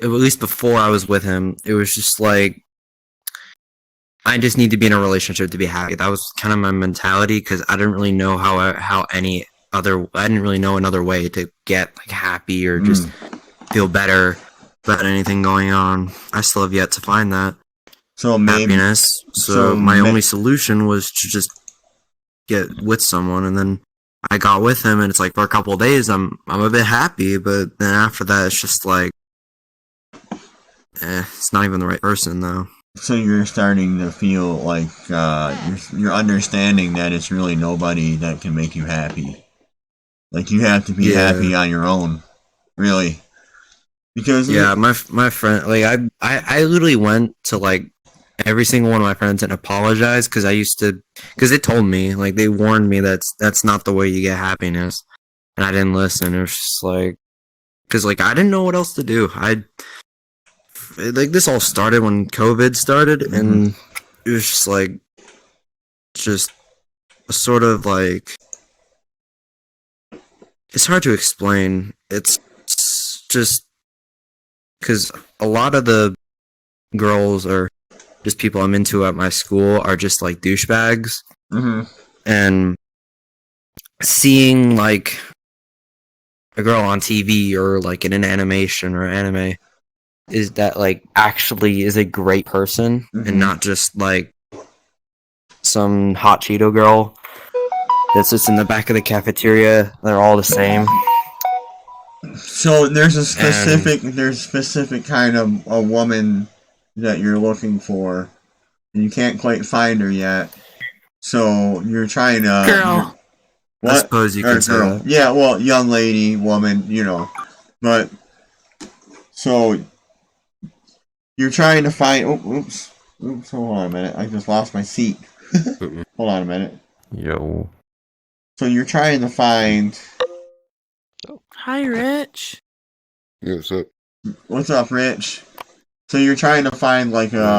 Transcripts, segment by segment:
at least before I was with him, it was just like I just need to be in a relationship to be happy. That was kind of my mentality because I didn't really know how any other. I didn't really know another way to get like happy or just feel better about anything going on. I still have yet to find that happiness. So my only solution was to just get with someone, and then I got with him, and it's like for a couple of days I'm a bit happy, but then after that it's just like, it's not even the right person though. So you're starting to feel like you're understanding that it's really nobody that can make you happy. Like you have to be happy on your own, really. Because my friend, like I literally went to like every single one of my friends and apologized because they told me, like they warned me that's not the way you get happiness, and I didn't listen. It was just like, because like I didn't know what else to do. Like this all started when COVID started, and it was just like, just a sort of like, it's hard to explain. It's just because a lot of the girls or just people I'm into at my school are just like douchebags, and seeing like a girl on TV or like in an animation or anime is that like actually is a great person and not just like some hot Cheeto girl that sits in the back of the cafeteria. They're all the same. So there's a specific kind of a woman that you're looking for, and you can't quite find her yet. So you're trying to girl. I suppose you could say that. Yeah, well, young lady, woman, but so you're trying to find. Oops. Hold on a minute. I just lost my seat. Hold on a minute. Yo. So you're trying to find. Hi, Rich. Yeah, what's up? What's up, Rich? So you're trying to find like you're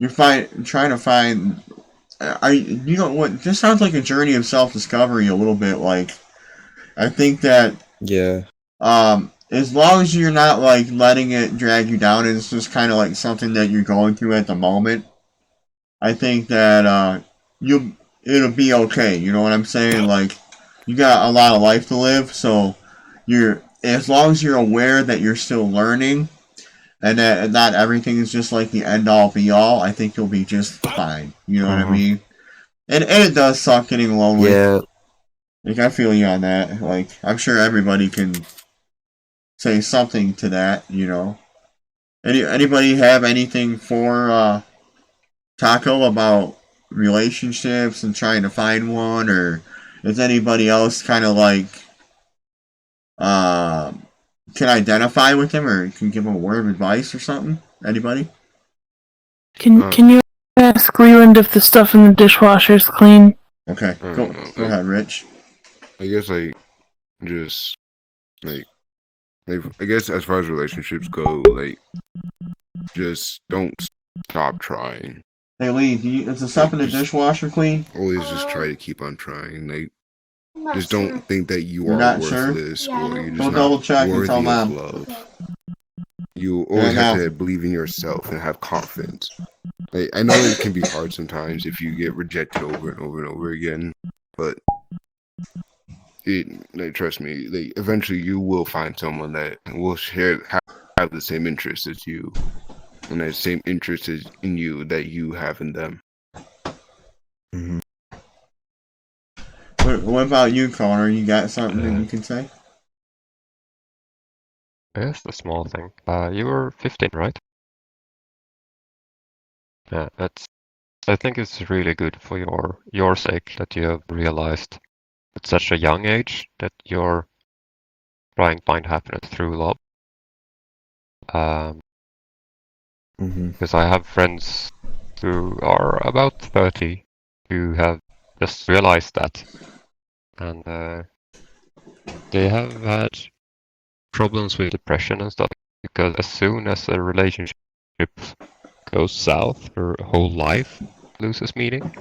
trying to find. What? This sounds like a journey of self-discovery a little bit. Like, I think that as long as you're not like letting it drag you down, and it's just kind of like something that you're going through at the moment, I think that it'll be okay. You know what I'm saying? Like, you got a lot of life to live, so as long as you're aware that you're still learning, and that not everything is just like the end all be all, I think you'll be just fine. You know what I mean? And it does suck getting lonely. Yeah. Like, I feel you on that. Like, I'm sure everybody can say something to that, Anybody have anything for Taco about relationships and trying to find one, or is anybody else kind of like can identify with him or can give him a word of advice or something? Anybody? Can you ask Leland if the stuff in the dishwasher is clean? Okay, go ahead, Rich. I guess I guess as far as relationships go, like, just don't stop trying. Hey Lee, is the stuff in the dishwasher clean? Always just try to keep on trying. Like, just don't think that you're not worthless or you're just not worthy of love. You always have to believe in yourself and have confidence. Like, I know it can be hard sometimes if you get rejected over and over and over again, but trust me, like, eventually you will find someone that will have the same interests as you, and the same interest in you that you have in them. What about you, Connor? You got something that you can say? Yes, a small thing. You were 15, right? Yeah, I think it's really good for your sake that you have realized at such a young age that you're trying to find happiness through love. Because I have friends who are about 30 who have just realized that, and they have had problems with depression and stuff, because as soon as a relationship goes south, her whole life loses meaning,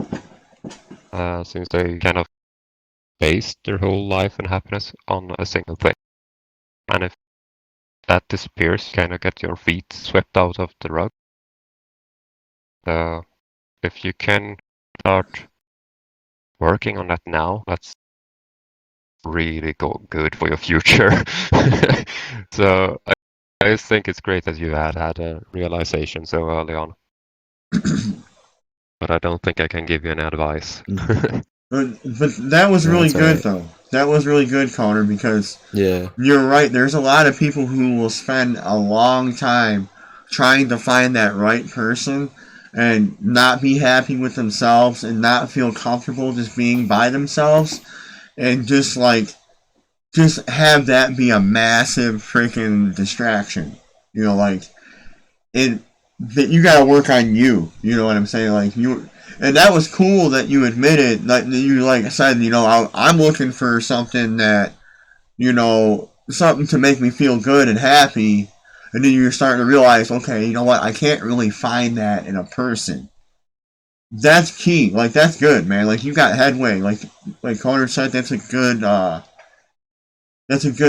since they kind of based their whole life and happiness on a single thing. And if that disappears, kind of get your feet swept out of the rug. So if you can start working on that now, that's really good for your future. So I just think it's great that you had a realization so early on. But I don't think I can give you any advice. But that was really good, right. Though. That was really good, Connor, because you're right. There's a lot of people who will spend a long time trying to find that right person and not be happy with themselves and not feel comfortable just being by themselves and just have that be a massive freaking distraction. You know, like that you gotta work on you. You know what I'm saying? Like and that was cool that you admitted that you said, you know, I'm looking for something that, you know, something to make me feel good and happy. And then you're starting to realize, okay, you know what? I can't really find that in a person. That's key. Like, that's good, man. Like, you got headway. Like Connor said, that's a good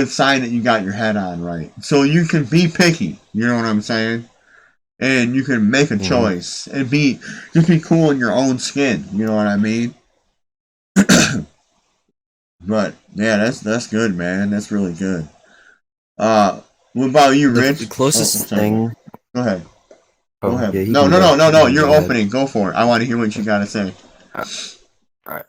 sign that you got your head on right. So you can be picky. You know what I'm saying? And you can make a choice and just be cool in your own skin. You know what I mean? But yeah, that's good, man. That's really good. What about you, Rich? The closest thing. Go ahead. Go ahead. Yeah, no. You're opening. Go for it. I want to hear what you got to say. All right.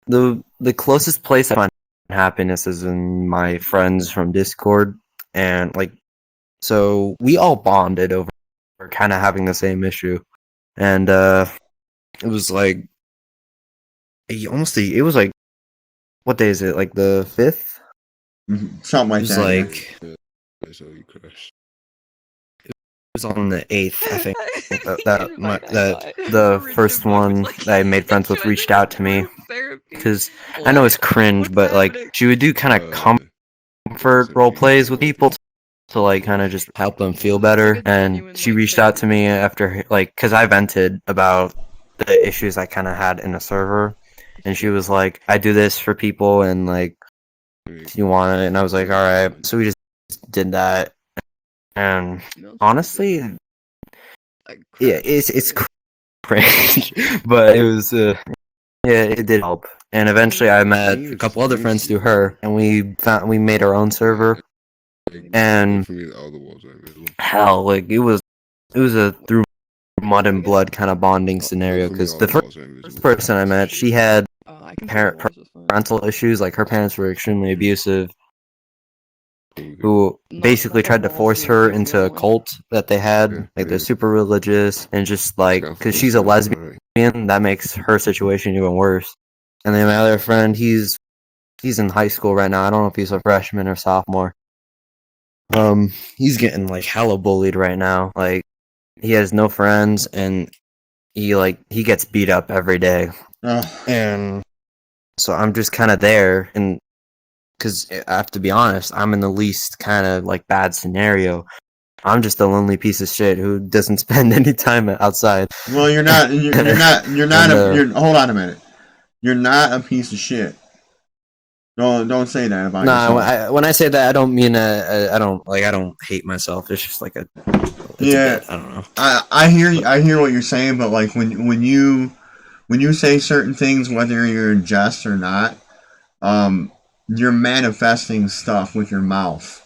The closest place I find happiness is in my friends from Discord, and so we all bonded over kind of having the same issue, and it was like it was like, what day is it? Like the 5th? Something like that. It was on the 8th, I think. The first one that I made friends with reached out to me because I know it's cringe, but she would do kind of comfort role plays with people to kind of just help them feel better. And she reached out to me after because I vented about the issues I kind of had in the server, and she was like, "I do this for people, and you want it?" And I was like, "All right." So we just did that, and honestly, yeah, it's cringe, but it was it did help. And eventually, I met a couple other friends through her, and we made our own server. And hell, it was a through mud and blood kind of bonding scenario, because the first person I met, she had parental issues. Like, her parents were extremely abusive, who basically tried to force her into a cult that they had. Like, they're super religious, and just because she's a lesbian, that makes her situation even worse. And then my other friend, he's in high school right now. I don't know if he's a freshman or sophomore. He's getting hella bullied right now. He has no friends, and he gets beat up every day. And so I'm just kind of there, and because I have to be honest, I'm in the least kind of bad scenario. I'm just a lonely piece of shit who doesn't spend any time outside. Well, you're not. Hold on a minute. You're not a piece of shit. Don't say that about yourself. When I say that, I don't mean I don't hate myself. It's just a bit, I don't know. I hear what you're saying, but when you say certain things, whether you're in jest or not, you're manifesting stuff with your mouth.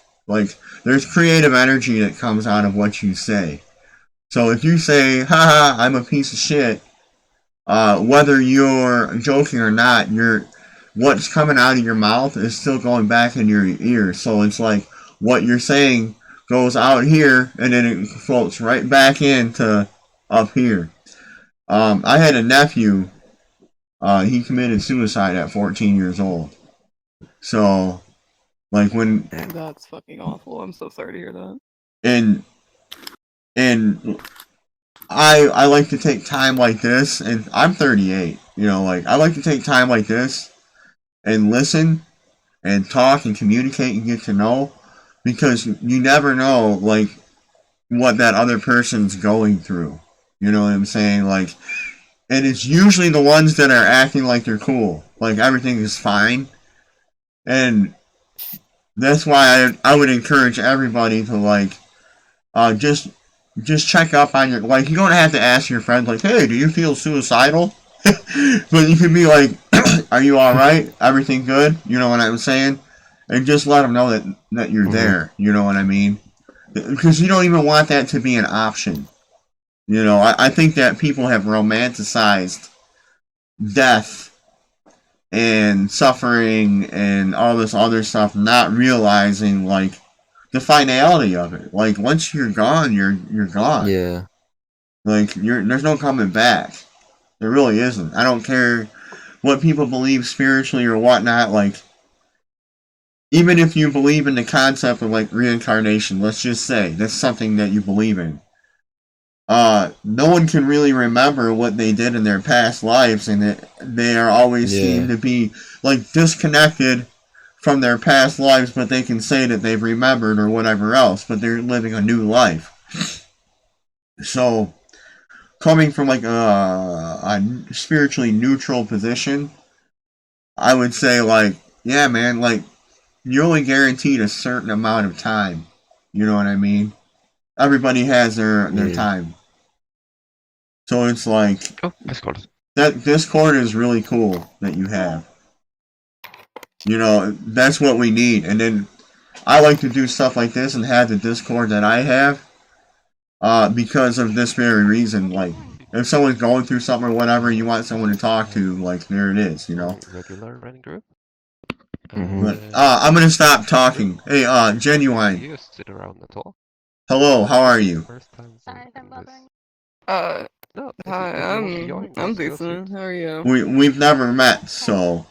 There's creative energy that comes out of what you say. So if you say, haha, I'm a piece of shit, whether you're joking or not, what's coming out of your mouth is still going back in your ear. So it's what you're saying goes out here, and then it floats right back into up here. I had a nephew. He committed suicide at 14 years old. So, when... That's fucking awful. I'm so sorry to hear that. And I like to take time like this, and I'm 38. I like to take time like this and listen and talk and communicate and get to know, because you never know what that other person's going through. You know what I'm saying? And it's usually the ones that are acting like they're cool, everything is fine, and That's why I would encourage everybody to like just check up on your, like, you don't have to ask your friends like, hey, do you feel suicidal? But you could be like, are you all right? Everything good? You know what I'm saying? And just let them know that you're there. You know what I mean? Because you don't even want that to be an option. You know, I think that people have romanticized death and suffering and all this other stuff, not realizing like the finality of it. Like once you're gone, you're gone. Yeah. Like there's no coming back. There really isn't. I don't care what people believe spiritually or whatnot. Like even if you believe in the concept of like reincarnation, let's just say that's something that you believe in. No one can really remember what they did in their past lives, and they are always seem to be like disconnected from their past lives, but they can say that they've remembered or whatever else, but they're living a new life. So, coming from like a spiritually neutral position, I would say like, yeah, man, like you're only guaranteed a certain amount of time. You know what I mean? Everybody has their time. So it's like, oh, Discord. That Discord is really cool that you have. You know, that's what we need. And then I like to do stuff like this and have the Discord that I have because of this very reason. Like, if someone's going through something or whatever, you want someone to talk to, like, there it is, you know? Regular running group. But, I'm gonna stop talking. Hey, Genuine. You sit around and talk. Hello, how are you? First time Sorry, I'm bothering. No, Hi, I'm decent. How are you? We've never met, so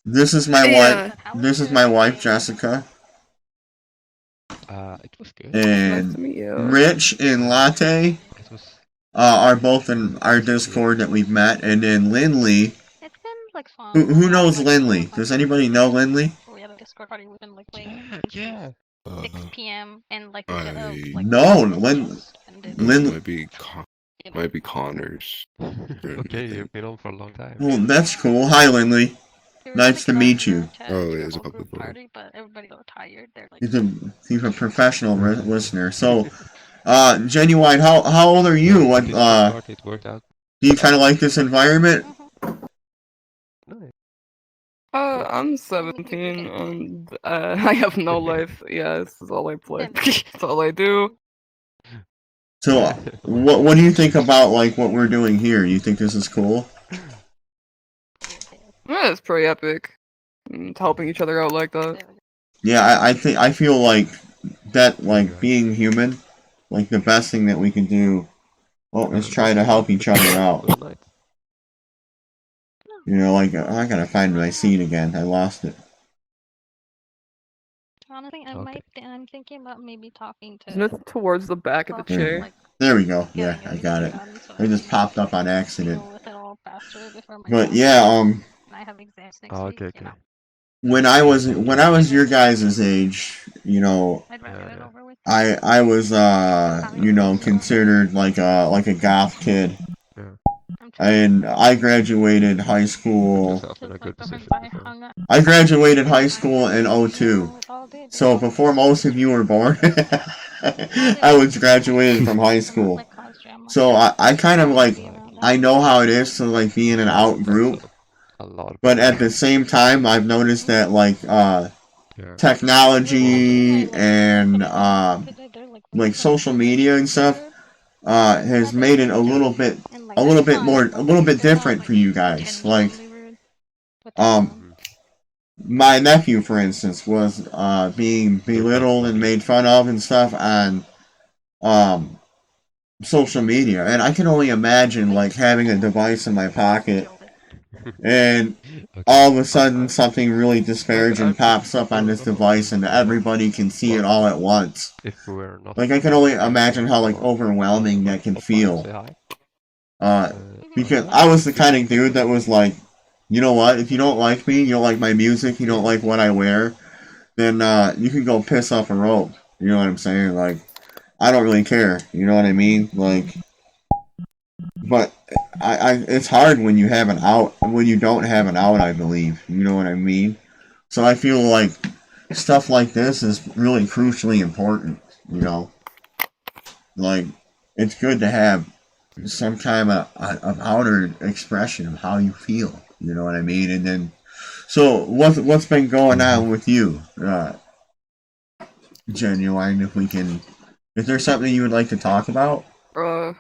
this is my wife. This is my wife, Jessica. It was good. And Nice to meet you. Rich and Latte It was. are both in our Discord that we've met, and then Lindley. It's been like fun. Who knows Lindley? Does anybody know Lindley? We had a Discord party. We've been like playing Yeah. 6 p.m. and like No, Lindley might be Connors. Okay, you've been on for a long time. Well, that's cool. Hi, Lindley. Nice to meet you. Oh, yeah, there's a couple of them. party, but everybody's so tired. They're like, He's a professional listener. So, Genuine, how old are you? What It worked out. do you kind of like this environment? Nice. I'm 17 and I have no life. Yeah, this is all I play. That's all I do. So, what do you think about like what we're doing here? You think this is cool? Yeah, it's pretty epic. And helping each other out like that. Yeah, I feel like that, like being human, like the best thing that we can do, is try to help each other out. You know, like I gotta find my seat again. I lost it. honestly, I'm thinking about maybe talking to. Isn't it towards the back of the chair? Like, There we go. Yeah, I got it. It just popped up on accident. with it all faster before my But yeah, I have exams next Oh, week. okay, You know. when I was your guys' age, you know, I'd rather get it over with. I was you know, considered like a goth kid. And I graduated high school. Yourself in a good position. I graduated high school in 02. So before most of you were born, I was graduated from high school. So I kind of like, I know how it is to like be in an out group. But at the same time, I've noticed that like technology and like social media and stuff has made it a little bit different for you guys. Like my nephew, for instance, was being belittled and made fun of and stuff on social media, and I can only imagine like having a device in my pocket and all of a sudden something really disparaging pops up on this device and everybody can see it all at once. Like I can only imagine how like overwhelming that can feel. Because I was the kind of dude that was like, you know what, if you don't like me, you don't like my music, you don't like what I wear, then you can go piss off a rope. You know what I'm saying? Like, I don't really care. You know what I mean? Like, but it's hard when you have an out, when you don't have an out, I believe. You know what I mean? So I feel like stuff like this is really crucially important, you know? Like, it's good to have some kind of outer expression of how you feel, you know what I mean? And then, so what's been going on with you, Genuine, if we can, is there something you would like to talk about? I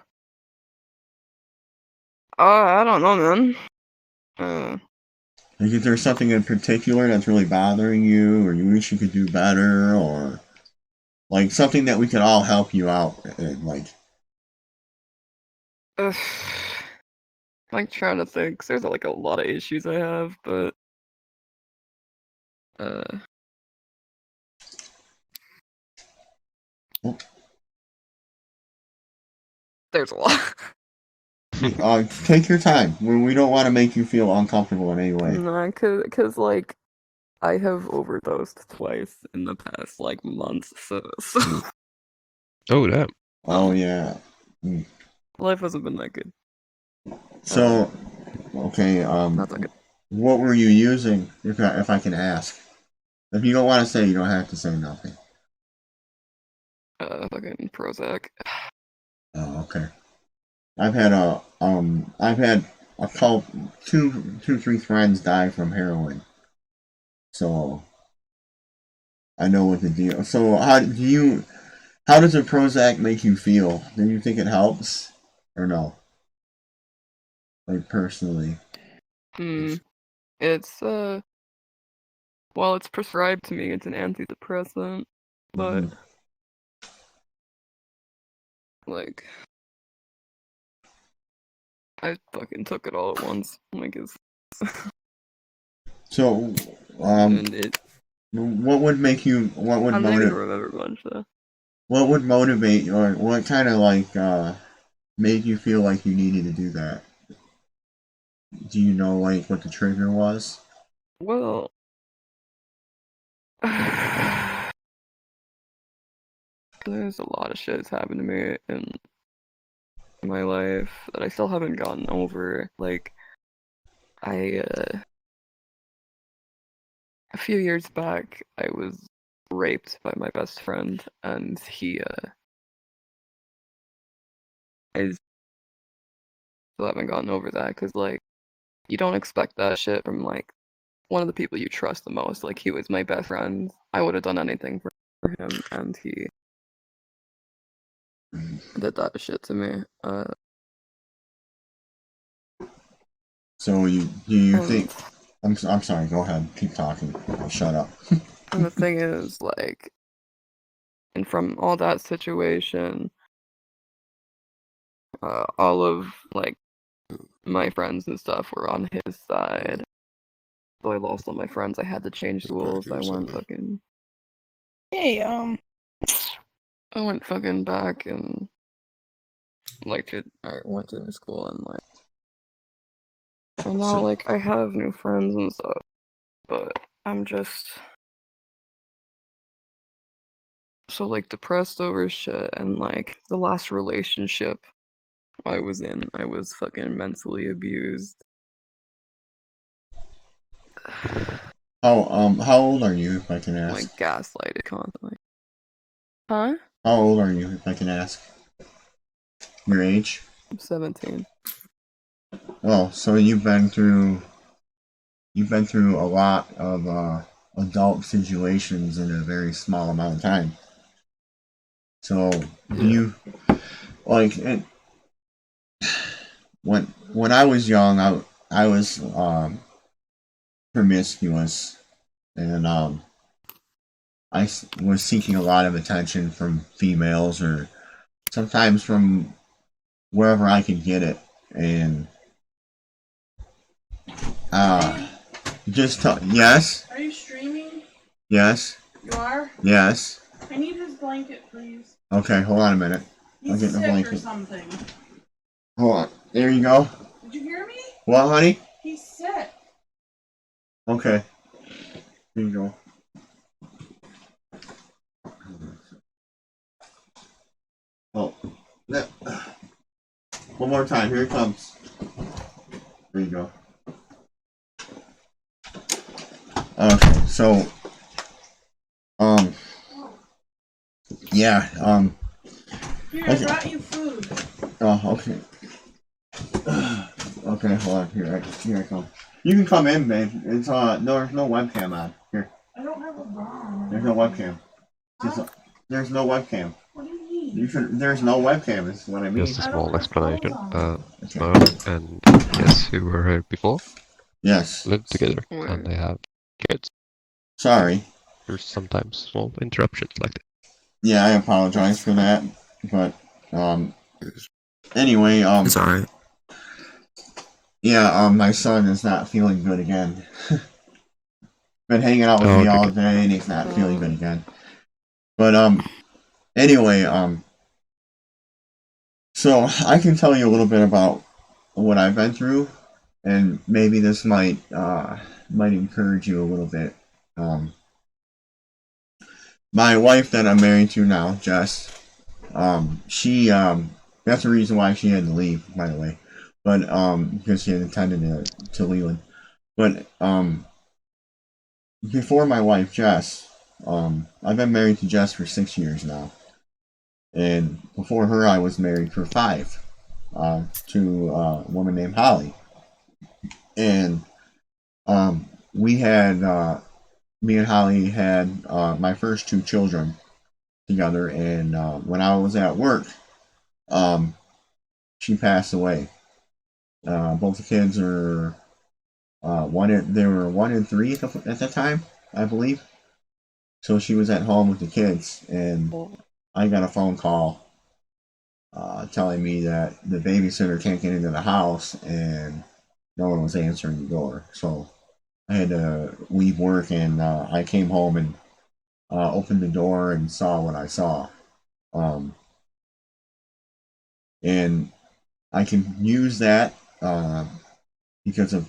don't know, man. Like, is there something in particular that's really bothering you, or you wish you could do better, or like something that we could all help you out in, like? Like trying to think, 'cause there's like a lot of issues I have, but there's a lot. Take your time. We don't want to make you feel uncomfortable in any way. Nah, cause like I have overdosed twice in the past like months, so Oh, that. Oh yeah. life hasn't been that good. So, okay. Not that good. What were you using, if I can ask? If you don't want to say, you don't have to say nothing. Fucking Prozac. Oh, okay. I've had a couple, two, 3 friends die from heroin. So I know what the deal. So how does a Prozac make you feel? Do you think it helps or no? Like personally. It's well, it's prescribed to me. It's an antidepressant, but like I fucking took it all at once. Like it's So, and it. what would make you? What would I'm not even motivate? remember much though. What would motivate you, or what kind of like made you feel like you needed to do that? Do you know like what the trigger was? Well, there's a lot of shit that's happened to me in my life that I still haven't gotten over. Like, a few years back, I was raped by my best friend, and I still haven't gotten over that, because, like, you don't expect that shit from, like, one of the people you trust the most. Like, he was my best friend. I would have done anything for him, and he did that shit to me. So do you think? I'm sorry. Go ahead. Keep talking. I'll shut up. And the thing is, like, and from all that situation, all of, like, my friends and stuff were on his side. So I lost all my friends. I had to change schools. I went fucking. Hey, I went fucking back and like I went to new school and like. And now like I have new friends and stuff, but I'm just so like depressed over shit. And like the last relationship I was in, I was fucking mentally abused. How old are you, if I can ask? Like gaslighted constantly. Huh? How old are you, if I can ask? Your age? I'm 17. Well, so you've been through a lot of adult situations in a very small amount of time. So do you like it? When I was young, I was promiscuous, and was seeking a lot of attention from females, or sometimes from wherever I could get it, and yes. Are you streaming? Yes. You are? Yes. I need his blanket, please. Okay, hold on a minute. I'll He's get the sick blanket. or something. Hold on. There you go. Did you hear me? What, honey? He's sick. Okay. Here you go. Oh. One more time. Here it comes. There you go. Okay. So, yeah, Here, okay. I brought you food. Oh, okay. Okay, hold on. Here I come. You can come in, babe. It's no, there's no webcam on. Here. I don't have a bra. There's no webcam. There's no webcam. What do you mean? There's no webcam. Is what I mean. Just a small explanation. Okay. Mo and Yes, who were here before, Yes. live together, and they have kids. Sorry. There's sometimes small interruptions like that. Yeah, I apologize for that. But anyway, It's alright. yeah, my son is not feeling good again. Been hanging out with me all day, and he's not feeling good again. But anyway, so I can tell you a little bit about what I've been through, and maybe this might encourage you a little bit. My wife that I'm married to now, Jess, she that's the reason why she had to leave, by the way, but because she had attended to Leland. But before my wife Jess, I've been married to Jess for 6 years now, and before her I was married for 5 to a woman named Holly, and we had me and Holly had my first 2 children together, and when I was at work, she passed away. Both the kids are they were 1 and 3 at the time, I believe. So she was at home with the kids, and I got a phone call telling me that the babysitter can't get into the house, and no one was answering the door. So I had to leave work, and I came home and opened the door and saw what I saw. And I can use that because of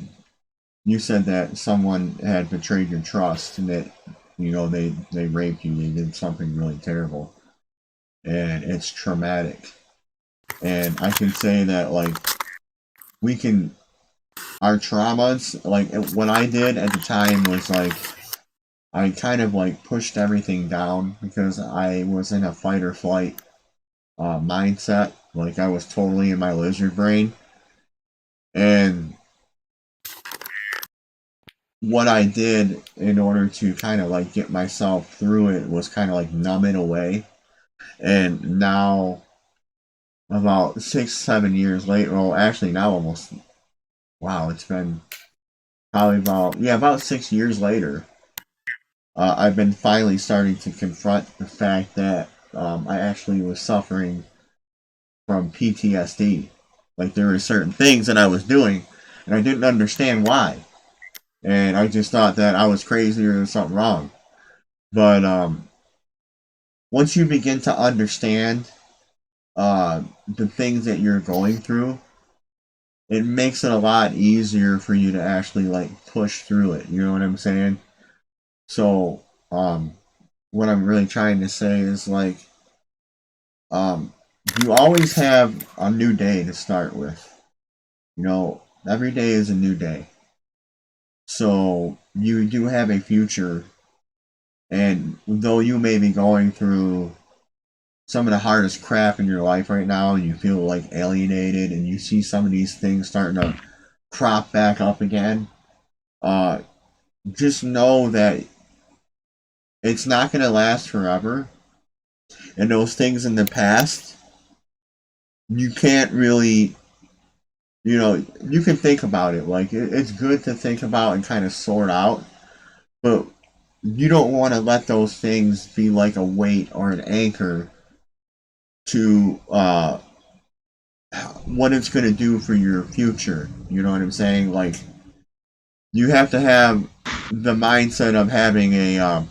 you said that someone had betrayed your trust, and that they raped you, they did something really terrible, and it's traumatic. And I can say that, like, we can our traumas, like what I did at the time was like I kind of like pushed everything down because I was in a fight or flight mindset. Like I was totally in my lizard brain, and what I did in order to kind of like get myself through it was kind of like numb it away. And now, about 6, 7 years later, well, actually now almost, wow, it's been probably about 6 years later. I've been finally starting to confront the fact that I actually was suffering from PTSD. Like there were certain things that I was doing, and I didn't understand why. And I just thought that I was crazy or there was something wrong. But once you begin to understand the things that you're going through, it makes it a lot easier for you to actually like push through it. You know what I'm saying? So what I'm really trying to say is like you always have a new day to start with. You know, every day is a new day. So you do have a future, and though you may be going through some of the hardest crap in your life right now, and you feel like alienated, and you see some of these things starting to crop back up again, just know that it's not going to last forever. And those things in the past, you can't really, you can think about it. Like, it's good to think about and kind of sort out, but you don't want to let those things be like a weight or an anchor to what it's going to do for your future. You know what I'm saying? Like, you have to have the mindset of having a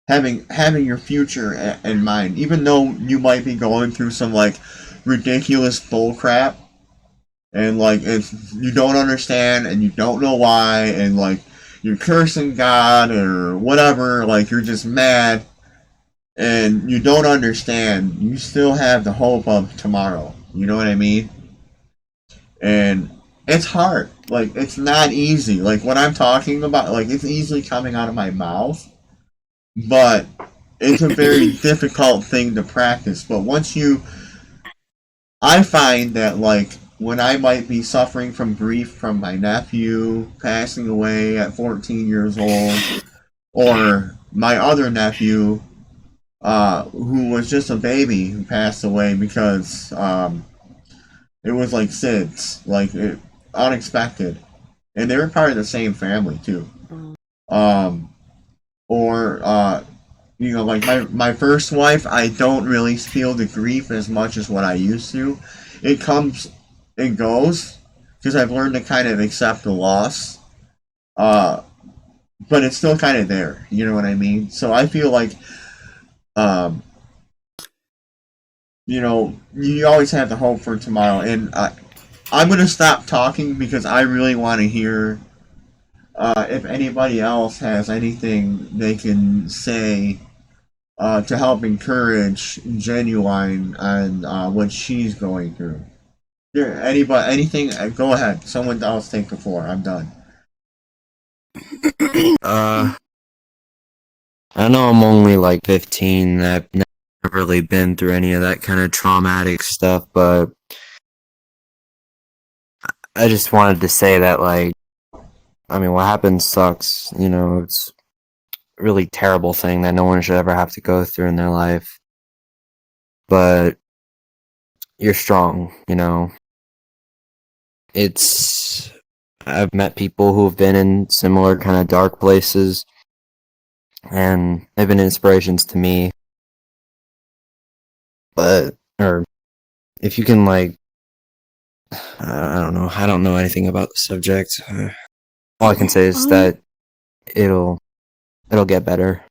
having your future in mind, even though you might be going through some like ridiculous bull crap, and like if you don't understand and you don't know why, and like you're cursing God or whatever, like you're just mad and you don't understand, you still have the hope of tomorrow. You know what I mean? And it's hard. Like, it's not easy. Like, what I'm talking about, like, it's easily coming out of my mouth, but it's a very difficult thing to practice. But once you, I find that, like, when I might be suffering from grief from my nephew passing away at 14 years old, or my other nephew, who was just a baby who passed away because it was like SIDS, like unexpected, and they were part of the same family too. Um, or you know, like my first wife, I don't really feel the grief as much as what I used to. It comes, it goes, because I've learned to kind of accept the loss. Uh, but it's still kind of there. You know what I mean? So I feel like, um, you know, you always have the hope for tomorrow, and I'm gonna stop talking because I really want to hear if anybody else has anything they can say to help encourage Genuine on what she's going through. Yeah, anybody, anything? Go ahead. Someone else take the floor. I'm done. I know I'm only like 15. I've never really been through any of that kind of traumatic stuff, but I just wanted to say that, like, I mean, what happened sucks. You know, it's a really terrible thing that no one should ever have to go through in their life. But you're strong, you know. I've met people who have been in similar kind of dark places, and they've been inspirations to me. But, or if you can, like, I don't know. I don't know anything about the subject. All I can say is that it'll get better.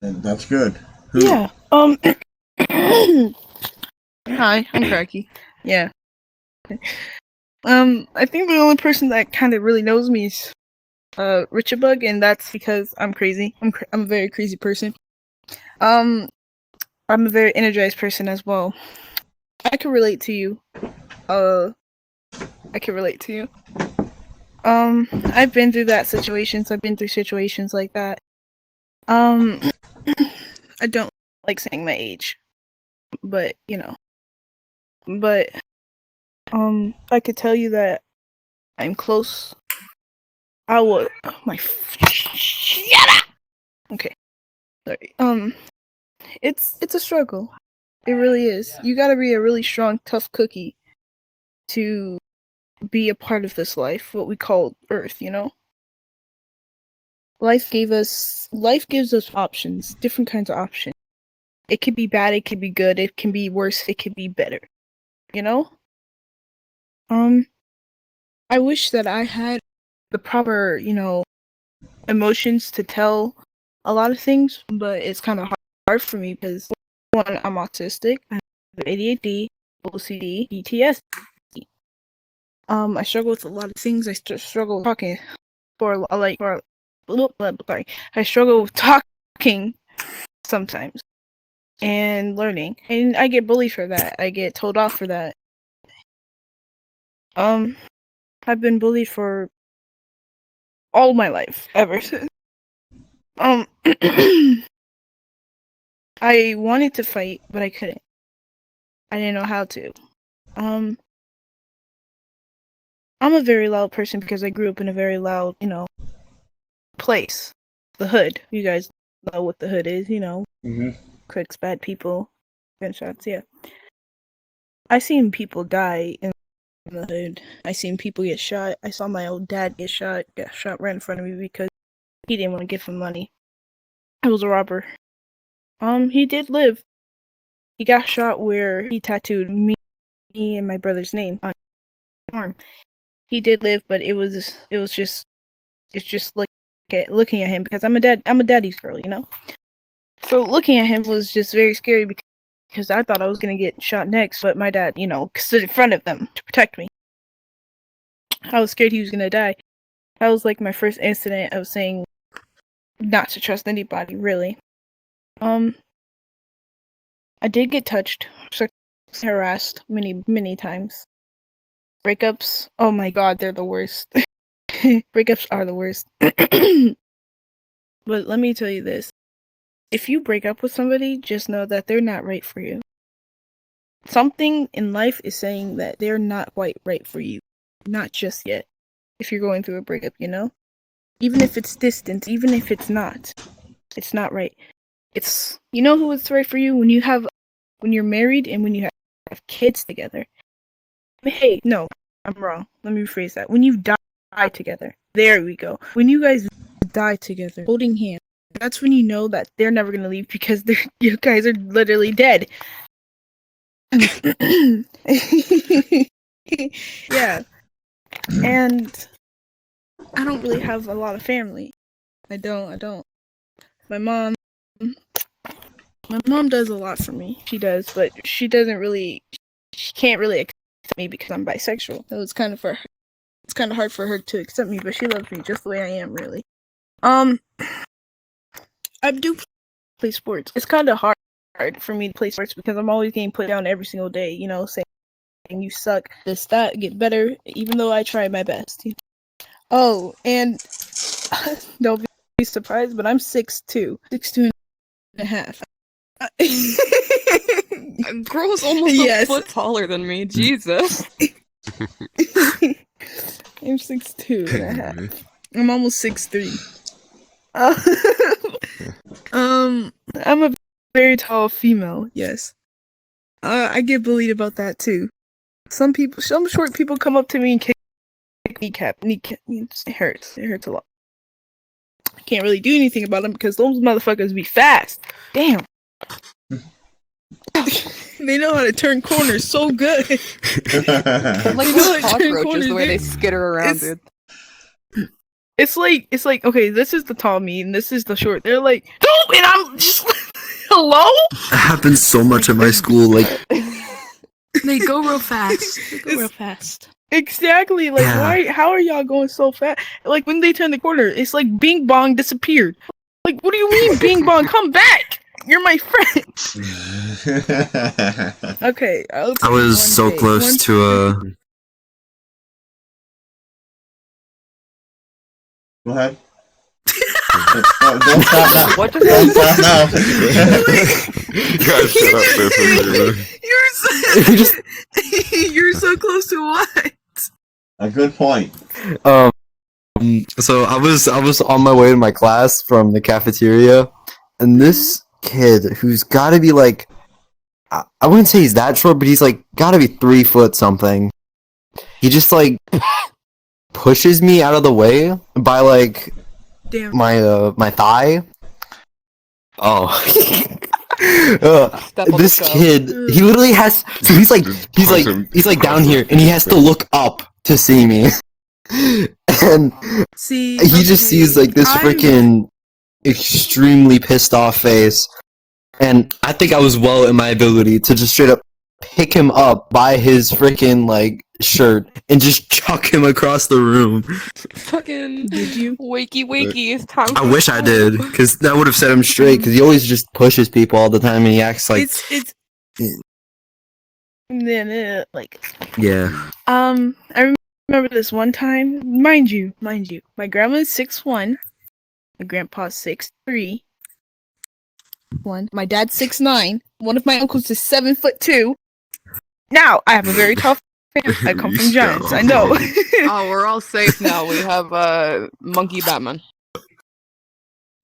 And that's good. Yeah. Hi, I'm Cracky. Yeah. I think the only person that kind of really knows me is Richard Bug, and that's because I'm crazy. I'm a very crazy person. I'm a very energized person as well. I can relate to you. I can relate to you. I've been through that situations. I've been through situations like that. I don't like saying my age, but you know. But I could tell you that I'm close. I would. Shut up. Okay. Sorry. It's a struggle. It really is. You gotta be a really strong, tough cookie to be a part of this life, what we call Earth, you know? Life gives us options, different kinds of options. It could be bad, it could be good, it can be worse, it could be better. You know? I wish that I had the proper, you know, emotions to tell a lot of things, but it's kind of hard for me because one, I'm autistic, I have ADHD, OCD, PTSD. I struggle with a lot of things. I struggle with talking sorry. I struggle with talking sometimes and learning, and I get bullied for that. I get told off for that. I've been bullied for all my life ever since. I wanted to fight, but I couldn't. I didn't know how to. I'm a very loud person because I grew up in a very loud, you know, place. The hood. You guys know what the hood is, you know. Crooks, bad people, gunshots, yeah. I seen people die in the hood. I seen people get shot. I saw my old dad get shot right in front of me because he didn't want to give him money. He was a robber. He did live. He got shot where he tattooed me and my brother's name on his arm. He did live, but it's just like looking at him because I'm a daddy's girl, you know. So looking at him was just very scary because I thought I was gonna get shot next, but my dad, you know, stood in front of them to protect me. I was scared he was gonna die. That was like my first incident of saying not to trust anybody, really. I did get touched, harassed many times. Breakups, oh my god, they're the worst. Breakups are the worst. But let me tell you this. If you break up with somebody, just know that they're not right for you. Something in life is saying that they're not quite right for you. Not just yet. If you're going through a breakup, you know? Even if it's distant, even if it's not right. It's, you know who is right for you? When you're married and when you have kids together. Hey, no, I'm wrong. Let me rephrase that. When you die together. There we go. When you guys die together, holding hands, that's when you know that they're never gonna leave because you guys are literally dead. Yeah. And I don't really have a lot of family. I don't. My mom does a lot for me. She does, but she can't really accept me because I'm bisexual. So it's kind of hard for her to accept me, but she loves me just the way I am, really. I do play sports. It's kind of hard for me to play sports because I'm always getting put down every single day, you know, saying you suck, this, that, get better, even though I try my best. Oh, and don't be surprised, but I'm 6'2", 6'2 and a half. Girl's almost a foot taller than me. Jesus. I'm 6'2 and a half. I'm almost 6'3". I'm a very tall female. Yes. I get bullied about that too. Some short people come up to me and kick kneecap. It hurts. It hurts a lot. I can't really do anything about them because those motherfuckers be fast. Damn. They know how to turn corners so good. Like those cockroaches, the way they skitter around, dude. It's like okay, this is the tall me and this is the short. They're like, no, and I'm just hello. That happens so much at my school. Like they go real fast. Exactly. Like, why? How are y'all going so fast? Like when they turn the corner, it's like Bing Bong disappeared. Like, what do you mean, Bing Bong? Come back! You're my friend. Okay, I was so close to Go ahead. Don't stop now. What just happened? Don't stop now. Guys, shut up there for a minute. You're so close to what? A good point. So I was on my way to my class from the cafeteria, and this kid who's got to be like, I wouldn't say he's that short, but he's like got to be 3 foot something. He just like pushes me out of the way by like my thigh. Oh. This kid, he literally has. So he's like down here, and he has to look up to see me. And he just sees like this freaking extremely pissed off face, and I think I was well in my ability to just straight up pick him up by his freaking like shirt and just chuck him across the room. Fucking did you? Wakey, it's time. I wish I did, because that would have set him straight. Because he always just pushes people all the time, and he acts like it's like yeah. I remember this one time. Mind you, my grandma's 6'1", my grandpa's 6'3". My dad's 6'9". One of my uncles is 7'2". Now I have a very tough family. I come from giants. I know. Oh, we're all safe now. We have Monkey Batman.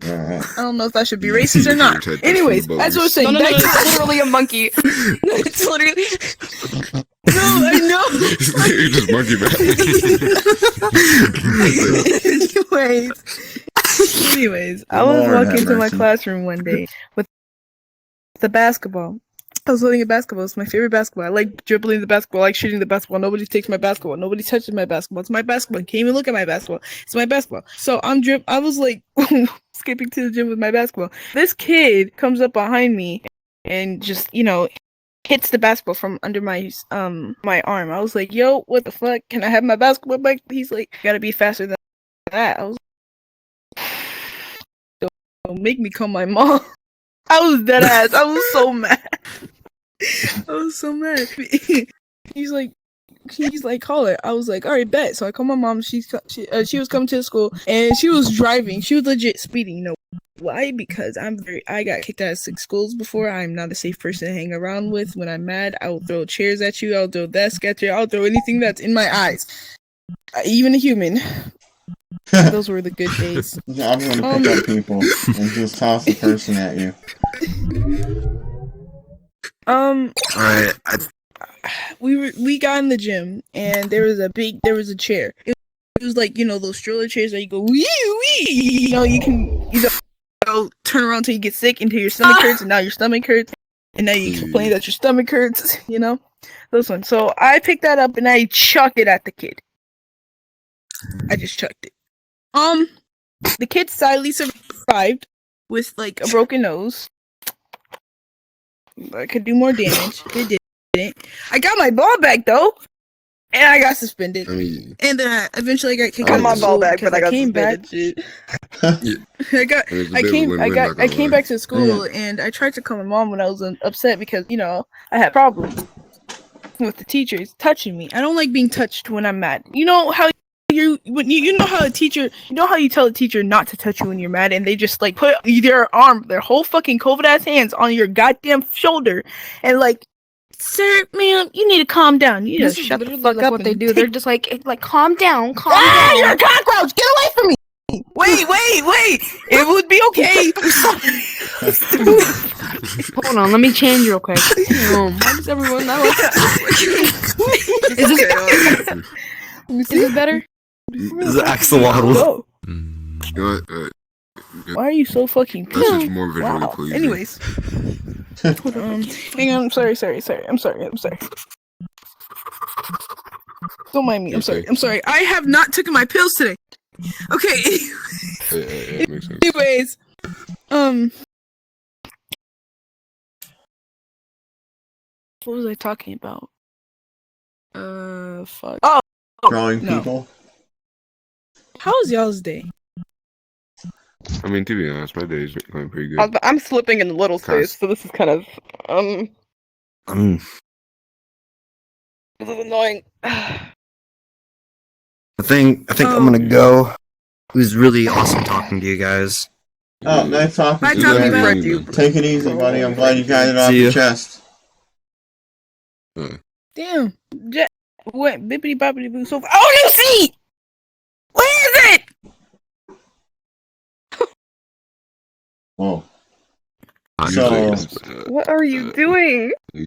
I don't know if that should be racist or not. Anyways, as I was saying, no, it's literally a monkey. It's literally. No, I know. You're just Monkey Batman. Anyways, I was walking into my classroom one day with the basketball. I was holding a basketball. It's my favorite basketball. I like dribbling the basketball. I like shooting the basketball. Nobody takes my basketball. Nobody touches my basketball. It's my basketball. You can't even look at my basketball. It's my basketball. So I was like skipping to the gym with my basketball. This kid comes up behind me and just, hits the basketball from under my my arm. I was like, yo, what the fuck? Can I have my basketball back? He's like, you gotta be faster than that. I was like, don't make me call my mom. I was dead ass. I was so mad. I was so mad. He's like, he's like, call her. I was like, all right, bet. So I called my mom. She was coming to the school, and she was driving. She was legit speeding. You know why? Because I got kicked out of 6 schools before. I'm not a safe person to hang around with. When I'm mad, I will throw chairs at you. I'll throw desks at you. I'll throw anything that's in my eyes, even a human. Those were the good days. I'm gonna pick up people and just toss the person at you. Alright, we got in the gym and there was a chair. It was like, you know, those stroller chairs that you go wee wee. You know, you can turn around until you get sick, until your stomach hurts, and now your stomach hurts, and now you complain that your stomach hurts. You know, those ones. So I picked that up and I chucked it at the kid. I just chucked it. The kid sadly survived with like a broken nose. I could do more damage. They didn't. I got my ball back though, and I got suspended. And then eventually I got kicked out of my school ball back, because but I got came back. suspended. I came back to school and I tried to call my mom when I was upset because, you know, I had problems with the teachers touching me. I don't like being touched when I'm mad. You know how you know how you tell a teacher not to touch you when you're mad, and they just like put their whole fucking COVID ass hands on your goddamn shoulder and like, sir, ma'am, you need to calm down. You just shut the fuck like up. what they do. They're just like calm down, calm Ah, down. you're a cockroach! Get away from me! Wait! It would be okay. Hold on, let me change real quick. Why does everyone know? Is this better? this is axolotl. Go. You Why are you so fucking That's just more visually Wow. pleasing. Anyways. Hold on. Hang on. I'm sorry. I'm sorry. Don't mind me. I'm sorry. I have not taken my pills today. Okay. It makes sense. Anyways. What was I talking about? Fuck. Oh! Drawing no. people. How was y'all's day? I mean, to be honest, my day's going pretty good. I'm slipping in the little space, so this is kind of this is annoying. I think I'm gonna go. It was really awesome talking to you guys. Oh, nice talking Bye, to Tommy, bye. you. Take it easy, buddy. I'm glad you got it off See your ya. chest. Damn. What? Bippity boppity boo so far. Oh, you see! Where is it? Whoa. Usually So, it's, What are you doing? I'm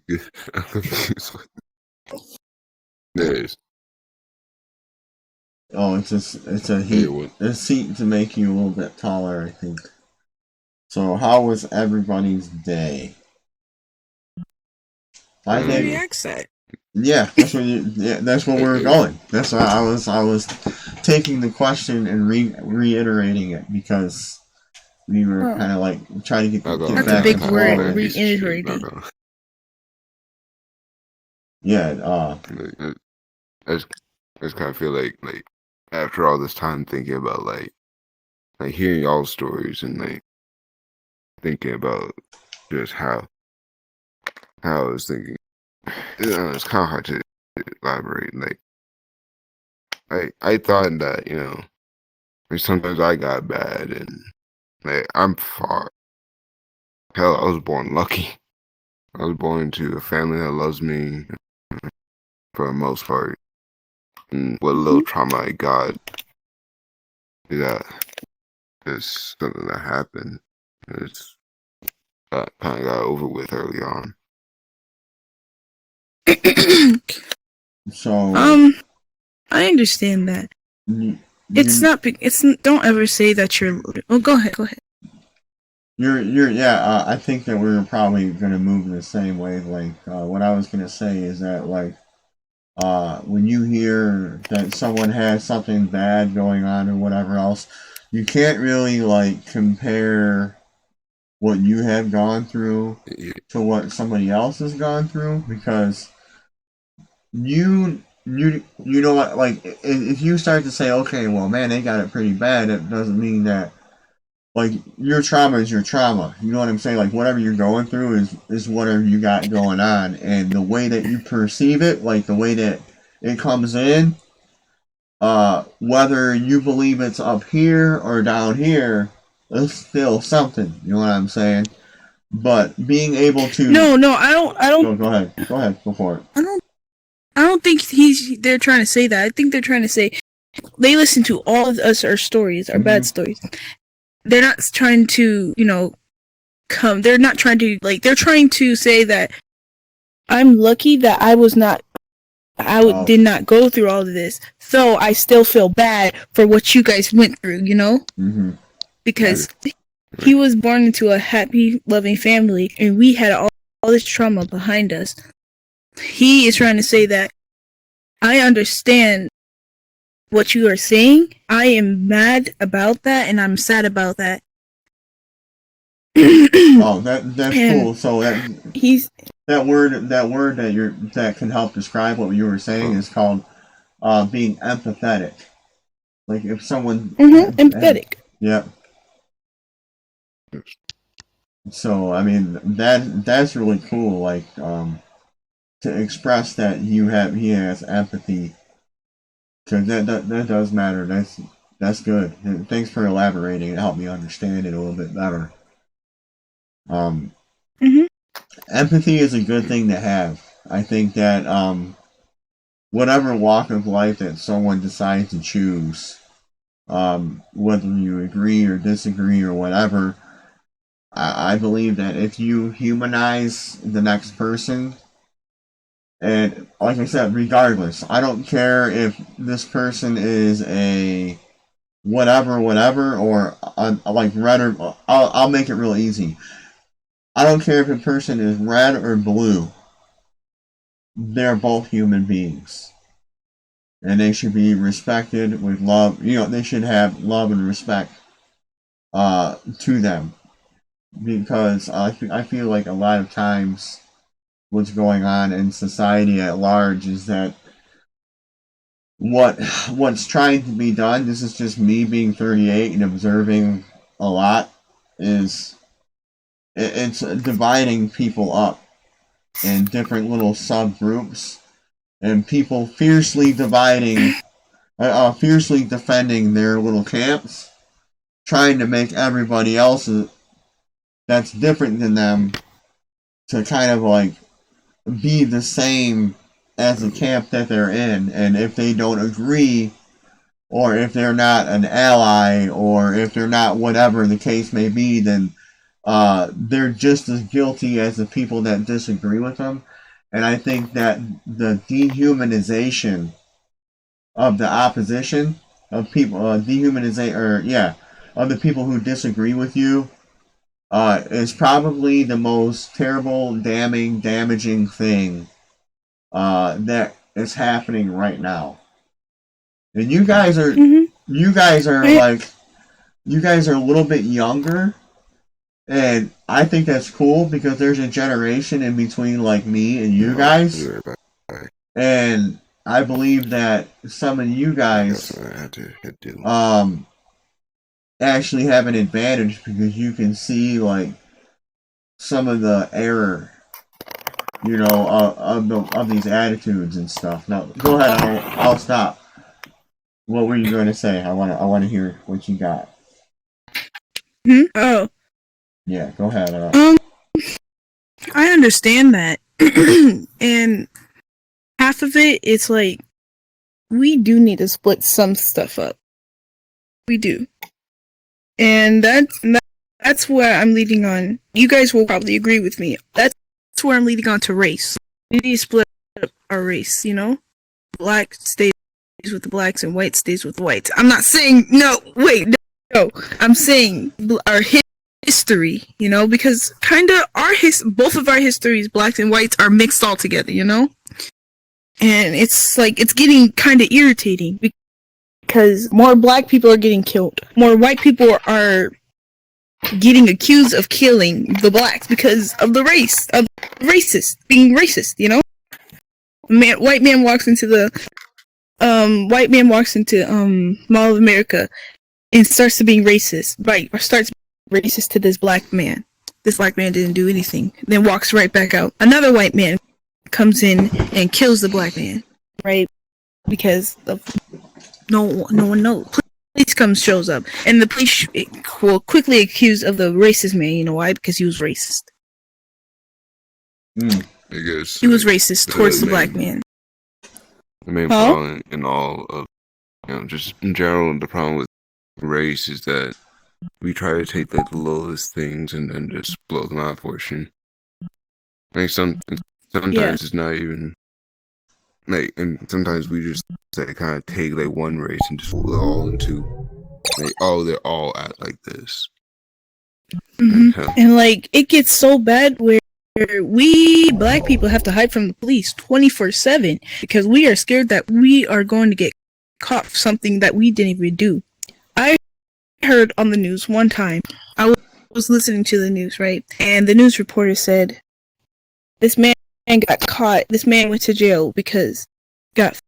confused. There it is. oh, it's a Hey, heat. what? A seat to make you a little bit taller, I think. So, how was everybody's day? My day. Reacts at. Yeah, that's where we were going. That's why I was taking the question and reiterating it because we were kind of like trying to get That's back a big and word. forward. Reiterating. Yeah. I just kind of feel like after all this time thinking about like hearing y'all's stories and like thinking about just how I was thinking, it's kind of hard to elaborate. Like I thought that, you know, like sometimes I got bad and like I'm far. Hell, I was born lucky. I was born into a family that loves me for the most part. And what little trauma I got is something that happened. It's kind of got over with early on. So I understand that. it's not. Don't ever say that you're. Oh, go ahead. I think that we were probably gonna move in the same way. Like what I was gonna say is that like when you hear that someone has something bad going on or whatever else, you can't really like compare what you have gone through to what somebody else has gone through because you know what, like if you start to say, okay, well man, they got it pretty bad, it doesn't mean that like your trauma is your trauma. You know what I'm saying? Like whatever you're going through is whatever you got going on, and the way that you perceive it, like the way that it comes in, whether you believe it's up here or down here, it's still something. You know what I'm saying? But being able to No, I don't. Go ahead. Go for it. I don't think they're trying to say that. I think they're trying to say they listen to all of us, our stories, our bad stories. They're not trying to, they're not trying to, they're trying to say that I'm lucky that did not go through all of this. So I still feel bad for what you guys went through, Mm-hmm. Because he was born into a happy, loving family, and we had all this trauma behind us. He is trying to say that I understand what you are saying. I am mad about that, and I'm sad about that. Oh, that's cool. So that word that can help describe what you were saying is called being empathetic. Like if someone empathetic. Yeah. So I mean that's really cool. Like to express that he has empathy, because that does matter. That's good. And thanks for elaborating. It helped me understand it a little bit better. Empathy is a good thing to have. I think that whatever walk of life that someone decides to choose, whether you agree or disagree or whatever, I believe that if you humanize the next person, and like I said, regardless, I don't care if this person is a whatever, or like red or I'll make it real easy. I don't care if a person is red or blue. They're both human beings, and they should be respected with love. They should have love and respect to them, because I feel like a lot of times what's going on in society at large is that what's trying to be done, this is just me being 38 and observing a lot, is it's dividing people up in different little subgroups, and people fiercely defending their little camps, trying to make everybody else that's different than them to kind of like be the same as the camp that they're in. And if they don't agree, or if they're not an ally, or if they're not whatever the case may be, then they're just as guilty as the people that disagree with them. And I think that the dehumanization of the opposition, of people, of the people who disagree with you, is probably the most terrible, damaging thing that is happening right now. And you guys are like, you guys are a little bit younger, and I think that's cool because there's a generation in between like me and you guys. And I believe that some of you guys actually have an advantage because you can see like some of the error, of these attitudes and stuff. Now go ahead, I'll stop. What were you going to say? I want to hear what you got. Oh. Yeah, go ahead. I understand that. And half of it, it's like, we do need to split some stuff up. We do. And that's where I'm leading on. You guys will probably agree with me. That's where I'm leading on to race. We need to split up our race, Black stays with the blacks and white stays with the whites. I'm not saying, no. I'm saying our history, because kind of both of our histories, blacks and whites, are mixed all together, And it's like, it's getting kind of irritating because more black people are getting killed. More white people are getting accused of killing the blacks because of the race, of being racist, White man walks into Mall of America and starts to being racist. Right, or starts racist to this black man. This black man didn't do anything. Then walks right back out. Another white man comes in and kills the black man. Right? because of no one knows. Police shows up, and the police will quickly accuse of the racist man. You know why? Because he was racist. I guess he was racist towards the black man. The main problem in all of, just in general, the problem with race is that we try to take the lowest things and then just blow them out of proportion. Like sometimes it's not even like, and sometimes we just kind of take like one race and just pull it all into like, oh, they're all at like this. And like it gets so bad where we black people have to hide from the police 24/7 because we are scared that we are going to get caught for something that we didn't even do. I heard on the news one time, I was listening to the news, right? And the news reporter said, this man got caught, this man went to jail because he got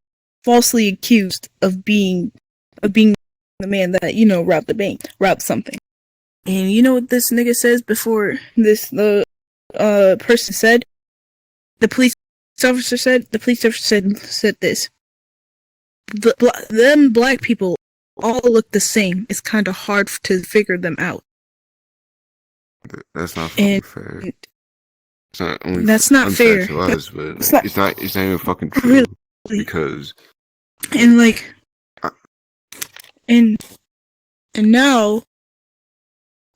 falsely accused of being the man that, robbed the bank, robbed something. And you know what this nigga says before the person said? The police officer said this. Them black people all look the same. It's kind of hard to figure them out. That's not fucking fair. It's not only that's not fair to us, but it's not even fucking true. Really. Because and now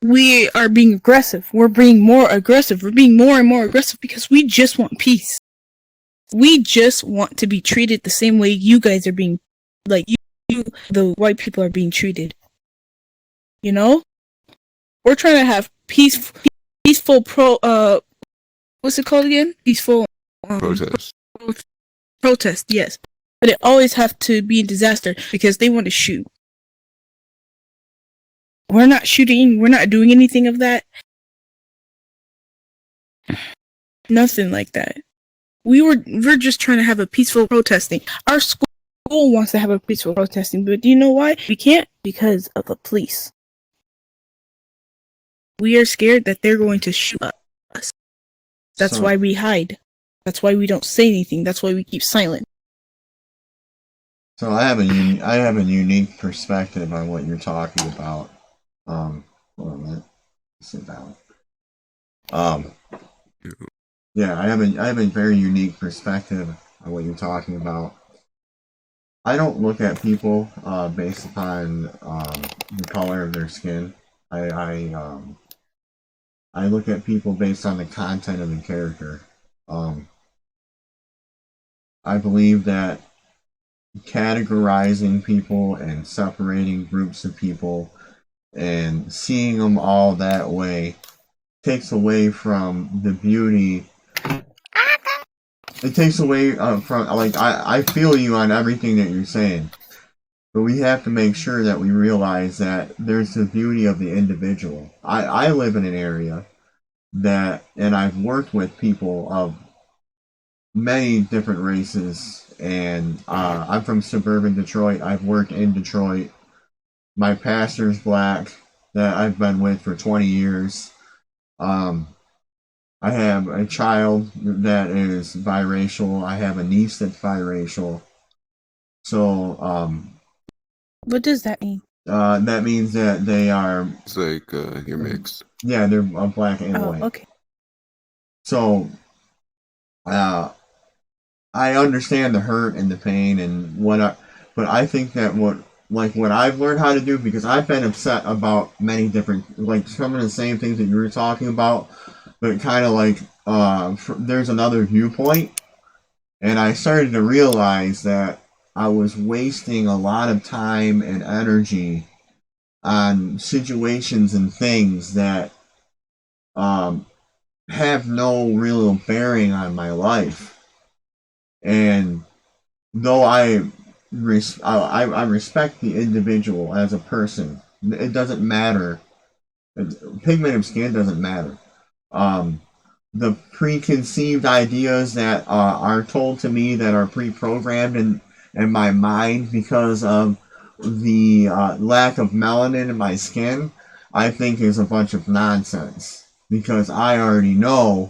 we are being aggressive. We're being more aggressive. We're being more and more aggressive because we just want peace. We just want to be treated the same way you guys are being, like you, the white people are being treated. We're trying to have peaceful what's it called again? Peaceful protest, yes. But it always have to be a disaster because they want to shoot. We're not shooting. We're not doing anything of that. Nothing like that. We're just trying to have a peaceful protesting. Our school wants to have a peaceful protesting, but do you know why? We can't because of the police. We are scared that they're going to shoot us. That's why we hide. That's why we don't say anything. That's why we keep silent. So I have a unique perspective on what you're talking about. Hold on a minute. Sit down. Yeah, I have a very unique perspective on what you're talking about. I don't look at people based upon the color of their skin. I look at people based on the content of the character. I believe that categorizing people and separating groups of people and seeing them all that way takes away from the beauty. It takes away from, like, I feel you on everything that you're saying, but we have to make sure that we realize that there's the beauty of the individual. I live in an area and I've worked with people of many different races, and I'm from suburban Detroit. I've worked in Detroit. My pastor's black that I've been with for 20 years. I have a child that is biracial. I have a niece that's biracial. So, what does that mean? That means that they are. It's like you're mixed. Yeah, they're black and white. Okay. So, I understand the hurt and the pain and but I think that what I've learned how to do, because I've been upset about many different, like some of the same things that you were talking about, but kind of like there's another viewpoint, and I started to realize that I was wasting a lot of time and energy on situations and things that have no real bearing on my life. And though I respect the individual as a person, it doesn't matter. Pigment of skin doesn't matter. The preconceived ideas that are told to me that are pre-programmed in my mind because of the lack of melanin in my skin, I think is a bunch of nonsense. Because I already know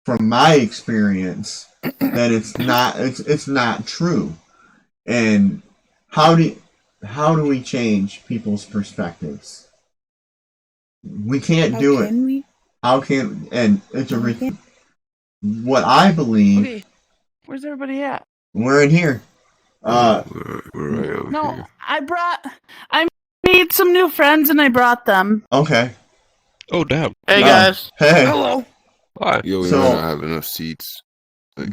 from my experience that it's not true. And how do we change people's perspectives? We can't How do it. can we? How can and it's No, a we can't. what I believe. Okay, where's everybody at? We're in here. We're right over No, here. I made some new friends and I brought them. Okay. Oh, damn. Hey Oh, guys. Hey. Hello. Hi. Yo, we So- might not have enough seats. Like,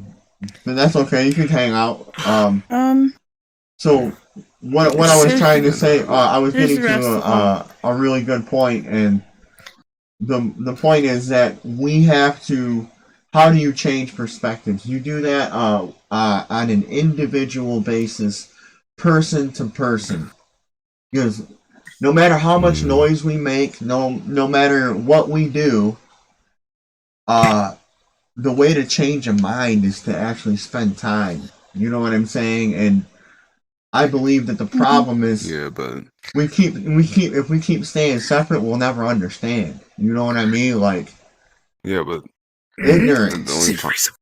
But that's okay. You can hang out. Um. So what I was trying to say, I was Here's getting the rest to of a really good point, and the point is that we have to. How do you change perspectives? You do that on an individual basis, person to person, because no matter how much noise we make, no matter what we do, the way to change a mind is to actually spend time. You know what I'm saying? And I believe that the problem is yeah, but if we keep staying separate, we'll never understand. You know what I mean? Like yeah, but ignorance. the only problem,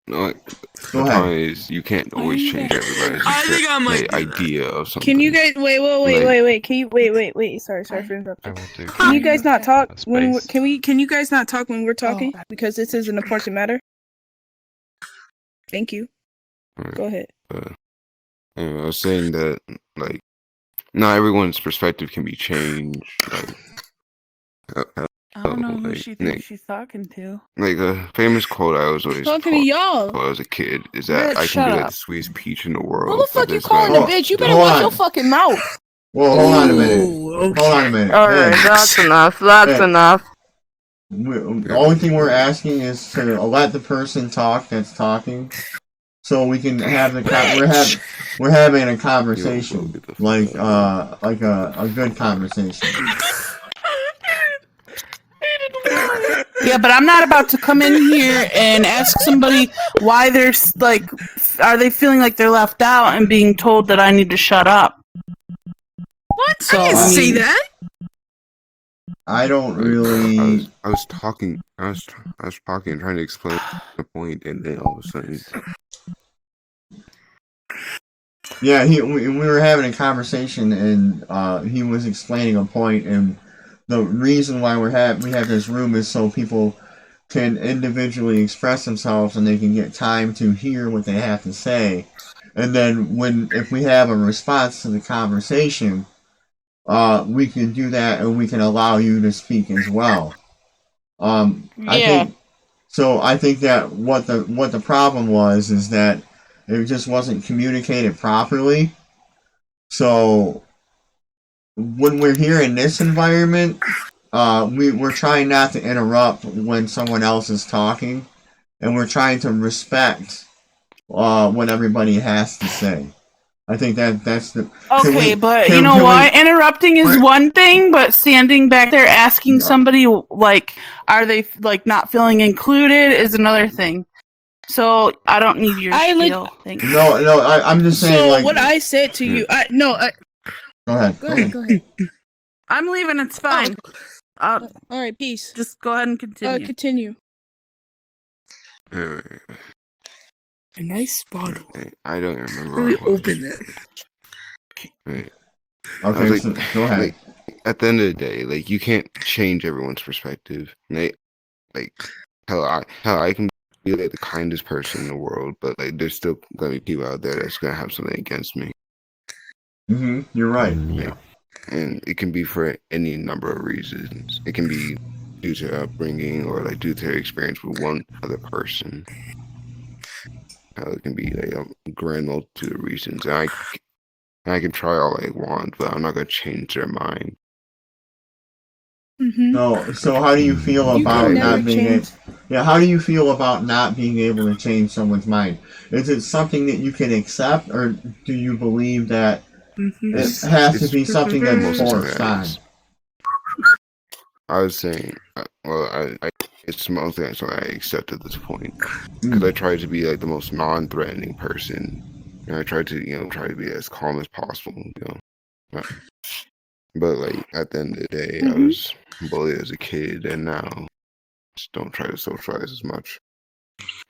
Go the ahead. problem is you can't always change everybody's I think I might do that. idea of something. Can you guys wait? Can you wait? Sorry for I interrupting. want to. Can you guys not talk a when? space. Can you guys not talk when we're talking? Because this is an important matter. Thank you. Right. Go ahead. Anyway, I was saying that like not everyone's perspective can be changed. Like, I don't know who like, she thinks she's talking to. like a famous quote I was always Talking to y'all. when I was a kid is Red, that I can shut be like up. the sweetest peach in the world. Who the fuck but you there's calling gotta a be- bitch? You better Hold watch on. your fucking mouth. Well, hold on a minute. Ooh, Hold on a minute. Alright, Hey, that's enough. That's Hey. enough. the only thing we're asking is to let the person talk that's talking, so we can have the we're having a conversation, like a good conversation. Yeah, but I'm not about to come in here and ask somebody why they're like, are they feeling like they're left out and being told that I need to shut up? What? So, I didn't I say mean- that. I don't Like, really. I was talking, trying to explain the point, and then all of a sudden, Yeah, we were having a conversation, and he was explaining a point, and the reason why we have this room is so people can individually express themselves and they can get time to hear what they have to say, and then if we have a response to the conversation, we can do that, and we can allow you to speak as well. Yeah. I think that what the problem was is that it just wasn't communicated properly. So when we're here in this environment, we're trying not to interrupt when someone else is talking, and we're trying to respect what everybody has to say. I think that's the Okay, but can- you know can we- what? Interrupting is Wait. one thing, but standing back there asking Yeah. somebody, like, are they, like, not feeling included is another thing. So, I don't need your spiel. Thanks. No, I'm just saying. So Like, what I said to you, go ahead. Go ahead. I'm leaving, it's fine. All right, peace. Just go ahead and continue. Continue. anyway, A nice bottle. I don't remember. Really what it was. open it. Right. Okay, I was so go ahead. Like, at the end of the day, like you can't change everyone's perspective. Like hell, I can be like the kindest person in the world, but like there's still gonna be people out there that's gonna have something against me. You're right. Yeah. And it can be for any number of reasons. It can be due to upbringing or like due to their experience with one other person. It can be like a grand multitude of reasons. And I can try all I want, but I'm not gonna change their mind. Mm-hmm. So how do you feel You about can not never being change. how do you feel about not being able to change someone's mind? Is it something that you can accept, or do you believe that it has to be something that's Most of the forced time on? it's- I was saying, it's mostly something I accept at this point because I try to be like the most non-threatening person, and I try to be as calm as possible. But like at the end of the day, I was bullied as a kid, and now just don't try to socialize as much.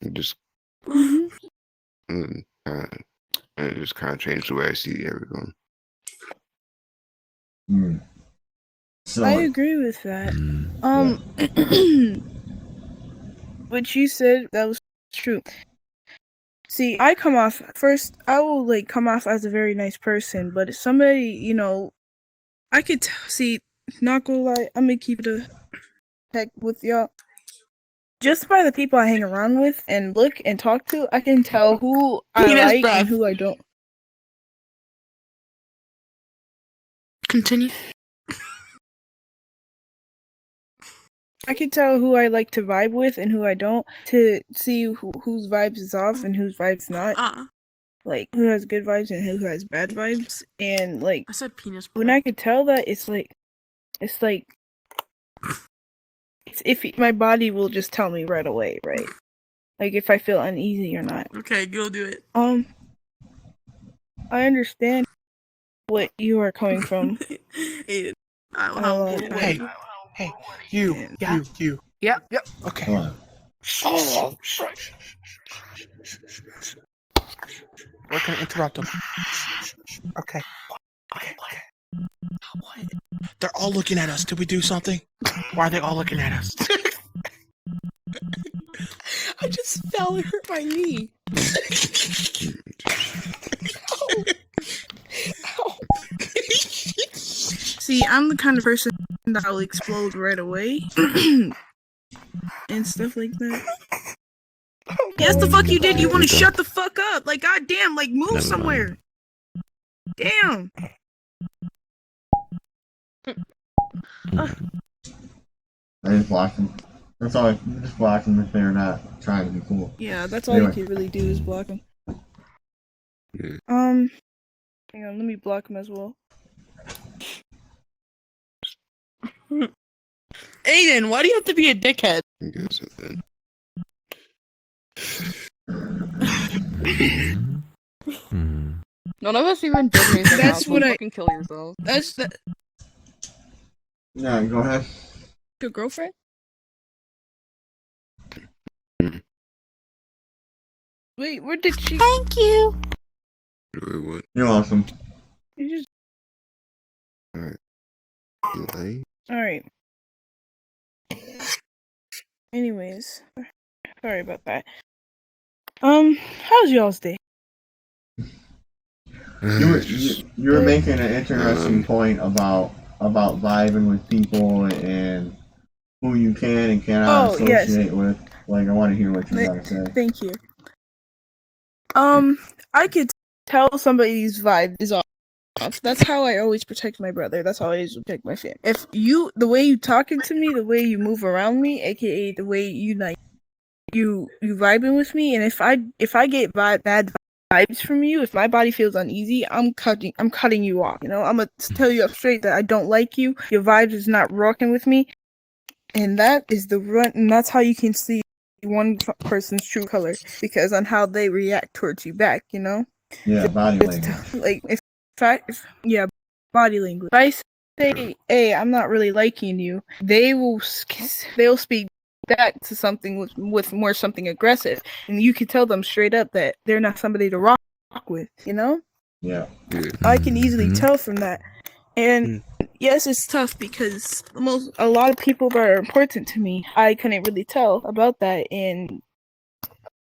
And just and And it just kind of changed the way I see everyone. So, I agree with that. What you said, that was true. See, I will like come off as a very nice person, but if somebody, you know, I could see, not gonna lie, I'm gonna keep it a heck with y'all. Just by the people I hang around with and look and talk to, I can tell who I like and who I don't. Continue. I can tell who I like to vibe with and who I don't, to see whose vibes is off and whose vibes not. Like, who has good vibes and who has bad vibes. And, like, I said penis. when I could tell that, it's if my body will just tell me right away, right? Like, if I feel uneasy or not. Okay, go do it. I understand what you are coming from. Hey, you. Yep. Okay. We're gonna interrupt them. Okay. What? They're all looking at us. Did we do something? Why are they all looking at us? I just fell and hurt my knee. Ow. See, I'm the kind of person that will explode right away. And stuff like that. Yes, the fuck you did. You want to shut the fuck up? Like, goddamn, like, move somewhere. Damn. I just block them. That's all. You just block them if they're not trying to be cool. Yeah, that's all you can really do is block them. Hang on, let me block him as well. Aiden, why do you have to be a dickhead? I guess so then. None of us even did anything. That's what I. Fucking kill yourself. That's the. Yeah, go ahead. Your girlfriend? Wait, where did she? Thank you. Wait, what? You're awesome. You just. Alright. Alright. Anyways, sorry about that. How's y'all's day? You were making an interesting point about vibing with people and who you can and cannot associate with. Like, I want to hear what you gotta say. Thank you. I could tell somebody's vibe is off. That's how I always protect my brother. That's how I always protect my family. If the way you talking to me, the way you move around me, aka the way you like, you vibing with me, and if I get bad vibes from you, if my body feels uneasy, I'm cutting you off. You know, I'm gonna tell you up straight that I don't like you. Your vibes is not rocking with me, and that is and that's how you can see one person's true color, because on how they react towards you back. You know. Yeah, body language. Like body language. If I say, "Hey, I'm not really liking you," they'll speak that to something with more something aggressive, and you can tell them straight up that they're not somebody to rock with. You know? Yeah. I can easily tell from that, and yes, it's tough because a lot of people that are important to me, I couldn't really tell about that, and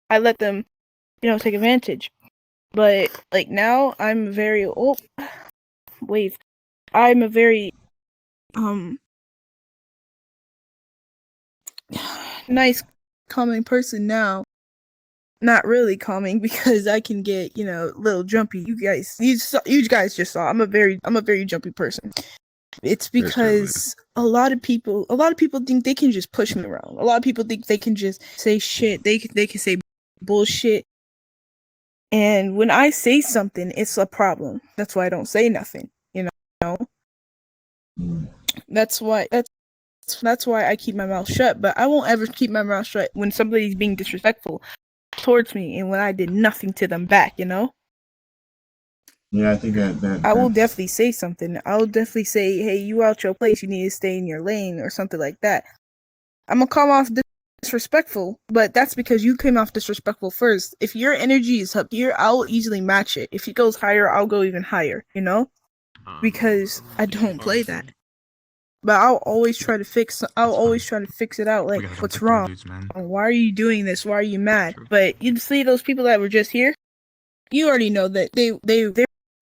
I let them, take advantage. But like now, I'm a very nice, calming person now. Not really calming because I can get a little jumpy. You guys just saw. I'm a very jumpy person. It's because a lot of people think they can just push me around. A lot of people think they can just say shit. They can say bullshit. And when I say something, it's a problem. That's why I don't say nothing. That's why I keep my mouth shut. But I won't ever keep my mouth shut when somebody's being disrespectful towards me and when I did nothing to them back. Yeah, I think that I will definitely say something. I will definitely say, "Hey, you out your place. You need to stay in your lane," or something like that. I'm gonna come off disrespectful, but that's because you came off disrespectful first. If your energy is up here, I'll easily match it. If it goes higher, I'll go even higher, you know? Because I don't play that. But I'll always try to fix it out, like, what's wrong? Dudes, man. Why are you doing this? Why are you mad? But you see those people that were just here? You already know that they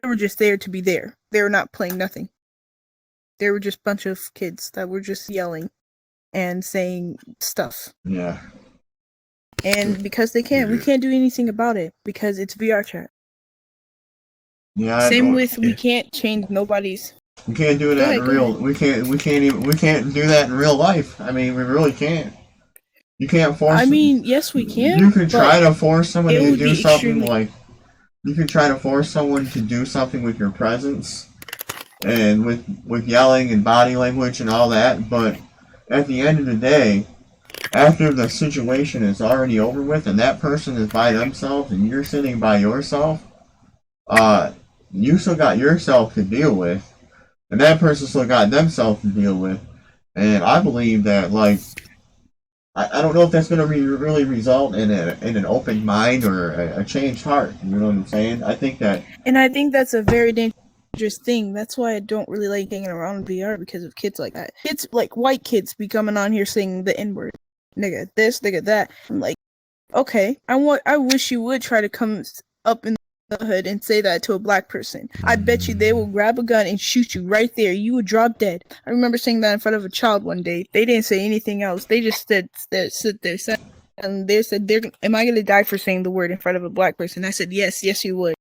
were just there to be there. They were not playing nothing. They were just a bunch of kids that were just yelling and saying stuff. Yeah. And because we can't do anything about it because it's VR chat. Yeah. We can't change nobody's. We can't do that in real. We can't do that in real life. I mean, we really can't. You can't force. I mean, yes, we can. You can try to force somebody to do something extremely... like. You can try to force someone to do something with your presence, and with yelling and body language and all that. But at the end of the day, after the situation is already over with, and that person is by themselves, and you're sitting by yourself, you still got yourself to deal with. And that person still got themselves to deal with. And I believe that, like, I don't know if that's going to really result in an open mind or a changed heart. You know what I'm saying? I think that's a very dangerous thing. That's why I don't really like hanging around VR, because of kids like that. Kids, like white kids, be coming on here saying the N-word. Nigga this, nigga that. I'm like, okay, I wish you would try to come up in the hood and say that to a black person. I bet you they will grab a gun and shoot you right there. You would drop dead. I remember saying that in front of a child one day. They didn't say anything else. They just sit there, and they said, "Am I gonna die for saying the word in front of a black person?" I said, "Yes, you would.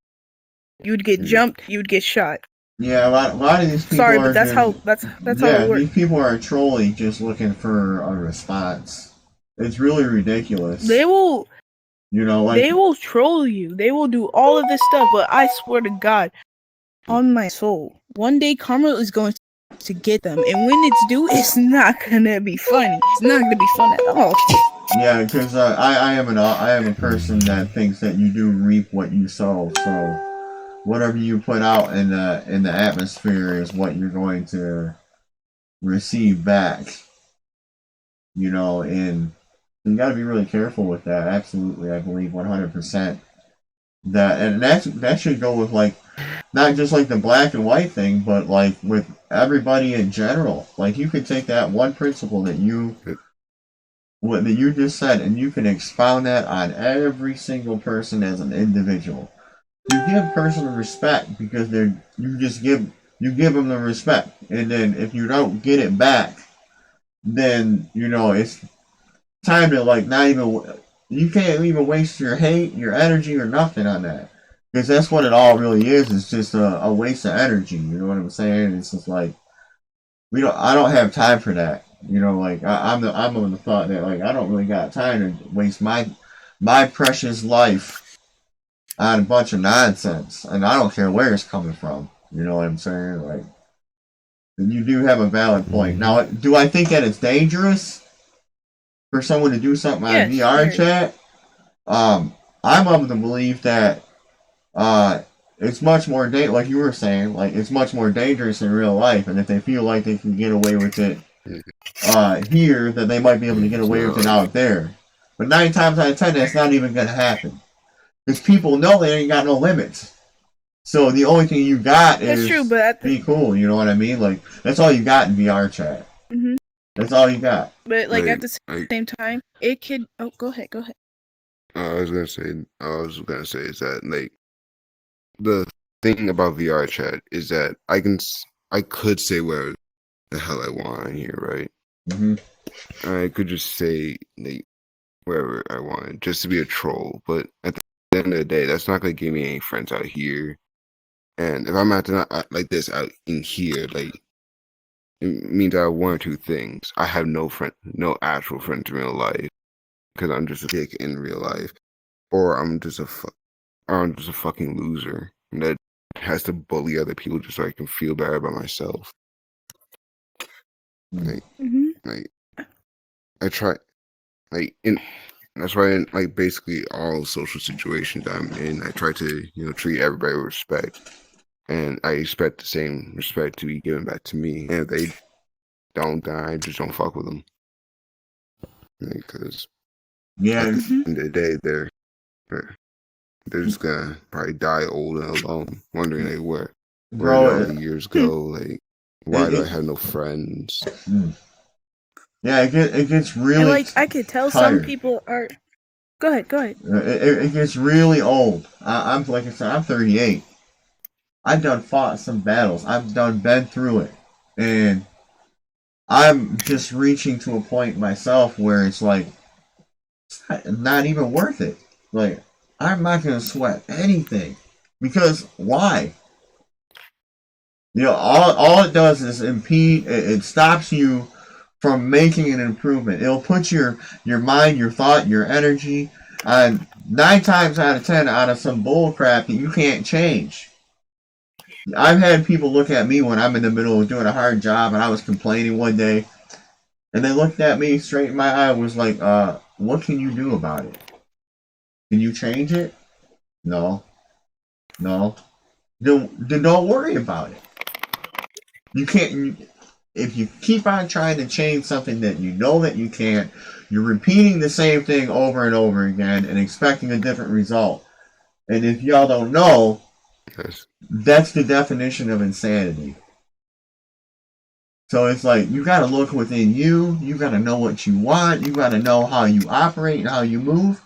You would get jumped. You would get shot." Yeah, a lot of these people. Sorry, but that's how it works. These people are trolling, just looking for a response. It's really ridiculous. They will. You know, like, they will troll you. They will do all of this stuff, but I swear to God, on my soul, one day karma is going to get them, and when it's due, it's not gonna be funny. It's not gonna be fun at all. Yeah, because I am a person that thinks that you do reap what you sow. So whatever you put out in the atmosphere is what you're going to receive back. You know, and you got to be really careful with that. Absolutely, I believe 100% that should go with, like, not just like the black and white thing, but like with everybody in general. Like, you could take that one principle that you just said, and you can expound that on every single person as an individual. You give person respect because you give them the respect, and then if you don't get it back, then you know it's time to, like, not even, you can't even waste your hate, your energy, or nothing on that, because that's what it all really is. It's just a waste of energy. You know what I'm saying? It's just like I don't have time for that. You know, like I'm of the thought that, like, I don't really got time to waste my precious life on a bunch of nonsense, and I don't care where it's coming from. You know what I'm saying? Like, you do have a valid point. Now, do I think that it's dangerous for someone to do something on VR chat? I'm of the belief that it's much more like you were saying, like, it's much more dangerous in real life, and if they feel like they can get away with it here, that they might be able to get away with it out there. But 9 times out of 10, that's not even going to happen, because people know they ain't got no limits. So the only thing you got is be cool. You know what I mean? Like, that's all you got in VR chat. Mm-hmm. That's all you got. But, like, at the same time, it could. Oh, go ahead. I was gonna say is that, like, the thing about VR chat is that I could say where the hell I want in here, right? Mm-hmm. I could just say, like, wherever I want, just to be a troll. But at the end of the day, that's not gonna give me any friends out here. And if I'm acting like this out in here, like, it means I have one or two things. I have no actual friends in real life, because I'm just a dick in real life, or I'm just a fucking loser that has to bully other people just so I can feel better about myself. Like, I try, like, that's why in, like, basically all social situations I'm in, I try to, you know, treat everybody with respect, and I expect the same respect to be given back to me. And if they don't, then I just don't fuck with them. because yeah, at the end of the day, they're just gonna probably die old and alone, wondering like where did all the years go? Like, why do I have no friends? Yeah, it gets really and like I could tell tired. some people are. Go ahead. It gets really old. I'm like I said, I'm 38. I've done fought some battles. I've been through it, and I'm just reaching to a point myself where it's like it's not even worth it. Like I'm not gonna sweat anything because why? You know, all it does is impede. It stops you from making an improvement. It'll put your mind, your thought, your energy on 9 times out of 10 out of some bull crap that you can't change. I've had people look at me when I'm in the middle of doing a hard job and I was complaining one day, and they looked at me straight in my eye and was like, what can you do about it? Can you change it? No. Then don't worry about it. You can't. If you keep on trying to change something that you know that you can't, you're repeating the same thing over and over again and expecting a different result. And if y'all don't know, that's the definition of insanity. So it's like you gotta look within you, you gotta know what you want, you gotta know how you operate and how you move,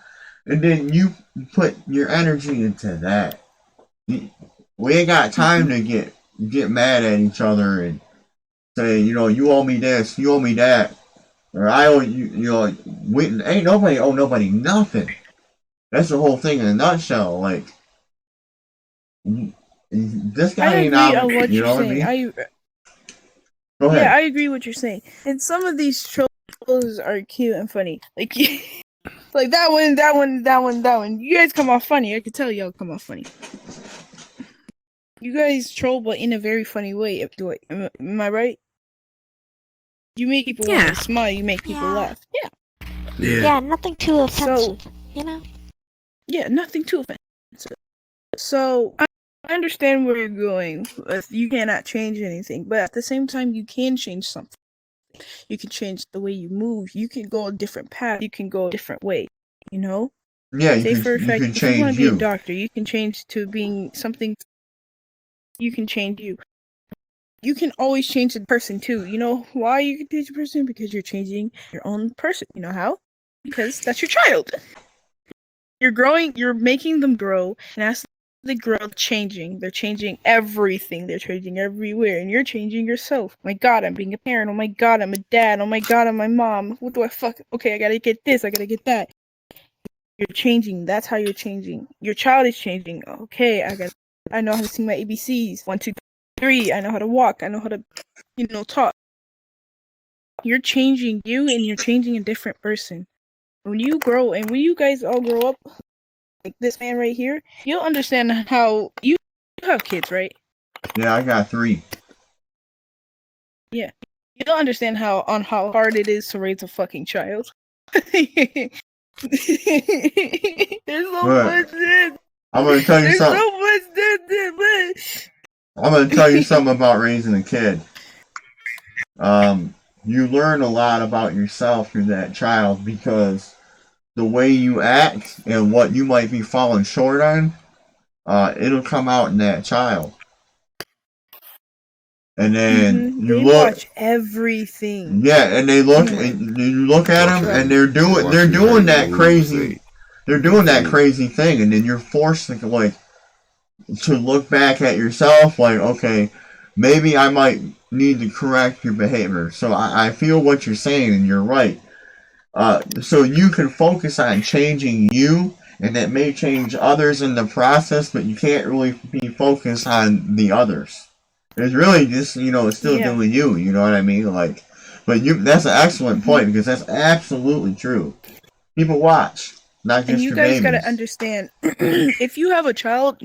and then you put your energy into that. We ain't got time to get mad at each other and say, you know, you owe me this, you owe me that, or I owe you, you know, ain't nobody owe nobody nothing. That's the whole thing in a nutshell. Like, this guy I ain't agree out, on what you you're know what I saying. mean? Go ahead. Yeah, I agree what you're saying. And some of these trolls are cute and funny. Like, like that one. You guys come off funny. I could tell y'all come off funny. You guys troll, but in a very funny way. Am I right? You make people want to smile. You make people laugh. Yeah, nothing too offensive, you know? Yeah, nothing too offensive. So, I understand where you're going. You cannot change anything, but at the same time, you can change something. You can change the way you move. You can go a different path. You can go a different way. You know? Yeah, Say for a fact, can if you want change to be a you. doctor, you can change to being something. You can change you. You can always change the person too. You know why you can change a person? Because you're changing your own person. You know how? Because that's your child. You're growing. You're making them grow, and as they grow, changing. They're changing everything. They're changing everywhere, and you're changing yourself. Oh my God, I'm being a parent. Oh my God, I'm a dad. Oh my God, I'm my mom. What do I fuck? Okay, I gotta get this. I gotta get that. You're changing. That's how you're changing. Your child is changing. Okay, I know how to sing my ABCs. 1, 2, 3. I know how to walk. I know how to, talk. You're changing you, and you're changing a different person. When you grow, and when you guys all grow up, like this man right here, you'll understand how you have kids, right? Yeah, I got 3. Yeah. You'll understand how hard it is to raise a fucking child. There's so much this. I'm gonna tell you There's something. so much this. I'm gonna tell you something about raising a kid. You learn a lot about yourself through that child because the way you act and what you might be falling short on, it'll come out in that child. And then you they look. Watch everything. Yeah, and they look, and you look at them, and they're doing that crazy. They're doing that crazy thing, and then you're forced to look back at yourself, like, okay, maybe I might need to correct your behavior. So I feel what you're saying, and you're right. So you can focus on changing you, and that may change others in the process, but you can't really be focused on the others. It's really just, it's still doing you, you know what I mean? Like, but that's an excellent point because that's absolutely true. People watch, not just and you your guys babies. gotta understand, if you have a child,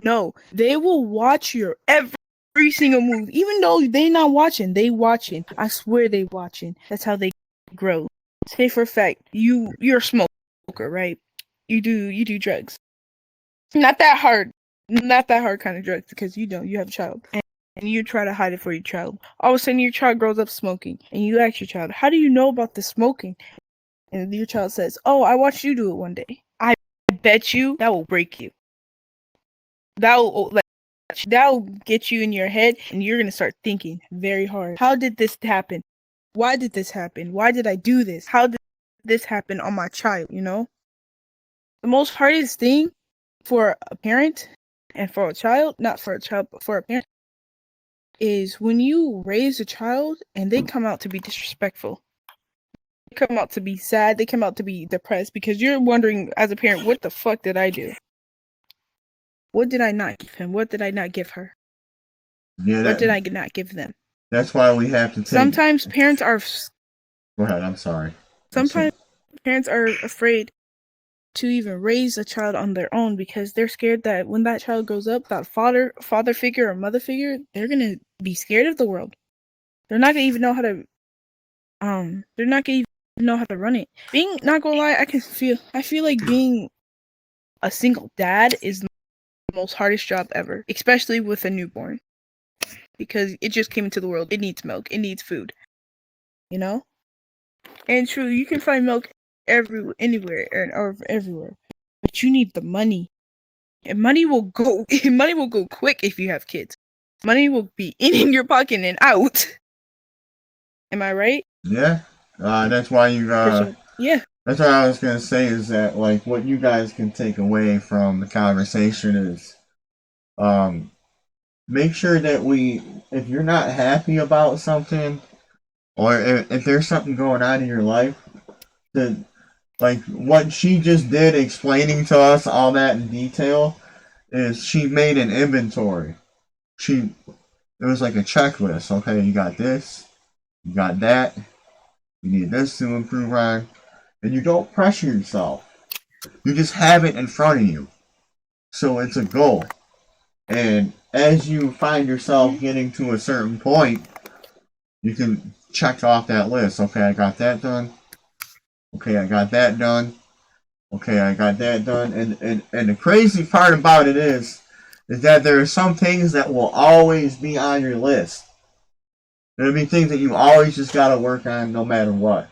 no, they will watch your every single move, even though they not watching. They watching. I swear they watching. That's how they grow. Say for a fact, you're a smoker, right? You do drugs. Not that hard kind of drugs because you have a child. And you try to hide it for your child. All of a sudden, your child grows up smoking, and you ask your child, "How do you know about the smoking?" and your child says, "Oh, I watched you do it one day," I bet you that will break you. That'll get you in your head, and you're gonna start thinking very hard. How did this happen? Why did this happen? Why did I do this? How did this happen on my child? You know, the most hardest thing for a parent and for a child, not for a child, but for a parent, is when you raise a child and they come out to be disrespectful. They come out to be sad. They come out to be depressed because you're wondering as a parent, what the fuck did I do? What did I not give him? What did I not give her? Yeah, what did I not give them? That's why we have to take... Sometimes parents are... Go ahead, I'm sorry. Sometimes parents are afraid to even raise a child on their own because they're scared that when that child grows up, that father figure or mother figure, they're gonna be scared of the world. They're not gonna even know how to... They're not gonna even know how to run it. Not gonna lie, I feel like being a single dad is the most hardest job ever, especially with a newborn, because it just came into the world. It needs milk. It needs food. You know? And true, you can find milk anywhere or everywhere, but you need the money. And money will go quick if you have kids. Money will be in your pocket and out. Am I right? Yeah. That's why you yeah. That's what I was gonna say is that, like, what you guys can take away from the conversation is, make sure that if you're not happy about something, or if there's something going on in your life, that, like, what she just did explaining to us all that in detail, is she made an inventory. It was like a checklist. Okay, you got this, you got that, you need this to improve on. And you don't pressure yourself. You just have it in front of you. So it's a goal. And as you find yourself getting to a certain point, you can check off that list. Okay, I got that done. Okay, I got that done. Okay, I got that done. And the crazy part about it is that there are some things that will always be on your list. There'll be things that you always just gotta work on no matter what.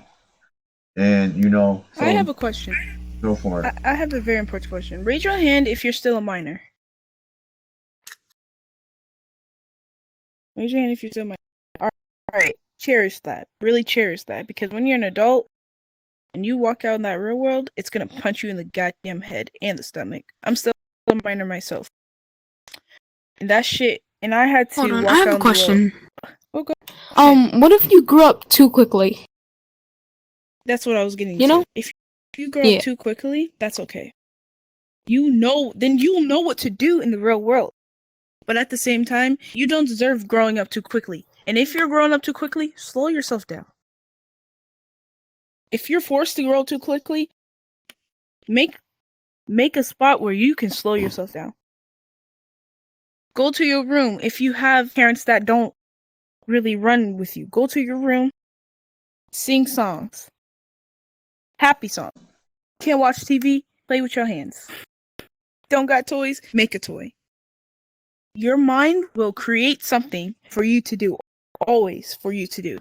And, you know... So, I have a question. Go for it. I have a very important question. Raise your hand if you're still a minor. Raise your hand if you're still a minor. Alright, cherish that. Really cherish that. Because when you're an adult, and you walk out in that real world, it's gonna punch you in the goddamn head and the stomach. I'm still a minor myself. And that shit... And I had to Hold on, walk I have out a question. Oh, go what if you grew up too quickly? That's what I was getting to. know? If you grow up too quickly, that's okay. Then you'll know what to do in the real world. But at the same time, you don't deserve growing up too quickly. And if you're growing up too quickly, slow yourself down. If you're forced to grow too quickly, make a spot where you can slow yourself down. Go to your room. If you have parents that don't really run with you, go to your room, sing songs. Happy songs. Can't watch TV? Play with your hands. Don't got toys? Make a toy. Your mind will create something for you to do. Always for you to do.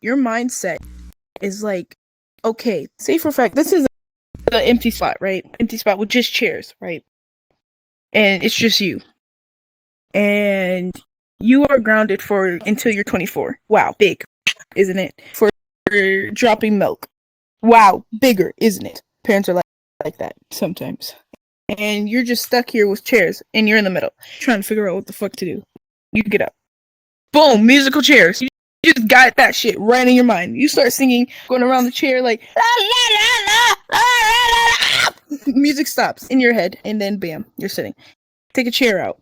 Your mindset is like, okay, say for a fact, this is the empty spot, right? Empty spot with just chairs, right? And it's just you. And you are grounded until you're 24. Wow, big, isn't it? For dropping milk. Wow, bigger, isn't it? Parents are like that sometimes. And you're just stuck here with chairs, and you're in the middle, trying to figure out what the fuck to do. You get up. Boom, musical chairs. You just got that shit right in your mind. You start singing, going around the chair like, la la la la la la la. Music stops in your head, and then bam, you're sitting. Take a chair out.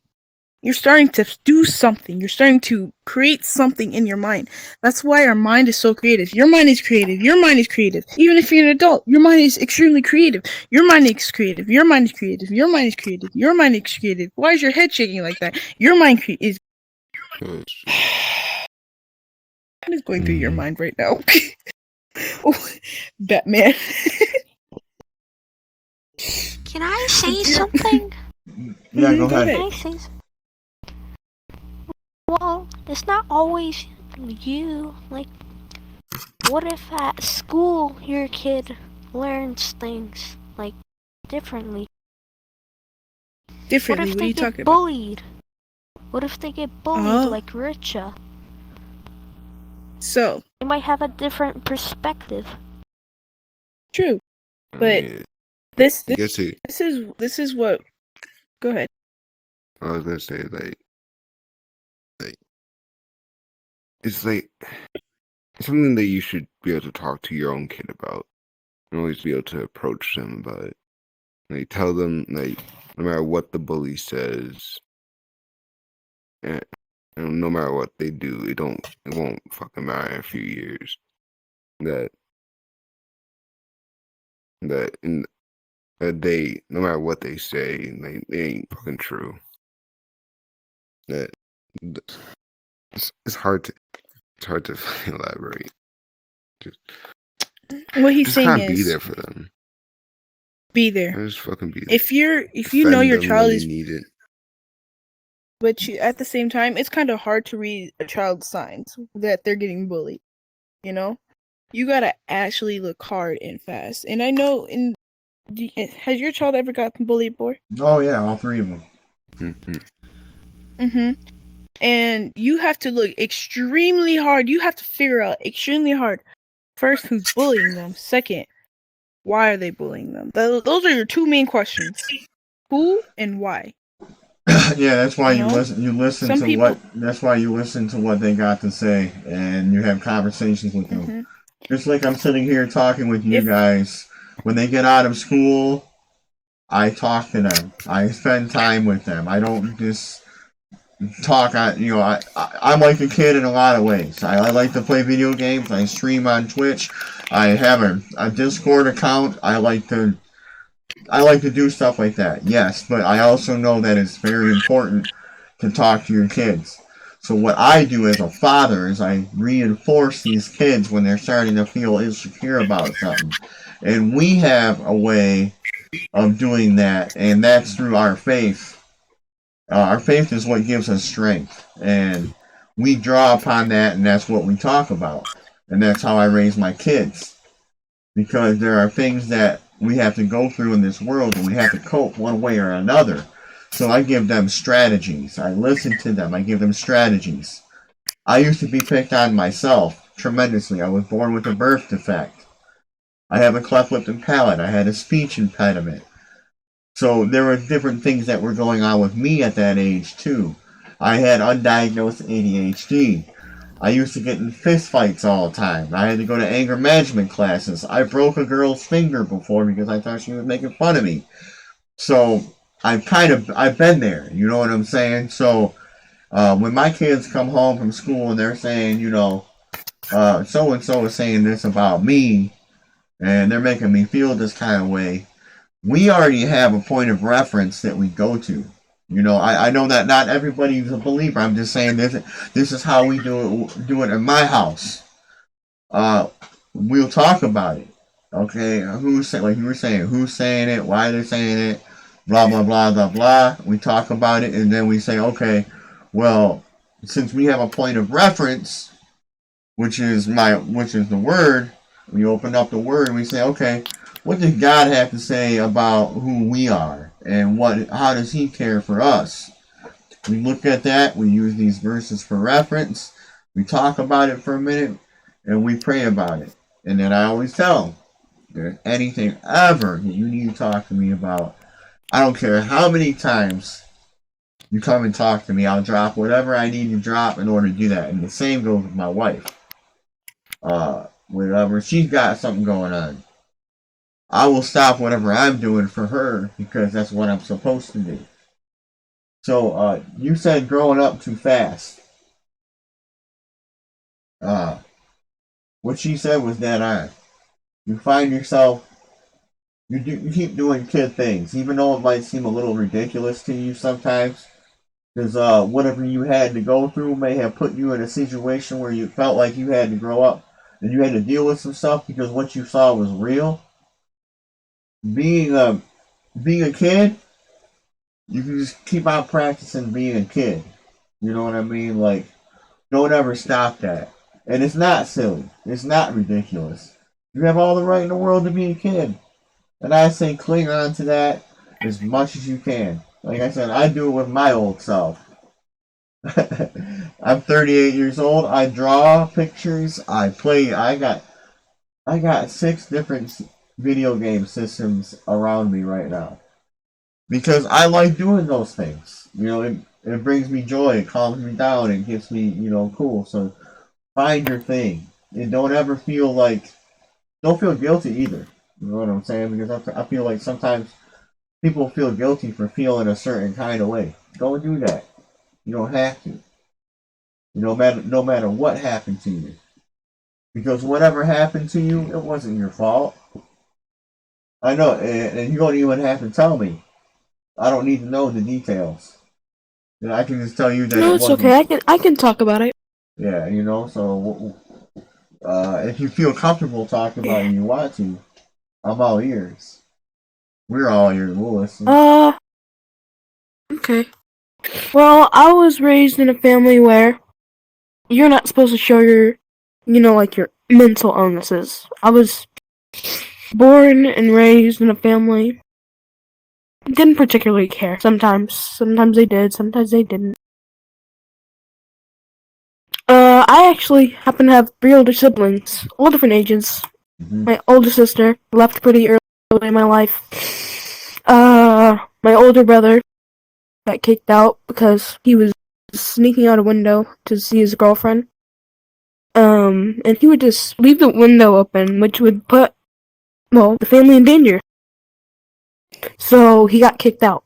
You're starting to do something. You're starting to create something in your mind. That's why our mind is so creative. Your mind is creative. Your mind is creative. Even if you're an adult, your mind is extremely creative. Your mind is creative. Your mind is creative. Your mind is creative. Your mind is creative. Why is your head shaking like that? Your mind is... What is going through your mind right now? Oh, Batman. Can I say something? Yeah, go ahead. Can I say something? Well, it's not always you. Like, what if at school your kid learns things like differently? Differently, What what are you if they talking get about? bullied? What if they get bullied like Richa? So They might have a different perspective. true, I but mean, this I guess it. this is what. Go ahead. I was gonna say like it's like it's something that you should be able to talk to your own kid about. And always be able to approach them about it. Like tell them like no matter what the bully says, and no matter what they do, it won't fucking matter in a few years. That in they no matter what they say, they ain't fucking true. That it's hard to elaborate. What he's Just saying kind of be is there for them. be there. Just fucking be there. If you Defend know your them child when is, they need it. but at the same time, it's kind of hard to read a child's signs that they're getting bullied. You know, you gotta actually look hard and fast. And I know has your child ever gotten bullied before? Oh yeah, all three of them. And you have to look extremely hard. You have to figure out extremely hard. First, who's bullying them? Second, why are they bullying them? Those are your two main questions: who and why. Yeah, that's why you know? listen Some to people- what that's why you listen to what they got to say and you have conversations with them. Just like I'm sitting here talking with you guys. When they get out of school, I talk to them. I spend time with them. I don't just talk on I'm like a kid in a lot of ways. I like to play video games. I stream on Twitch. I have a Discord account. I like to do stuff like that, yes, but I also know that it's very important to talk to your kids. So what I do as a father is I reinforce these kids when they're starting to feel insecure about something. And we have a way of doing that, and that's through our faith. Our faith is what gives us strength, and we draw upon that, and that's what we talk about. And that's how I raise my kids. Because there are things that we have to go through in this world, and we have to cope one way or another. So I give them strategies. I listen to them. I give them strategies. I used to be picked on myself tremendously. I was born with a birth defect. I have a cleft lip and palate. I had a speech impediment. So there were different things that were going on with me at that age too. I had undiagnosed ADHD. I used to get in fist fights all the time. I had to go to anger management classes. I broke a girl's finger before because I thought she was making fun of me. So I've been there. You know what I'm saying? So when my kids come home from school and they're saying, so and so is saying this about me, and they're making me feel this kind of way, we already have a point of reference that we go to. I know that not everybody's a believer. I'm just saying this is how we do it in my house. We'll talk about it. Okay, like you were saying, who's saying it, why they're saying it, blah blah blah blah blah. We talk about it, and then we say, okay, well, since we have a point of reference, which is the word, we open up the word and we say, okay, what does God have to say about who we are, and how does He care for us? We look at that. We use these verses for reference. We talk about it for a minute, and we pray about it. And then I always tell them, there's anything ever that you need to talk to me about, I don't care how many times you come and talk to me, I'll drop whatever I need to drop in order to do that. And the same goes with my wife. Whenever she's got something going on, I will stop whatever I'm doing for her because that's what I'm supposed to do. So, you said growing up too fast. What she said was dead on. You find yourself, you keep doing kid things, even though it might seem a little ridiculous to you sometimes. Because whatever you had to go through may have put you in a situation where you felt like you had to grow up and you had to deal with some stuff because what you saw was real. Being a kid, you can just keep on practicing being a kid. You know what I mean? Like, don't ever stop that. And it's not silly. It's not ridiculous. You have all the right in the world to be a kid. And I say cling on to that as much as you can. Like I said, I do it with my old self. I'm 38 years old. I draw pictures. I play. I got 6 different video game systems around me right now because I like doing those things. It brings me joy. It calms me down. It gets me cool. So find your thing and don't feel guilty either. You know what I'm saying? Because I feel like sometimes people feel guilty for feeling a certain kind of way. Don't do that. You don't have to. No matter what happened to you. Because whatever happened to you, it wasn't your fault. I know, and you don't even have to tell me. I don't need to know the details. I can just tell you that No, it it's wasn't. okay. I can talk about it. Yeah, so if you feel comfortable talking about it and you want to, I'm all ears. We're all ears. We'll listen. Okay. Well, I was raised in a family where you're not supposed to show your, your mental illnesses. I was born and raised in a family didn't particularly care. Sometimes they did, sometimes they didn't. I actually happen to have 3 older siblings, all different ages. My older sister left pretty early in my life. My older brother got kicked out because he was sneaking out a window to see his girlfriend. And he would just leave the window open, which would put, the family in danger. So he got kicked out.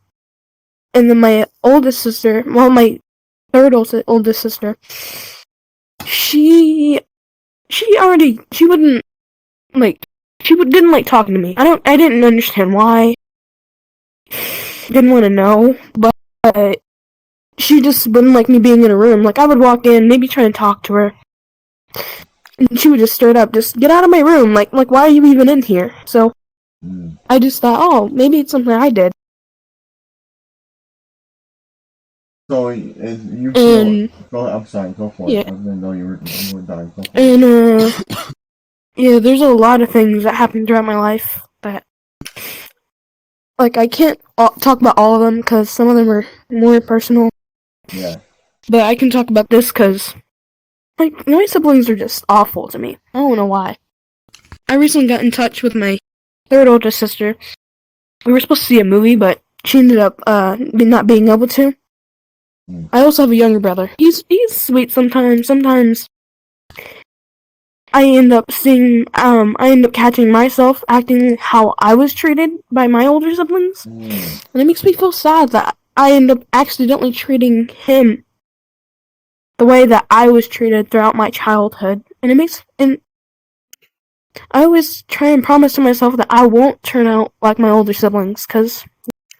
And then my oldest sister, my third oldest sister, she wouldn't didn't like talking to me. I didn't understand why. Didn't want to know, but she just wouldn't like me being in a room. Like I would walk in, maybe try and talk to her, and she would just straight up just get out of my room. Like why are you even in here? So I just thought, oh, maybe it's something I did. So you feel. Go ahead, I'm sorry. Go for it. I didn't know you were done. Go for it. And yeah, there's a lot of things that happened throughout my life that, like, I can't talk about all of them because some of them are more personal. Yeah. But I can talk about this because, like, my siblings are just awful to me. I don't know why. I recently got in touch with my third oldest sister. We were supposed to see a movie, but she ended up not being able to. I also have a younger brother. He's sweet sometimes. Sometimes I end up catching myself acting how I was treated by my older siblings. And it makes me feel sad that I end up accidentally treating him the way that I was treated throughout my childhood. And I always try and promise to myself that I won't turn out like my older siblings, because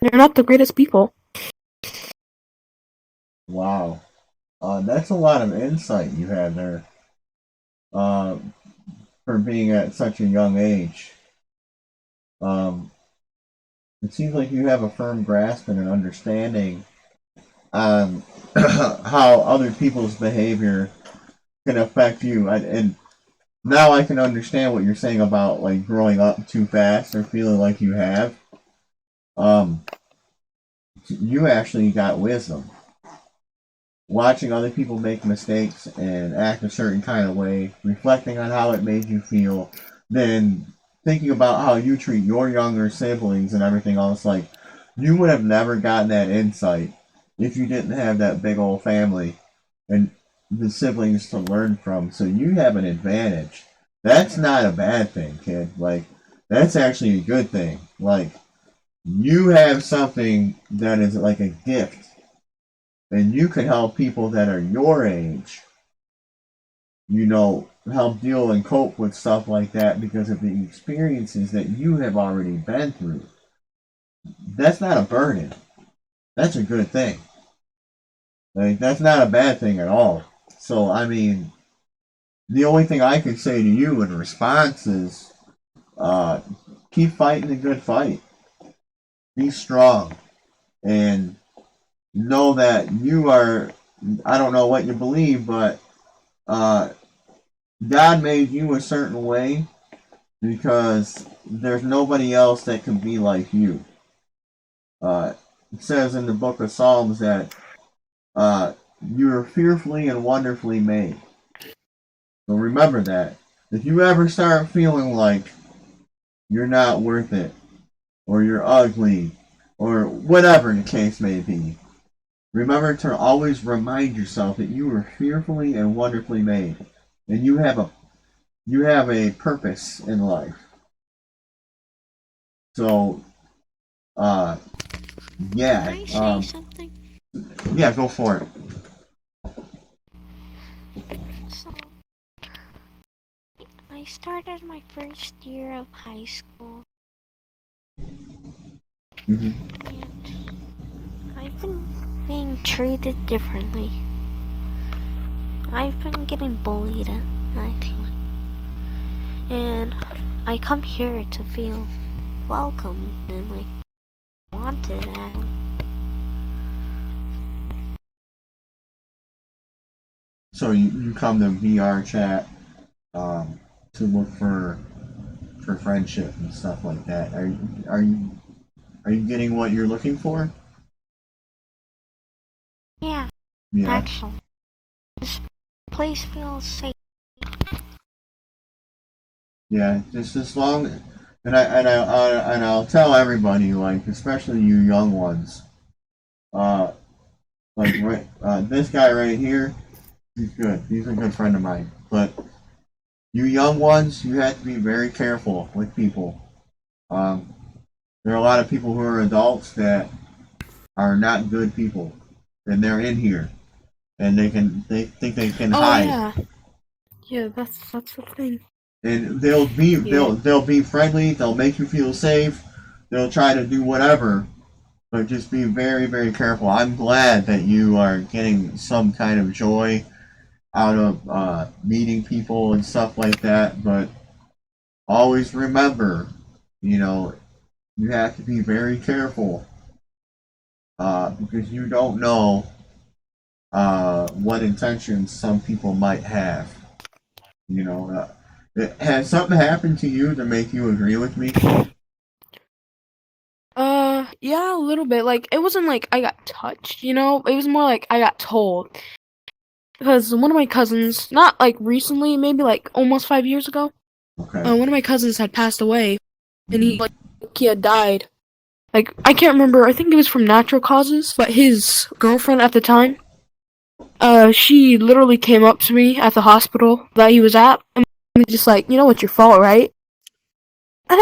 they're not the greatest people. Wow. That's a lot of insight you had there. For being at such a young age. It seems like you have a firm grasp and an understanding on how other people's behavior can affect you. And now I can understand what you're saying about like growing up too fast or feeling like you have. You actually got wisdom. Watching other people make mistakes and act a certain kind of way, reflecting on how it made you feel, then thinking about how you treat your younger siblings and everything else, like you would have never gotten that insight if you didn't have that big old family and the siblings to learn from. So you have an advantage. That's not a bad thing, kid. Like that's actually a good thing. Like you have something that is like a gift and you can help people that are your age, help deal and cope with stuff like that because of the experiences that you have already been through. That's not a burden. That's a good thing. Like, that's not a bad thing at all. So, I mean, the only thing I can say to you in response is keep fighting the good fight. Be strong. And know that you are, I don't know what you believe, but God made you a certain way because there's nobody else that can be like you. It says in the book of Psalms that you are fearfully and wonderfully made. So remember that. If you ever start feeling like you're not worth it, or you're ugly, or whatever the case may be, remember to always remind yourself that you were fearfully and wonderfully made, and you have a purpose in life. So, yeah. Can I say something? Yeah, go for it. So, I started my first year of high school. Mm-hmm. And I've been being treated differently. I've been getting bullied actually. And I come here to feel welcome and like wanted at. So you come to vrchat to look for friendship and stuff like that. Are you getting what you're looking for? Yeah, Yeah. actually. This place feels safe. Yeah, just as long, and I'll tell everybody, like especially you young ones, like this guy right here, he's good. He's a good friend of mine. But you young ones, you have to be very careful with people. There are a lot of people who are adults that are not good people, and they're in here, and they think they can hide. Yeah, that's the thing. And they'll be friendly. They'll make you feel safe. They'll try to do whatever, but just be very, very careful. I'm glad that you are getting some kind of joy out of meeting people and stuff like that. But always remember, you have to be very careful because you don't know what intentions some people might have. Has something happened to you to make you agree with me? Yeah, a little bit. Like, it wasn't like I got touched, It was more like I got told. Because one of my cousins, not like recently, maybe like almost 5 years ago, Okay. one of my cousins had passed away, and he had died. Like, I can't remember, I think it was from natural causes, but his girlfriend at the time, she literally came up to me at the hospital that he was at, and was just like, it's your fault, right? And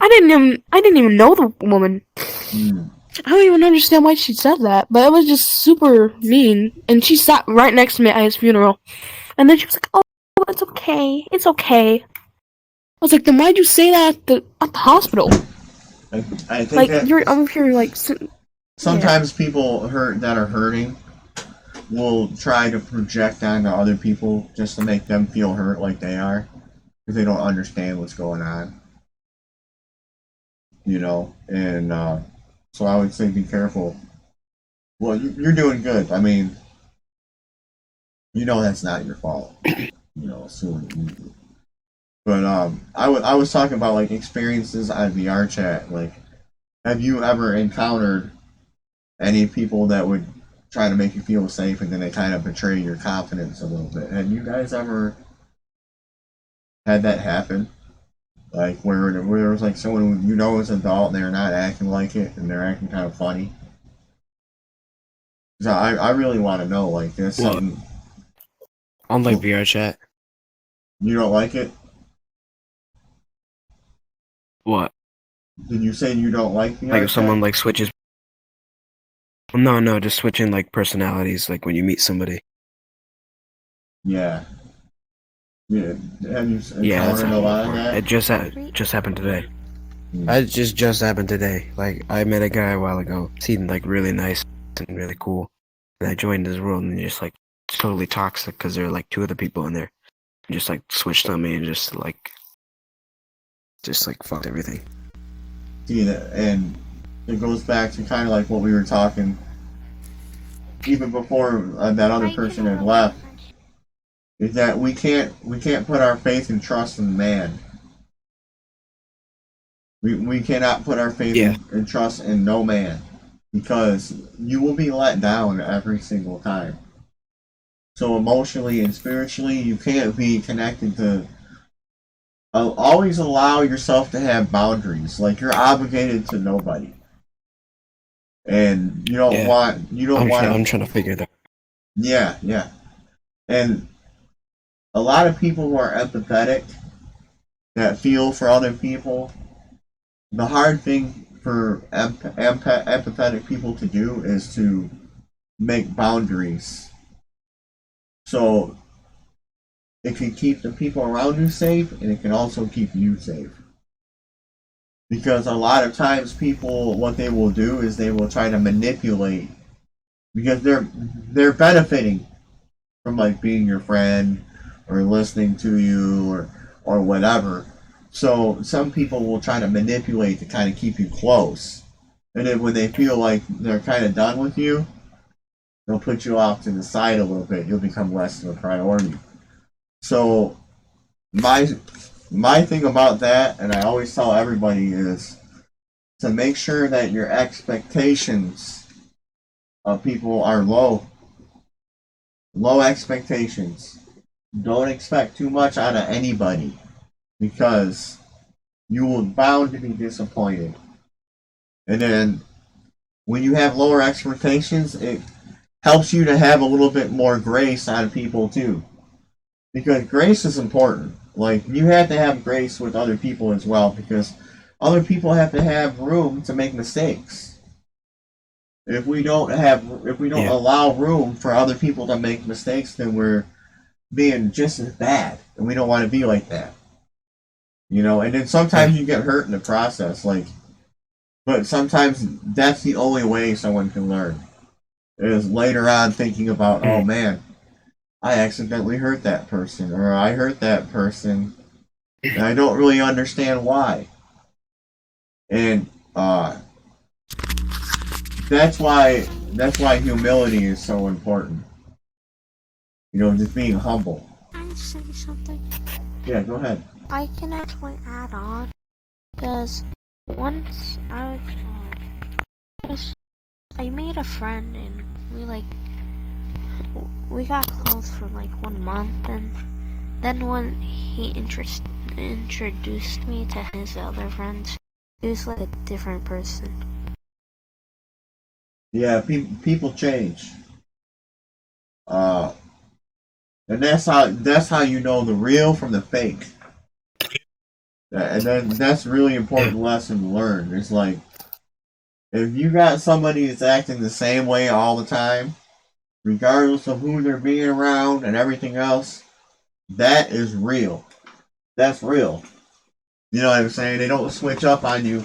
I didn't even know the woman. I don't even understand why she said that, but it was just super mean. And she sat right next to me at his funeral, and then she was like, "Oh, it's okay, it's okay." I was like, "Then why'd you say that at the hospital?" I think like that you're over here like. Sometimes people that are hurting will try to project onto other people just to make them feel hurt like they are, because they don't understand what's going on. And so I would say be careful. Well, you're doing good. I mean, that's not your fault. Assuming. But I was talking about like experiences on vrchat. Like, have you ever encountered any people that would try to make you feel safe and then they kind of betray your confidence a little bit? Have you guys ever had that happen? Like where there was like someone is an adult and they're not acting like it and they're acting kind of funny. So I really want to know, like, this something on like vrchat. You don't like it? What? Did you say you don't like Like if someone like switches? No, just switching like personalities. Like when you meet somebody. Yeah. Yeah. Have you Yeah, encountered a lot of that? it just happened today. It just happened today. Like I met a guy a while ago. Seemed like really nice and really cool. And I joined his world and just like totally toxic because there are like two other people in there. And just like switched on me and just like fucked everything. See that, and it goes back to kind of like what we were talking even before that other person had left. is that we can't put our faith and trust in man. We cannot put our faith and trust in no man, because you will be let down every single time. So emotionally and spiritually, you can't be connected to. Always allow yourself to have boundaries. Like, you're obligated to nobody, and you don't want. I'm trying to figure that. Yeah. And a lot of people who are empathetic, that feel for other people, the hard thing for empathetic people to do is to make boundaries. So it can keep the people around you safe, and it can also keep you safe. Because a lot of times people, what they will do is they will try to manipulate, because they're benefiting from, like, being your friend or listening to you or whatever. So some people will try to manipulate to kind of keep you close. And then when they feel like they're kind of done with you, they'll put you off to the side a little bit. You'll become less of a priority. So my thing about that, and I always tell everybody, is to make sure that your expectations of people are low. Low expectations. Don't expect too much out of anybody, because you will bound to be disappointed. And then when you have lower expectations, it helps you to have a little bit more grace on people too. Because grace is important. Like, you have to have grace with other people as well, because other people have to have room to make mistakes. If we don't allow room for other people to make mistakes, then we're being just as bad, and we don't want to be like that. And then sometimes you get hurt in the process, but sometimes that's the only way someone can learn, is later on thinking about, oh man, I accidentally hurt that person, or I hurt that person, and I don't really understand why. And that's why humility is so important. Just being humble. Can I say something? Yeah, go ahead. I can actually add on, because once I made a friend, and we got close for like 1 month, and then when he introduced me to his other friends, he was like a different person. Yeah, people change. And that's how you know the real from the fake. And then that's a really important lesson to learn. It's like, if you got somebody that's acting the same way all the time, regardless of who they're being around and everything else, that is real. That's real. You know what I'm saying? They don't switch up on you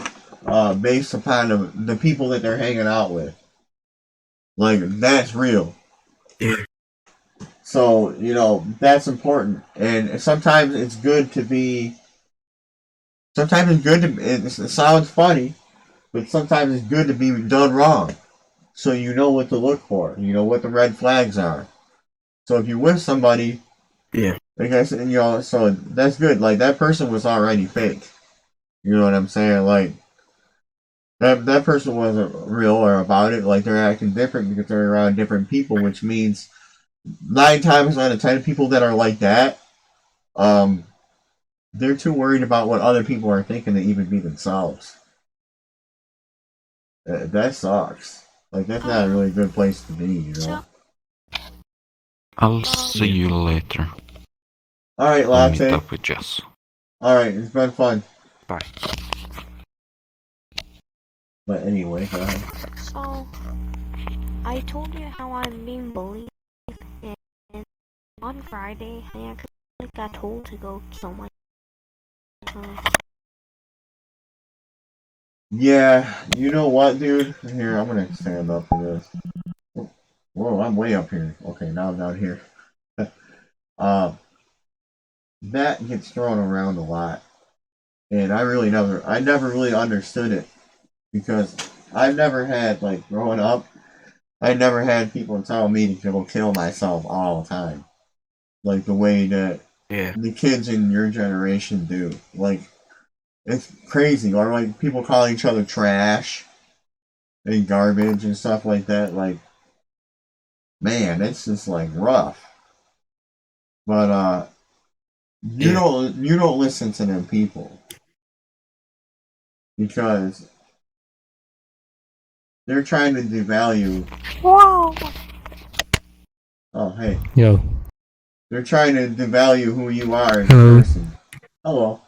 based upon the people that they're hanging out with. Like, that's real. Yeah. So, that's important. And sometimes it's good to be. Sometimes it's good to. It sounds funny, but sometimes it's good to be done wrong. So you know what to look for. You know what the red flags are. So if you're with somebody. Yeah. Like I said, so that's good. Like, that person was already fake. You know what I'm saying? Like, that person wasn't real or about it. Like, they're acting different because they're around different people, which means 9 times out of 10 people that are like that, they're too worried about what other people are thinking to even be themselves. That sucks. Like, that's not a really good place to be, I'll see you later. Alright, I'll meet Latte. up with Jess. Alright, it's been fun. Bye. But anyway, So, I told you how I'm being bullied, and on Friday, I actually got told to go kill myself. yeah, you know what, dude? Here, I'm gonna stand up for this. Whoa, I'm way up here. Okay, now I'm down here. That gets thrown around a lot, and I never really understood it, because I've never had, like, growing up, I never had people tell me to go kill myself all the time. like the way that Yeah. the kids in your generation do. Like, it's crazy. Or like people calling each other trash and garbage and stuff like that. Like, man, it's just like rough. But you don't listen to them people because they're trying to devalue. Wow. Oh, hey. Yo. They're trying to devalue who you are as a Hello. person. Hello.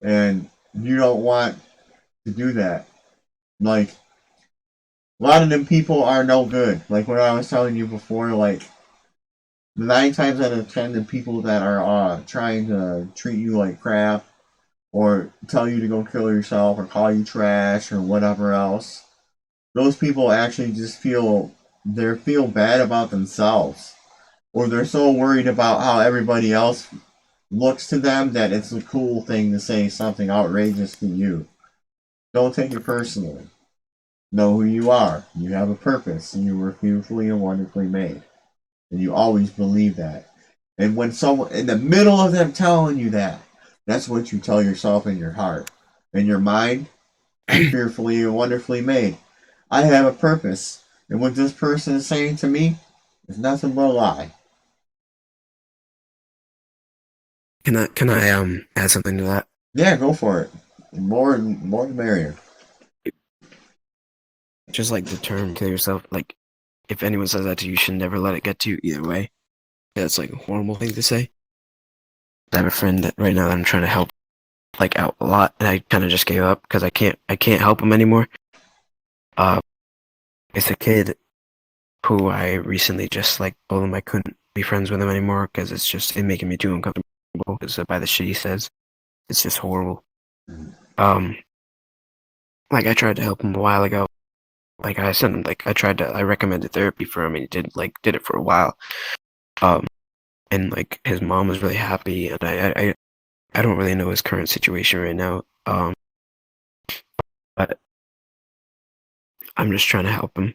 And you don't want to do that. Like, a lot of them people are no good. Like what I was telling you before, like 9 times out of 10, the people that are trying to treat you like crap, or tell you to go kill yourself, or call you trash, or whatever else, those people actually just feel bad about themselves, or they're so worried about how everybody else looks to them that it's a cool thing to say something outrageous to you. Don't take it personally. Know who you are. You have a purpose, and you were fearfully and wonderfully made. And you always believe that. And when someone, in the middle of them telling you that, that's what you tell yourself in your heart. In your mind, I'm fearfully and wonderfully made. I have a purpose. And what this person is saying to me is nothing but a lie. Can I add something to that? Yeah, go for it. More the merrier. Just like the term "kill yourself," like if anyone says that to you, you should never let it get to you either way. That's like a horrible thing to say. I have a friend that right now that I'm trying to help like out a lot, and I kind of just gave up because I can't help him anymore. It's a kid who I recently just like told him I couldn't be friends with him anymore because it's making me too uncomfortable because by the shit he says, it's just horrible. Like I tried to help him a while ago. Like I sent him, like I recommended therapy for him, and he did it for a while. And like his mom was really happy, and I don't really know his current situation right now. But I'm just trying to help him.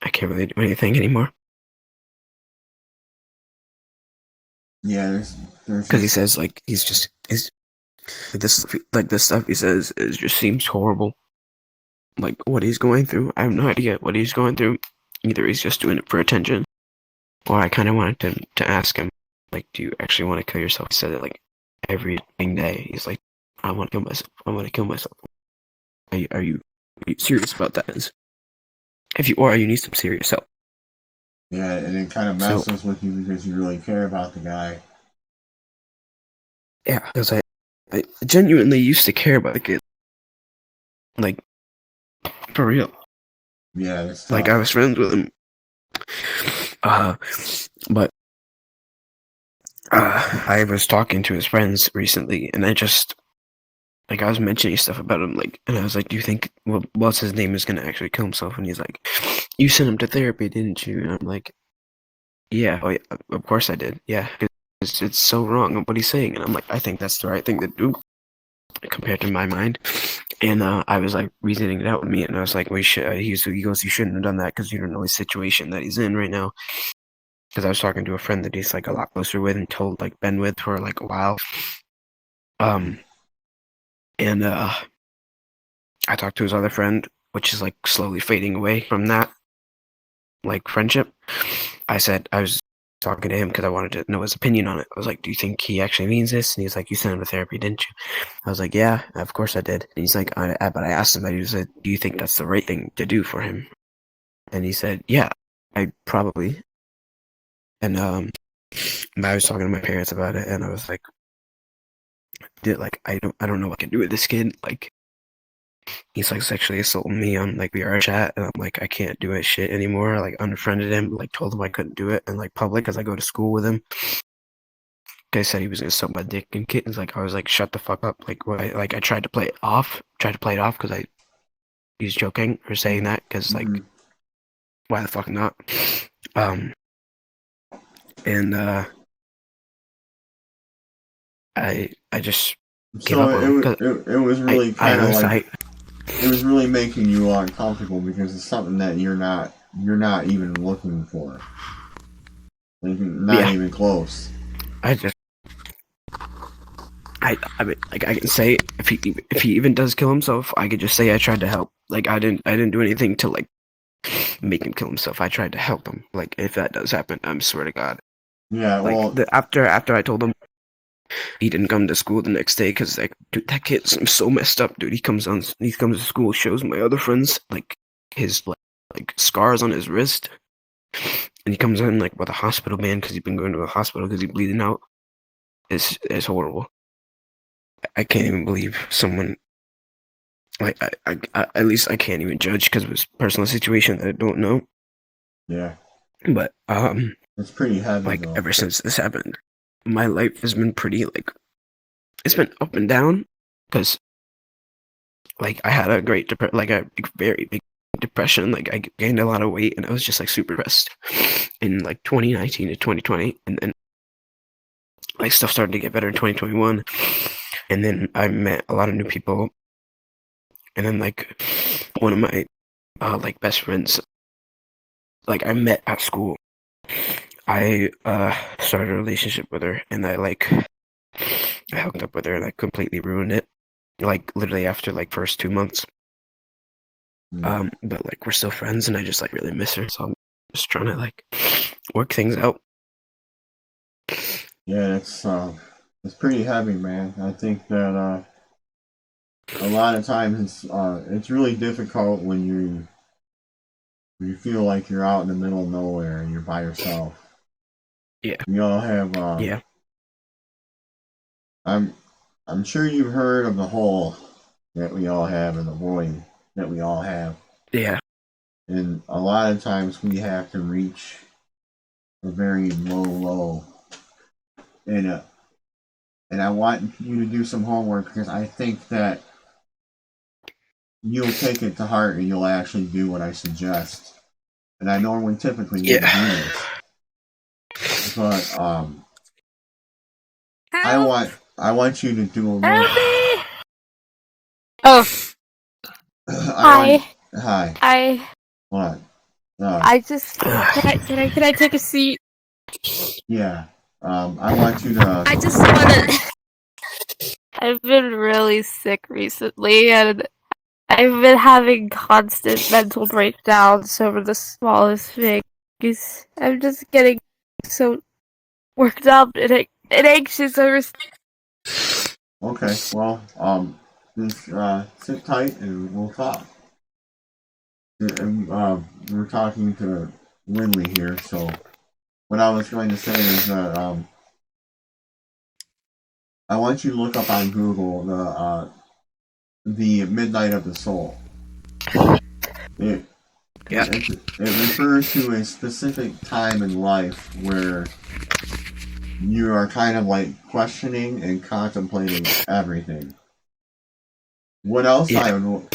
I can't really do anything anymore. Yeah, because he says like he's this stuff he says just seems horrible. Like what he's going through, I have no idea what he's going through. Either he's just doing it for attention, or I kind of wanted to ask him, like, do you actually want to kill yourself? He said it like every day. He's like, I want to kill myself. I want to kill myself. Are you serious about that? If you are, you need some serious help. Yeah, and it kind of messes with you because you really care about the guy. Yeah, because I genuinely used to care about the kid. Like, for real. Yeah, that's tough. Like, I was friends with him. But I was talking to his friends recently, and I was mentioning stuff about him, like, and I was like, do you think, what's his name is going to actually kill himself? And he's like, you sent him to therapy, didn't you? And I'm like, yeah, of course I did. Yeah, because it's so wrong what he's saying. And I'm like, I think that's the right thing to do compared to my mind. And I was like reasoning it out with me, and I was like, he goes, you shouldn't have done that because you don't know his situation that he's in right now. Because I was talking to a friend that he's like a lot closer with and been with for like a while. And I talked to his other friend, which is like slowly fading away from that like friendship. I was talking to him because I wanted to know his opinion on it. I was like, do you think he actually means this? And he's like, you sent him to therapy, didn't you? I was like, yeah, of course I did. And he's like, but I asked him, he said, do you think that's the right thing to do for him? And he said, yeah, I probably. And I was talking to my parents about it, and I was like, dude, like I don't know what I can do with this kid. Like, he's like sexually assaulting me on like vrchat, and I'm like, I can't do it shit anymore. I, like unfriended him, like told him I couldn't do it in like public because I go to school with him. Guy said he was gonna suck my dick and kittens. Like I was like, shut the fuck up. Like I tried to play it off because he's joking or saying that because like why the fuck not? And I just gave up on him. It was really kind of like it was really making you uncomfortable because it's something that you're not even looking for. Like, not even close. I mean, like, I can say if he even does kill himself, I could just say I tried to help. Like, I didn't do anything to like make him kill himself. I tried to help him. Like, if that does happen, I swear to God. Yeah, well, like after I told him, he didn't come to school the next day because like, dude, that kid's so messed up, dude. He comes to school, shows my other friends like his like scars on his wrist, and he comes in like with a hospital man because he's been going to a hospital because he's bleeding out. It's horrible. I can't even believe someone. Like I at least I can't even judge because it was a personal situation that I don't know. Yeah. But it's pretty heavy. Like though. Ever since this happened, my life has been pretty like it's been up and down because like I had a very big depression. Like I gained a lot of weight and I was just like super depressed in like 2019 to 2020, and then like stuff started to get better in 2021, and then I met a lot of new people, and then like one of my like best friends, like I met at school. I started a relationship with her, and I hooked up with her, and I completely ruined it. Like literally after like first 2 months. But like we're still friends, and I just like really miss her, so I'm just trying to like work things out. Yeah, it's pretty heavy, man. I think that a lot of times it's really difficult when you feel like you're out in the middle of nowhere and you're by yourself. Yeah. We all have yeah. I'm sure you've heard of the hole that we all have and the void that we all have. Yeah. And a lot of times we have to reach a very low. And I want you to do some homework because I think that you'll take it to heart and you'll actually do what I suggest. And I normally typically wouldn't do this. But I want you to do a little. Oh. Hi. Hi. What? I just can I take a seat? Yeah. I want you to. I just wanna. I've been really sick recently, and I've been having constant mental breakdowns over the smallest things. I'm just getting so worked up and anxious over. Okay. Well, just sit tight and we'll talk. And, we're talking to Winley here, so what I was going to say is that I want you to look up on Google the Midnight of the Soul. It refers to a specific time in life where you are kind of like questioning and contemplating everything. What else I would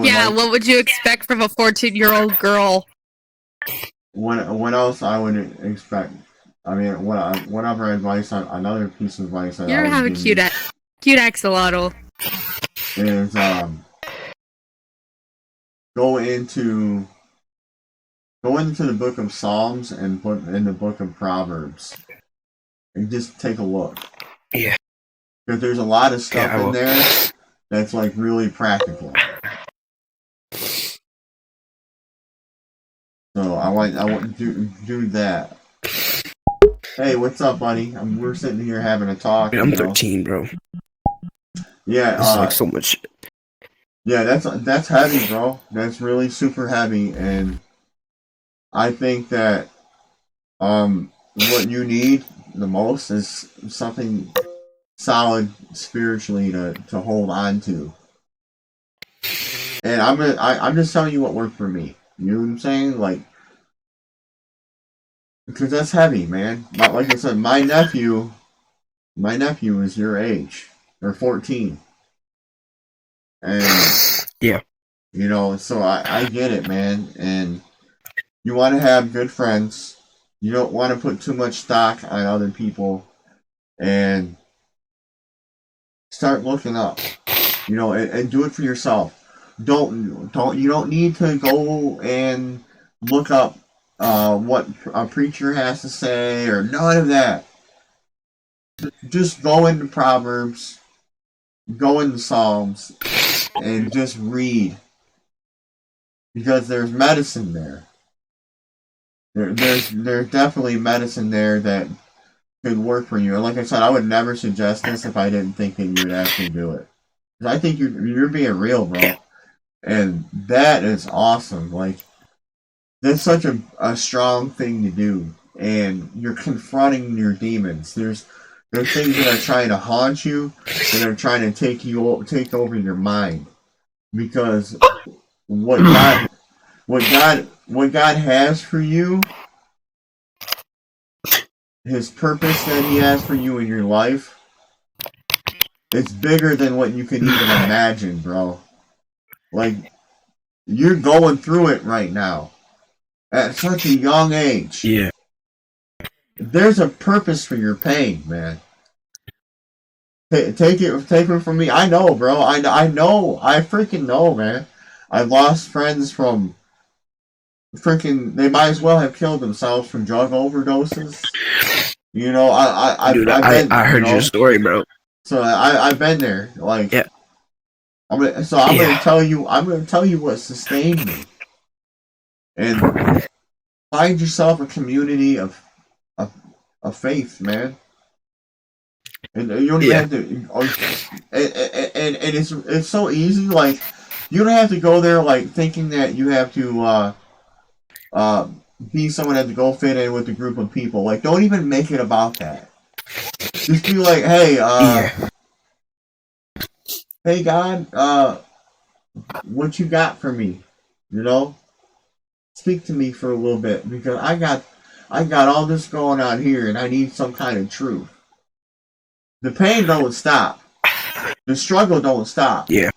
Yeah, what would you expect from a 14-year-old girl? What else I would expect? I mean, whatever advice, another piece of advice that You're I would having give cute axolotl. is go into the book of Psalms and put in the book of Proverbs and just take a look. Yeah. Because there's a lot of stuff in there that's like really practical. So I want to do that. Hey, what's up, buddy? We're sitting here having a talk. I'm 13, bro. Yeah, this is like so much. Yeah, that's heavy, bro. That's really super heavy, and I think that what you need the most is something solid spiritually to hold on to. And I'm just telling you what worked for me. You know what I'm saying? Like, because that's heavy, man. Like I said, my nephew is your age. They're 14. And yeah, you know, so I get it, man. And you want to have good friends. You don't want to put too much stock on other people, and start looking up. You know, and do it for yourself. You don't need to go and look up what a preacher has to say or none of that. Just go into Proverbs, go into Psalms, and just read. Because there's medicine there. There's definitely medicine there that could work for you. And like I said, I would never suggest this if I didn't think that you would actually do it. Because I think you're being real, bro. And that is awesome. Like, that's such a strong thing to do. And you're confronting your demons. There's things that are trying to haunt you, that are trying to take over your mind. Because what God has for you, His purpose that He has for you in your life, it's bigger than what you can even imagine, bro. Like, you're going through it right now at such a young age. Yeah. There's a purpose for your pain, man. Take it from me. I know, bro. I know. I freaking know, man. I've lost friends from freaking. They might as well have killed themselves from drug overdoses. You know, I heard your story, bro. So I've been there. Like, yeah. I'm gonna tell you. I'm gonna tell you what sustained me. And find yourself a community of faith, man. And you don't even have to. And it's so easy. Like, you don't have to go there like thinking that you have to be someone that to go fit in with a group of people. Like, don't even make it about that. Just be like, hey, hey God, what you got for me? You know, speak to me for a little bit because I got all this going on here, and I need some kind of truth. The pain don't stop. The struggle don't stop. Yeah.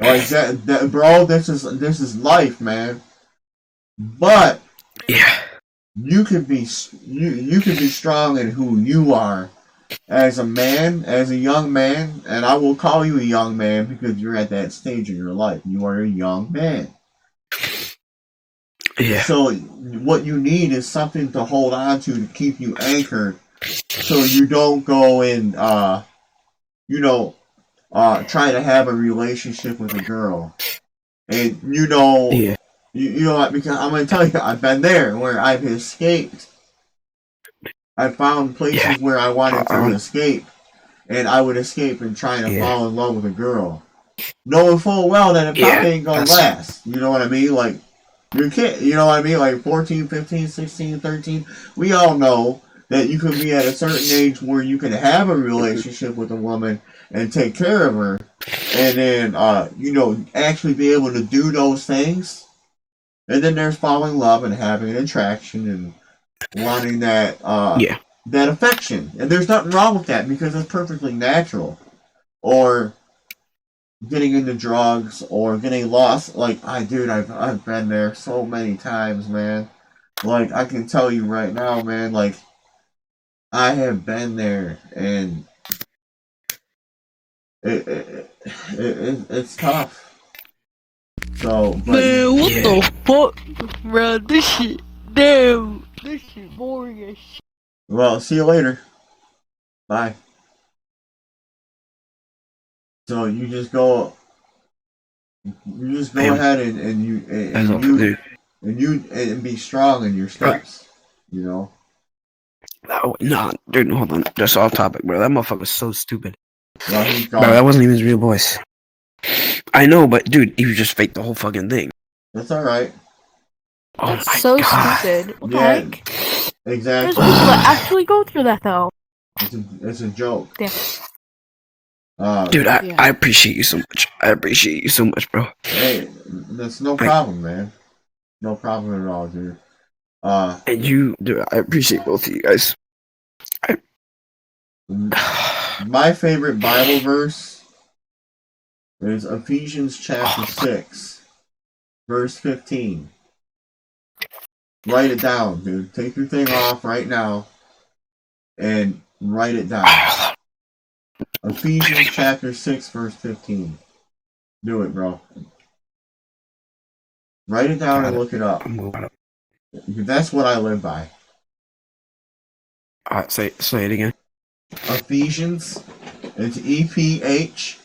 Like that, bro. This is life, man. But yeah, you can be strong in who you are as a man, as a young man, and I will call you a young man because you're at that stage in your life. You are a young man. Yeah. So what you need is something to hold on to keep you anchored, so you don't go and try to have a relationship with a girl, and you know what? Because I'm gonna tell you, I've been there where I've escaped. I found places where I wanted to escape, and I would escape and try to fall in love with a girl, knowing full well that it probably ain't gonna last. You know what I mean? Like, you're a kid, you know what I mean? Like 14, 15, 16, 13. We all know that you can be at a certain age where you can have a relationship with a woman and take care of her, and then actually be able to do those things. And then there's falling in love and having an attraction and wanting that that affection. And there's nothing wrong with that because it's perfectly natural. Or getting into drugs or getting lost. Like, I've been there so many times, man. Like, I can tell you right now, man, like, I have been there, and it's tough. So, but, man, what the fuck, bro? This shit boring as shit. Well, see you later. Bye. So you just go ahead and be strong in your steps. You know. Oh, no, dude, hold on. That's off topic, bro. That motherfucker was so stupid. No, he's bro, gone. that wasn't even his real voice. I know, but dude, he just faked the whole fucking thing. That's alright. Oh That's my so God. stupid. What the Yeah, heck? exactly. There's people that actually go through that though. It's a joke. Yeah. Dude, I appreciate you so much. I appreciate you so much, bro. Hey, that's no problem, man. No problem at all, dude. And you, dude, I appreciate both of you guys. My favorite Bible verse is Ephesians chapter 6, verse 15. Write it down, dude. Take your thing off right now and write it down. Ephesians chapter 6, verse 15. Do it, bro. Write it down and look it up. That's what I live by. Say it again. Ephesians. It's EPHESIANS.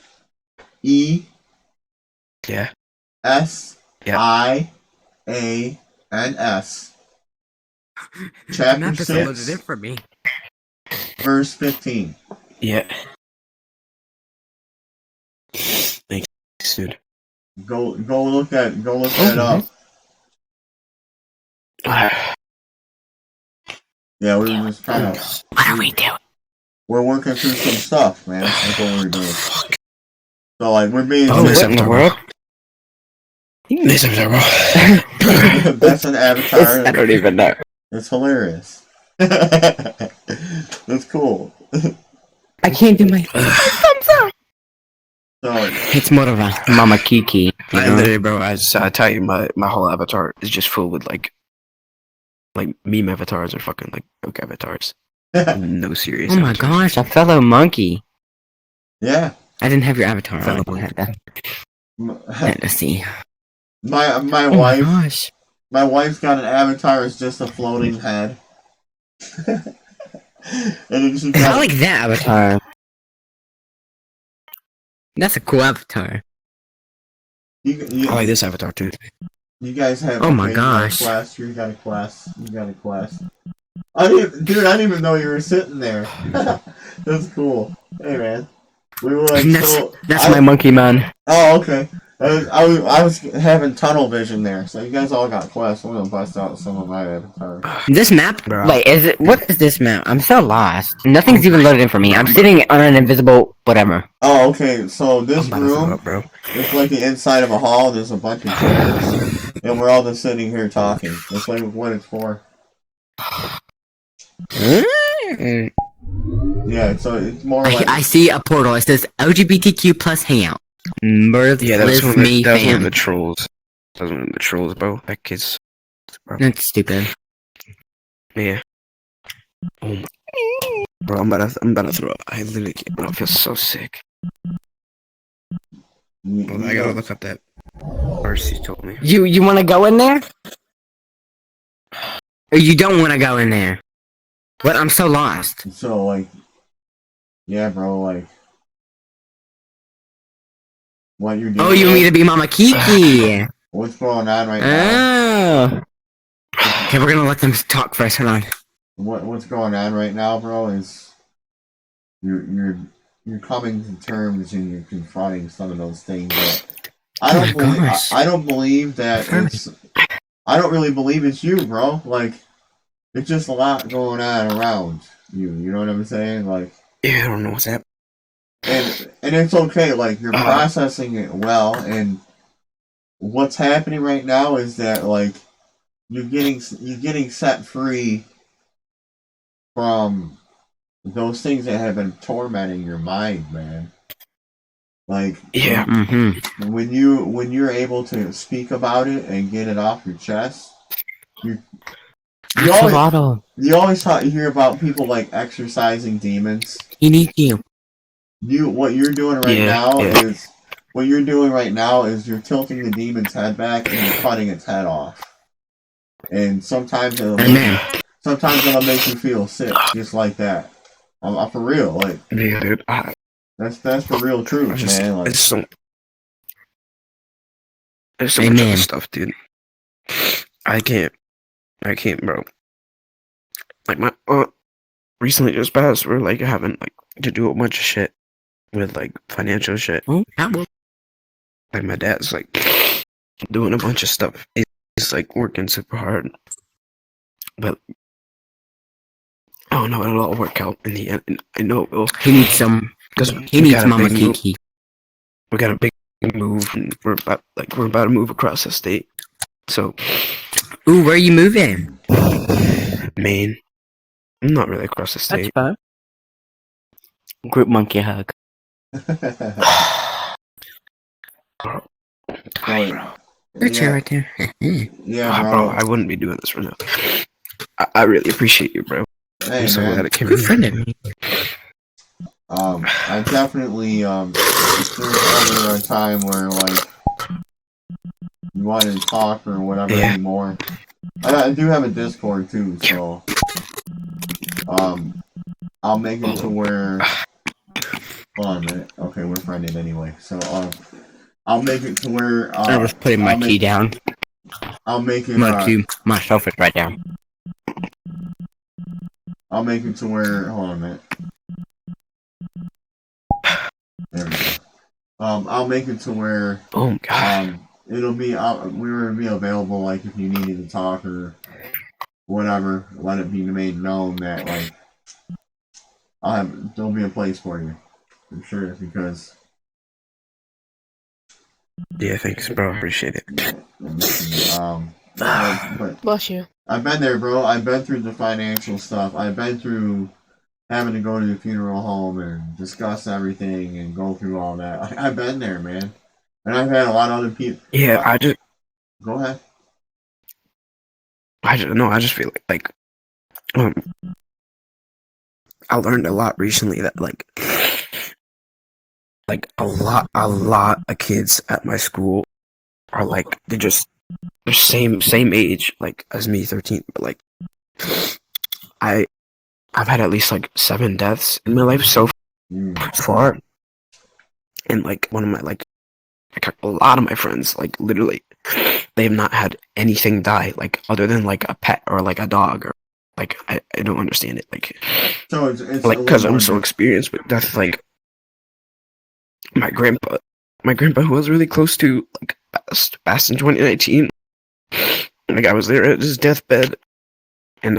Chapter 6, for me. verse 15. Yeah. Thanks, dude. Go look that up. Yeah, we were just kind of. What are we doing? We're working through some stuff, man. That's what we're doing. So, like, we're being. What in the world? That's an avatar. I don't even know. It's hilarious. That's cool. I can't do my thumbs up. So, It's more of a Mama Kiki. You know? Literally, bro, I tell you, my whole avatar is just full with like meme avatars or fucking like joke avatars. No serious. Oh my avatars. gosh, a fellow monkey. Yeah. I didn't have your avatar. Fellow Let's see. My Oh wife. my gosh. My wife's got an avatar. It's just a floating head. And then she I got, like that avatar. That's a cool avatar. you, I like this avatar too. You guys have. Oh my you gosh. got a class. You got a class. You got a class. I didn't even know you were sitting there. That's cool. Hey man, we were like. That's my monkey man. Oh okay. I was having tunnel vision there, so you guys all got quests. I'm gonna bust out some of my avatars. This map? Bro. Wait, what is this map? I'm so lost. Nothing's even loaded in for me. I'm sitting on an invisible whatever. Oh, okay. So this I'm about to throw room, up, bro. it's like the inside of a hall. There's a bunch of chairs, and we're all just sitting here talking. That's like what it's for. Yeah. So it's more like. I see a portal. It says LGBTQ plus hangout. Yeah, that was one of me the, that was one of fam. the trolls. That was one of the trolls, bro. That kid's. Bro. That's stupid. Yeah. Oh my. Bro, I'm about to throw up. I literally can't. Bro, I feel so sick. Well, I gotta look up that verse you told me. You want to go in there? Or you don't want to go in there? What? I'm so lost. So like. Yeah, bro. Like. What you're doing. Oh, you want me to be Mama Kiki? What's going on right now? Oh. Okay, we're gonna let them talk first. Hold on. What's going on right now, bro? Is you're coming to terms and you're confronting some of those things that I don't believe that it's. I don't really believe it's you, bro. Like, it's just a lot going on around you. You know what I'm saying? Like. Yeah, I don't know what's happening. And it's okay, like, you're processing it well, and what's happening right now is that, like, you're getting set free from those things that have been tormenting your mind, man. Like, yeah, when you're able to speak about it and get it off your chest, you always hear about people like exorcising demons. He needs you. What you're doing right now is you're tilting the demon's head back and you're cutting its head off. And sometimes it'll make you feel sick, just like that. I'm for real, like. Yeah, dude. That's the real truth, man. Like, there's so much other stuff, dude. I can't, bro. Like my recently just passed. We're like having like to do a bunch of shit with like financial shit. Like my dad's like doing a bunch of stuff. He's like working super hard, but I don't know. It'll all work out in the end. And I know it will. He needs some. Because he needs Mama Kiki. We got a big move, and we're about to move across the state. So, ooh, where are you moving? Maine. I'm not really across the state. That's fine. Group monkey hug. Your chair right there. Yeah, bro. I wouldn't be doing this right now. I really appreciate you, bro. Hey, I'm so man. glad it came. Good friend of me. I definitely if there's ever a time where like you want to talk or whatever anymore, I do have a Discord too, so I'll make it to where. Hold on a minute. Okay, we're friended anyway, so I'll make it to where I'm just putting my key down. I'll make it Myself is right down. I'll make it to where. Hold on a minute. There we go. I'll make it to where. Oh God. It'll be we'll be available like if you needed to talk or whatever. Let it be made known that like there'll be a place for you. I'm sure because. Yeah, thanks, bro. Appreciate it. But Bless you. I've been there, bro. I've been through the financial stuff. I've been through having to go to the funeral home and discuss everything and go through all that. I've been there, man. And I've had a lot of other people. Yeah, Go ahead. I just feel like I learned a lot recently that like a lot of kids at my school are like they're same age like as me, 13, but like I've had at least like 7 deaths in my life so far, and like one of my like a lot of my friends like literally they have not had anything die like other than like a pet or like a dog or like I don't understand it like so it's like because I'm so experienced with death. Like my grandpa who I was really close to like passed in 2019. Like I was there at his deathbed, and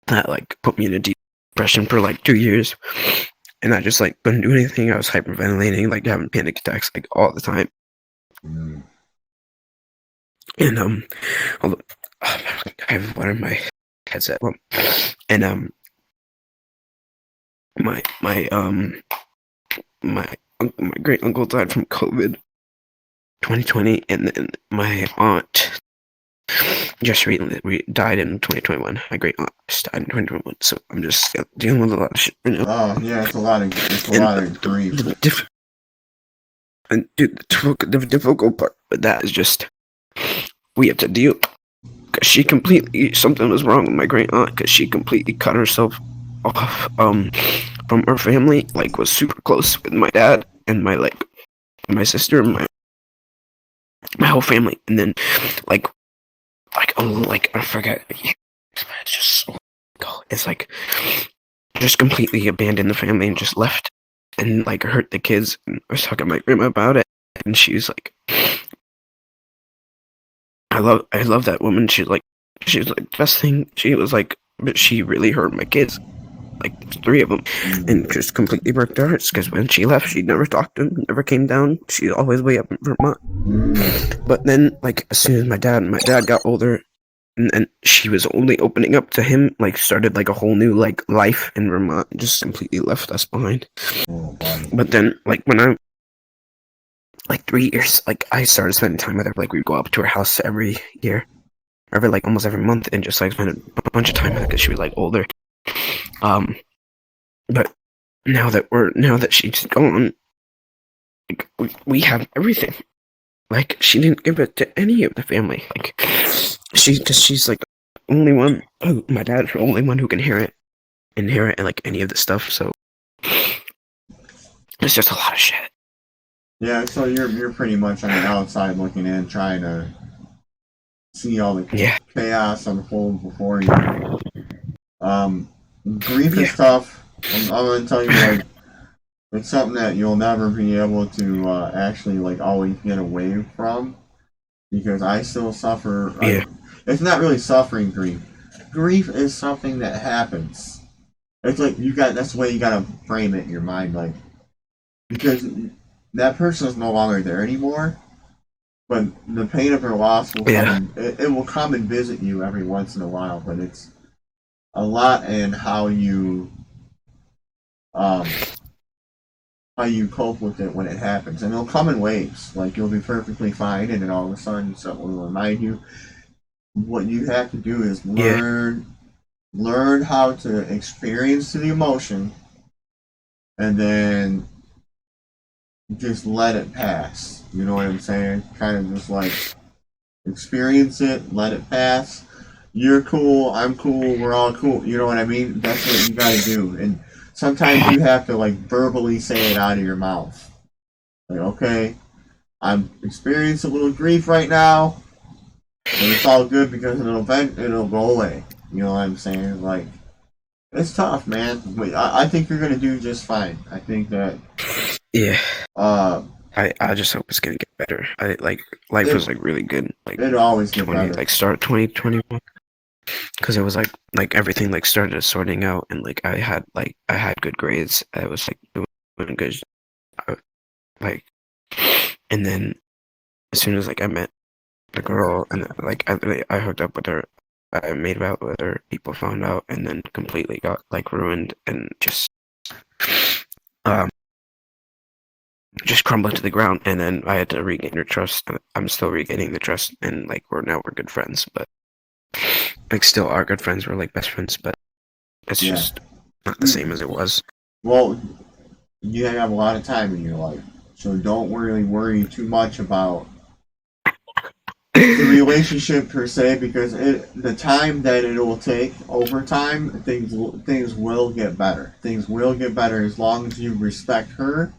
that like put me in a deep depression for like 2 years, and I just like couldn't do anything. I was hyperventilating, like having panic attacks like all the time. And I have one of my headset, and my great uncle died from COVID 2020, and then my aunt just recently died in 2021. My great aunt just died in 2021, so I'm just dealing with a lot of shit right now. Oh yeah, it's a lot of grief. And dude, the difficult part with that is just we have to deal. Cause something was wrong with my great aunt because she completely cut herself off from her family. Like was super close with my dad and my sister and my whole family, and then like I forget. It's just it's like just completely abandoned the family and just left and like hurt the kids. And I was talking to my grandma about it, and she was like, I love that woman. She was like best thing. She was like, but she really hurt my kids, like 3 of them, and just completely broke their hearts. Because when she left, she never talked to them, never came down. She's always way up in Vermont. But then, like as soon as my dad got older, and she was only opening up to him, like started like a whole new like life in Vermont, just completely left us behind. But then, like when I like 3 years, like I started spending time with her. Like we'd go up to her house every year, like almost every month, and just like spend a bunch of time with her because she was like older. But now that she's gone, like we have everything. Like she didn't give it to any of the family. Like she's like the only one. Oh, my dad's the only one who can inherit and like any of the stuff. So it's just a lot of shit. Yeah, so you're pretty much on the outside looking in, trying to see all the chaos unfold before you. Grief is tough. I'm gonna tell you, like, it's something that you'll never be able to actually like always get away from, because I still suffer. It's not really suffering grief. Grief is something that happens. It's like that's the way you gotta frame it in your mind, like, because that person is no longer there anymore, but the pain of their loss will come. It will come and visit you every once in a while, but it's a lot in how you cope with it when it happens, and it'll come in waves. Like you'll be perfectly fine, and then all of a sudden something will remind you. What you have to do is learn how to experience the emotion, and then just let it pass. You know what I'm saying? Kind of just like experience it, let it pass. You're cool, I'm cool, we're all cool. You know what I mean? That's what you gotta do. And sometimes you have to like verbally say it out of your mouth. Like, okay, I'm experiencing a little grief right now, but it's all good because it'll go away. You know what I'm saying? Like, it's tough, man. But I think you're gonna do just fine. I think that. Yeah. Uh, I just hope it's gonna get better. I like life was like really good. Like it'll always get better. Like start 2021, because it was like everything like started sorting out, and like I had good grades. I was like doing good. Like, and then as soon as like I met the girl and like I hooked up with her, I made out with her. People found out, and then completely got like ruined and um just crumbled to the ground. And then I had to regain her trust. And I'm still regaining the trust, and like we're good friends, but like still are good friends. We're like best friends, but it's just not the same as it was. Well, you have a lot of time in your life, so don't really worry too much about the relationship per se, because the time that it will take over time, things will get better. Things will get better as long as you respect her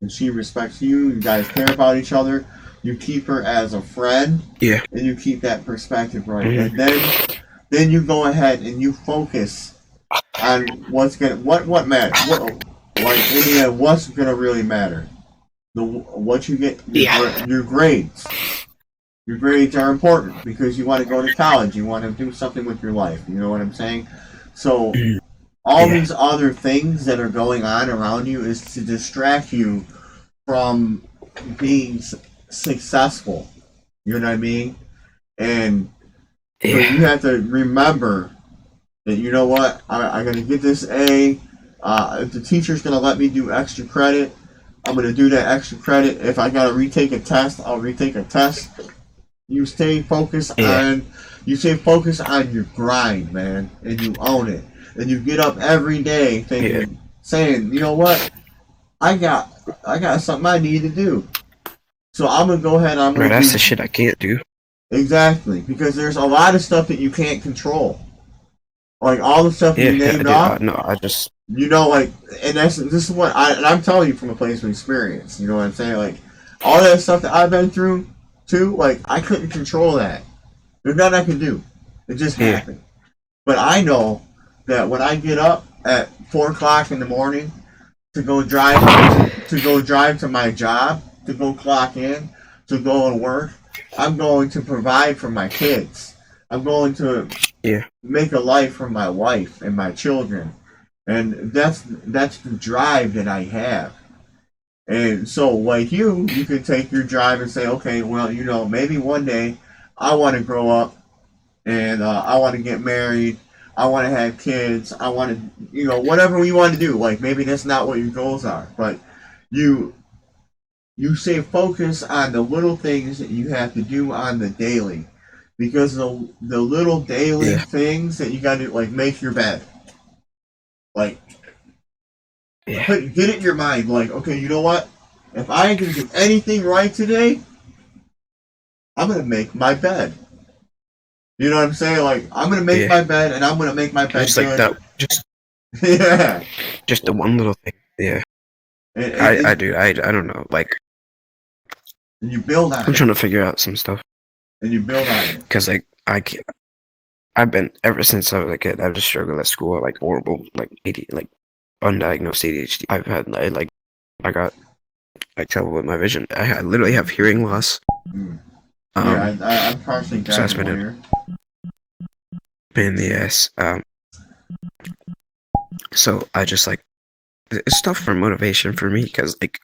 and she respects you. You guys care about each other. You keep her as a friend. Yeah. And you keep that perspective right. Mm-hmm. And then you go ahead and you focus on what matters. In the end, what's gonna really matter? What you get. Your grades. Your grades are important because you want to go to college. You want to do something with your life. You know what I'm saying? So all these other things that are going on around you is to distract you from being successful. You know what I mean? And so you have to remember that, you know what, I'm going to get this A. If the teacher's going to let me do extra credit, I'm going to do that extra credit. If I got to retake a test, I'll retake a test. You stay focused on your grind, man, and you own it. And you get up every day saying, you know what, I got something I need to do. So I'm gonna go ahead and I'm gonna that's the shit I can't do. Exactly, because there's a lot of stuff that you can't control. Like all the stuff you named off. No, I just and this is what I'm telling you from a place of experience. You know what I'm saying? Like all that stuff that I've been through too, like I couldn't control that. There's nothing I can do. It just happened. But I know that when I get up at 4:00 in the morning to go drive to my job, to go clock in, to go and work, I'm going to provide for my kids. I'm going to make a life for my wife and my children. And that's the drive that I have. And so, like you can take your drive and say, okay, well, you know, maybe one day I want to grow up and I want to get married. I want to have kids. I want to, you know, whatever you want to do. Like maybe that's not what your goals are, but you stay focused on the little things that you have to do on the daily, because the little daily things that you got to like make your bed, like get it in your mind. Like, okay, you know what? If I ain't gonna do anything right today, I'm gonna make my bed. You know what I'm saying? Like, I'm gonna make my bed, and I'm gonna make my bed just good. like that. Just the one little thing. Yeah. I do. I don't know. Like, and you build on I'm trying to figure out some stuff. And you build on it. Because like I can't. I've been ever since I was a kid. I've just struggled at school, like horrible, like undiagnosed ADHD. I got trouble with my vision. I literally have hearing loss. I'm partially deaf. So that's been a pain in the ass. So I just like it's tough for motivation for me because like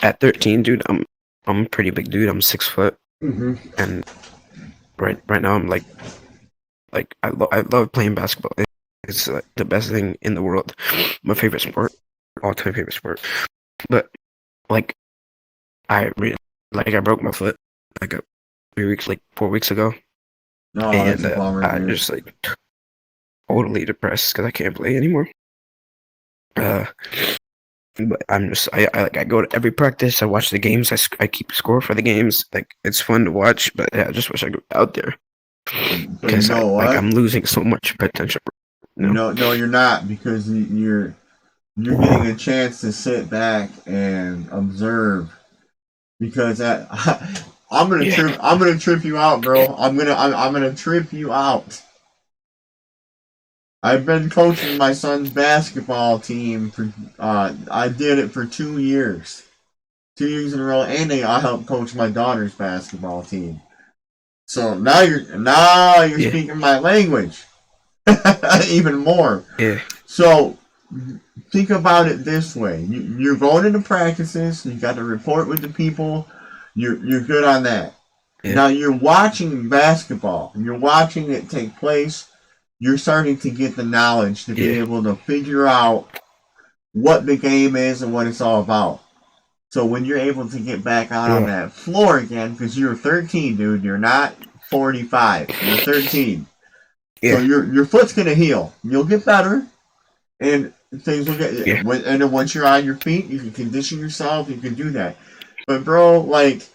at 13, dude, I'm a pretty big dude. I'm 6 foot, and right now I'm like I love playing basketball. It's the best thing in the world. My favorite sport, all time favorite sport. But like I broke my foot like 4 weeks ago, and I just like totally depressed because I can't play anymore. But I go to every practice. I watch the games. I keep score for the games. Like it's fun to watch. But yeah, I just wish I could be out there because I'm losing so much potential. No, you're not, because you're getting a chance to sit back and observe. Because I'm gonna trip you out, bro. I'm gonna trip you out. I've been coaching my son's basketball team for I did it for 2 years. 2 years in a row, and I helped coach my daughter's basketball team. So now you're speaking my language. Even more. Yeah. So think about it this way: you're going into practices. You got to report with the people. You're good on that. Yeah. Now you're watching basketball. You're watching it take place. You're starting to get the knowledge to be able to figure out what the game is and what it's all about. So when you're able to get back out on that floor again, because you're 13, dude, you're not 45. You're 13. Yeah. So your foot's gonna heal. You'll get better, and things will get. Yeah. And then once you're on your feet, you can condition yourself. You can do that. But bro, like,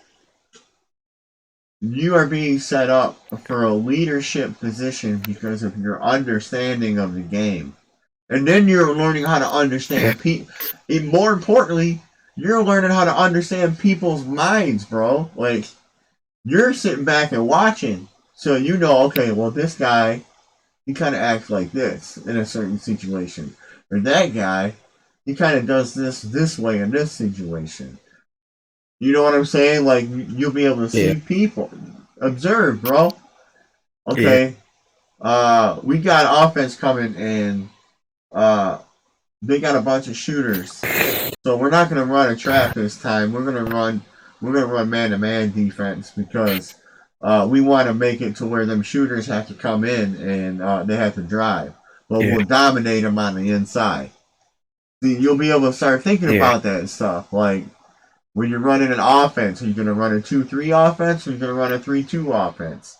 you are being set up for a leadership position because of your understanding of the game. And then you're learning how to understand people. More importantly, you're learning how to understand people's minds, bro. Like, you're sitting back and watching, so you know, okay, well, this guy, he kind of acts like this in a certain situation. Or that guy, he kind of does this way in this situation. You know what I'm saying? Like, you'll be able to see people. Observe, bro. Okay. We got offense coming, and they got a bunch of shooters. So we're not gonna run a trap this time. We're gonna run man-to-man defense, because we want to make it to where them shooters have to come in and they have to drive. But we'll dominate them on the inside. See, you'll be able to start thinking about that stuff. Like, when you're running an offense, are you going to run a 2-3 offense, or are you going to run a 3-2 offense?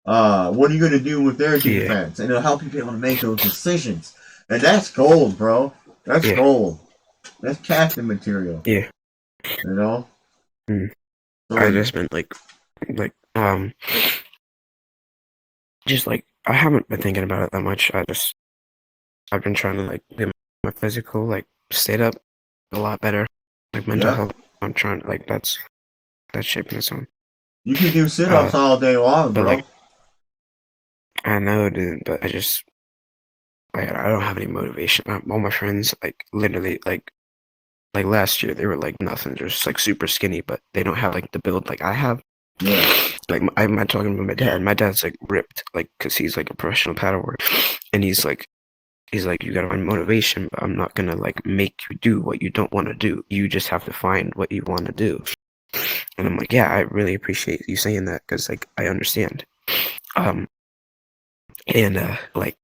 What are you going to do with their defense? And it'll help you be able to make those decisions. And that's gold, bro. That's gold. That's captain material. Yeah. You know? So, I just been just like, I haven't been thinking about it that much. I've been trying to like get my physical like state up a lot better. Like mental health. I'm trying to like that's shaping its own. You can do sit-ups all day long, bro. Like, I know, dude, but I don't have any motivation. All my friends, like, literally, like last year, they were like nothing, just like super skinny, but they don't have like the build like I have. Yeah. Like, I'm talking about my dad. My dad's like ripped, like, cause he's like a professional paddler, and he's like, you gotta find motivation, but I'm not gonna like make you do what you don't want to do. You just have to find what you want to do. And I'm like, yeah, I really appreciate you saying that, because like I understand. Like,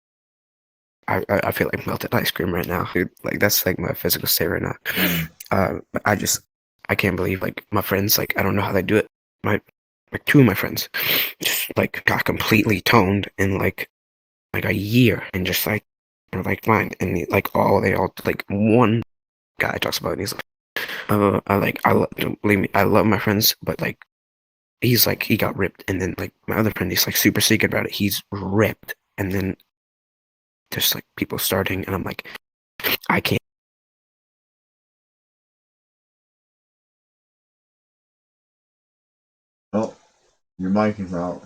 I feel like melted ice cream right now. Like, that's like my physical state right now. But I can't believe, like, my friends, like, I don't know how they do it. Like 2 of my friends just like got completely toned in like a year, and just like they're like fine. And they all like, one guy talks about it, and he's like, don't believe me, I love my friends, but like, he's like, he got ripped, and then like my other friend, he's like super secret about it, he's ripped, and then just like people starting, and I'm like, I can't. Oh, your mic is out.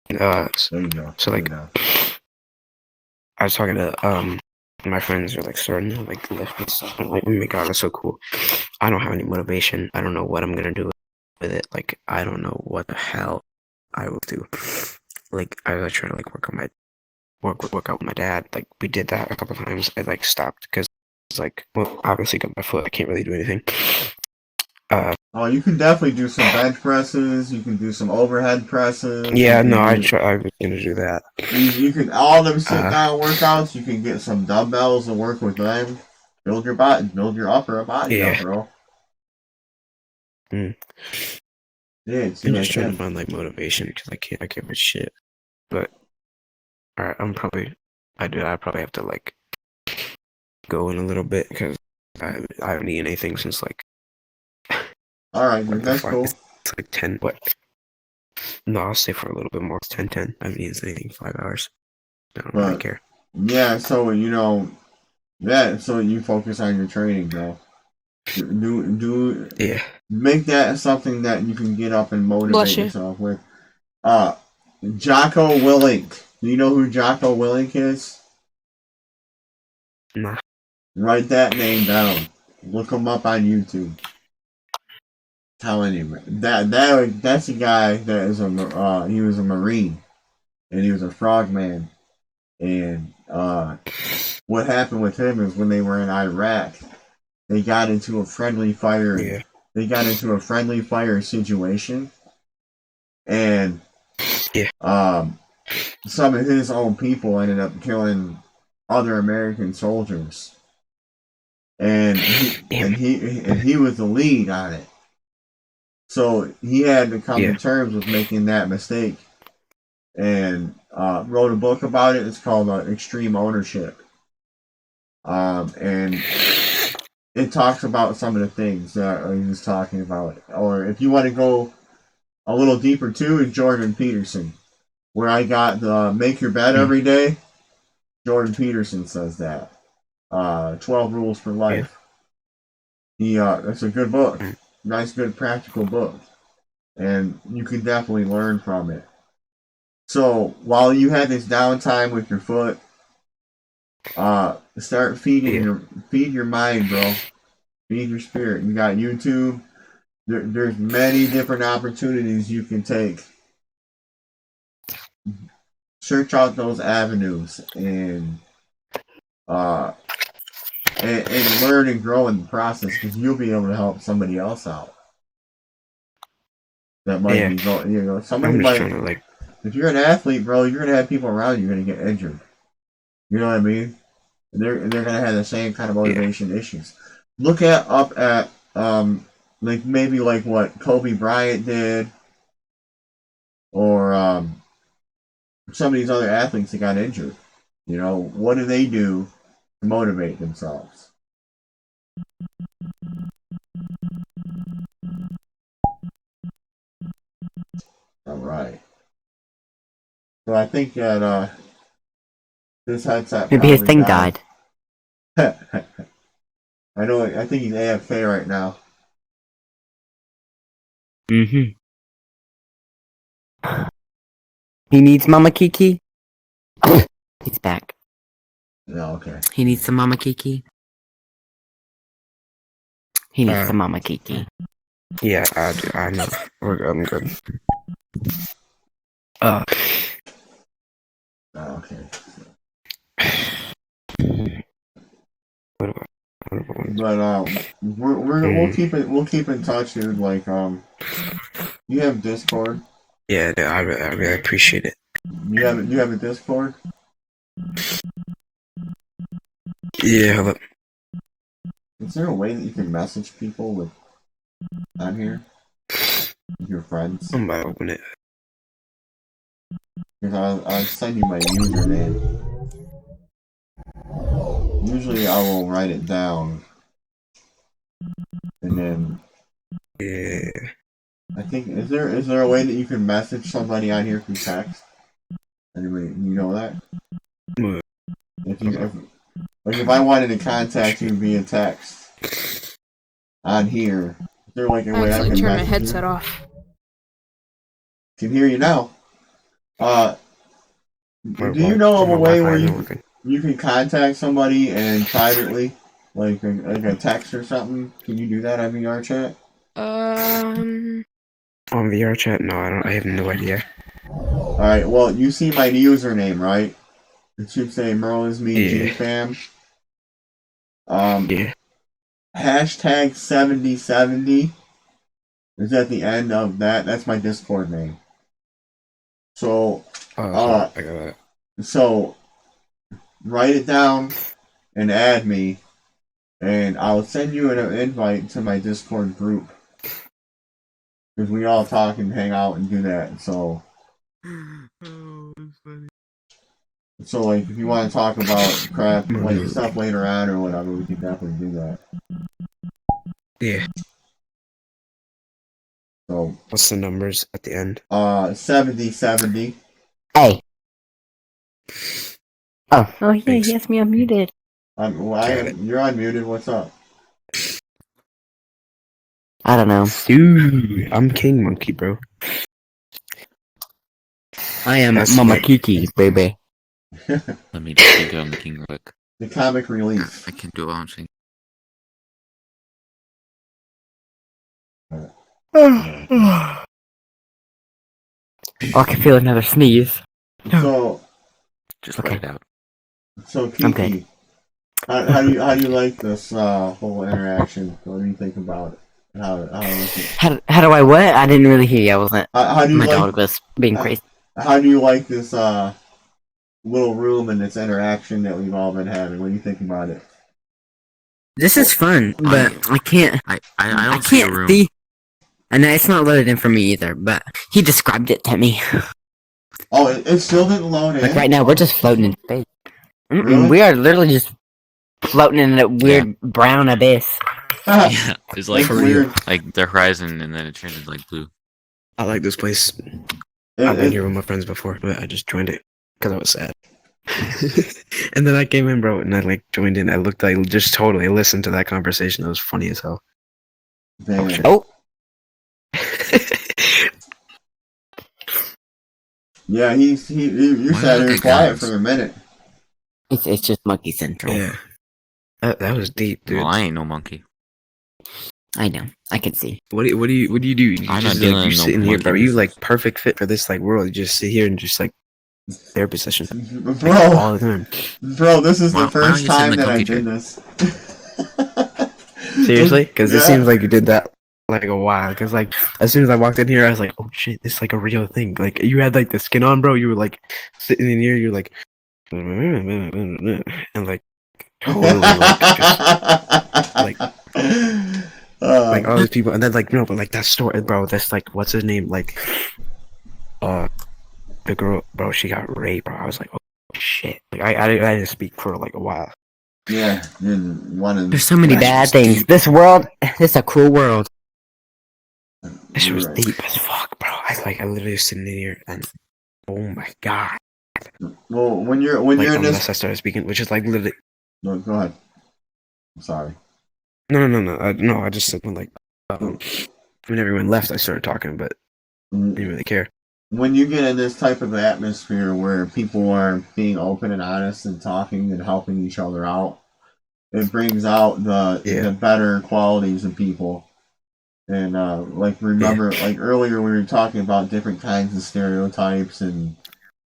There you go. So like, I was talking to my friends are like starting to like lift and stuff. I'm like, oh my god, that's so cool. I don't have any motivation. I don't know what I'm gonna do with it. Like, I don't know what the hell I will do. Like, I was trying to like work out with my dad. Like, we did that a couple times. I like stopped because it's like, well, obviously got my foot. I can't really do anything. You can definitely do some bench presses. You can do some overhead presses. Yeah, no, I was gonna do that. You can, all them sit down workouts. You can get some dumbbells and work with them. Build your body, build your upper body up, bro. Yeah, I'm just trying to find like motivation, because I can't for shit. But alright, I probably have to like go in a little bit, because I haven't eaten anything since like. Alright, that's cool. It's like 10. What? No, I'll stay for a little bit more. It's 10:10. I haven't eaten anything in 5 hours. I don't really care. Yeah, so so you focus on your training, bro. Yeah. Make that something that you can get up and Bless motivate you. yourself with. Jocko Willink. Do you know who Jocko Willink is? Nah. Write that name down. Look him up on YouTube. Telling you, that's a guy that is he was a Marine, and he was a frogman, and what happened with him is when they were in Iraq, they got into a friendly fire. Yeah. They got into a friendly fire situation, and some of his own people ended up killing other American soldiers, and he was the lead on it. So he had to come to terms with making that mistake, and wrote a book about it. It's called Extreme Ownership, and it talks about some of the things that he was talking about. Or if you want to go a little deeper too, is Jordan Peterson, where I got the Make Your Bed Every Day. Jordan Peterson says that 12 Rules for Life. It's a good book, nice, good, practical book, and you can definitely learn from it. So while you had this downtime with your foot, start feed your mind, bro. Feed your spirit. You got YouTube. There's many different opportunities you can take. Search out those avenues and learn and grow in the process, because you'll be able to help somebody else out. That might be going. Somebody might. If you're an athlete, bro, you're gonna have people around you gonna get injured. You know what I mean? They're gonna have the same kind of motivation issues. Look up at maybe like what Kobe Bryant did, or some of these other athletes that got injured. What do they do to motivate themselves? All right. So I think that this headset Maybe his thing died. I know. I think he's AFK right now. Mm-hmm. He needs Mama Kiki. He's back. No, okay. He needs some Mama Kiki. He needs some Mama Kiki. Yeah, I do. I know. I'm good. Okay. But we'll keep in touch, dude. Like you have Discord. Yeah, I really appreciate it. You have a Discord? Yeah, hold up. Is there a way that you can message people on here? With your friends? I'm about to open it. Because I'll send you my username. Usually I will write it down. And then I think is there a way that you can message somebody on here through text? Anybody, you know that? If I wanted to contact you via text on here, is there like a way I can turn my message headset you? off. Can hear you now. Do you know of a way where you can contact somebody and privately, like a text or something? Can you do that on vrchat? On vrchat? No, I don't. I have no idea. All right. Well, you see my username, right? It should say Merlin'sMeGFam. Yeah. Hashtag 7070 is at the end of that. That's my Discord name. So, I got that. So write it down and add me, and I'll send you an invite to my Discord group, because we all talk and hang out and do that. So So, like, if you want to talk about crap, like, stuff later on or whatever, we can definitely do that. Yeah. So. What's the numbers at the end? 70. Hey. Oh yeah, Thanks. he has me unmuted. You're unmuted. What's up? I don't know. Dude, I'm King Monkey, bro. I am Mama Kiki, baby. Let me just think on the king quick. The comic relief. I can do anything. I can feel another sneeze. So. Just let it out. So Kiki, I'm good. how do you like this whole interaction? What do you think about it? How do I what? I didn't really hear you. I wasn't. How do you my like, dog was being crazy. How do you like this little room and this interaction that we've all been having? What do you think about it? This is fun, but I can't. I I don't see a can't room. see. And it's not loaded in for me either. But he described it to me. Oh, it still didn't load in. Like right now, we're just floating in space. Really? We are literally just floating in a weird brown abyss. Yeah, it's like weird. Like the horizon, and then it turns into like blue. I like this place. I've been here with my friends before, but I just joined it because I was sad. And then I came in, bro, and I like joined in. I just totally listened to that conversation. It was funny as hell. Oh. Yeah, you sat here quiet for a minute. It's just Monkey Central. Yeah. That was deep, dude. Well, I ain't no monkey. I know. I can see. What do you do? You I'm just not dealing like you with no sitting here, bro. monkey You like perfect fit for this like world. You just sit here and just like therapy session, bro. Like, all the time. Bro, this is the first don't you sit in time the that I comfy did chair? this. Seriously? Because Yeah. it seems like you did that like a while. Because like as soon as I walked in here, I was like, oh shit, this is like a real thing. Like you had like the skin on, bro. You were like sitting in here. You're like, and like totally like just like all these people, and then like no, but like that story, bro. That's like what's his name? Like, the girl, bro. She got raped, bro. I was like, oh shit. Like I didn't speak for like a while. Yeah, There's so many bad things. This is a cruel world. This shit was deep as fuck, bro. I literally was sitting in here and oh my god. Well, when you're like, in unless this, I started speaking, which is like literally. No, go ahead. I'm sorry. No. No, I just said when like when everyone left, I started talking, but I didn't really care. When you get in this type of atmosphere where people are being open and honest and talking and helping each other out, it brings out the better qualities of people. And like remember, like earlier we were talking about different kinds of stereotypes and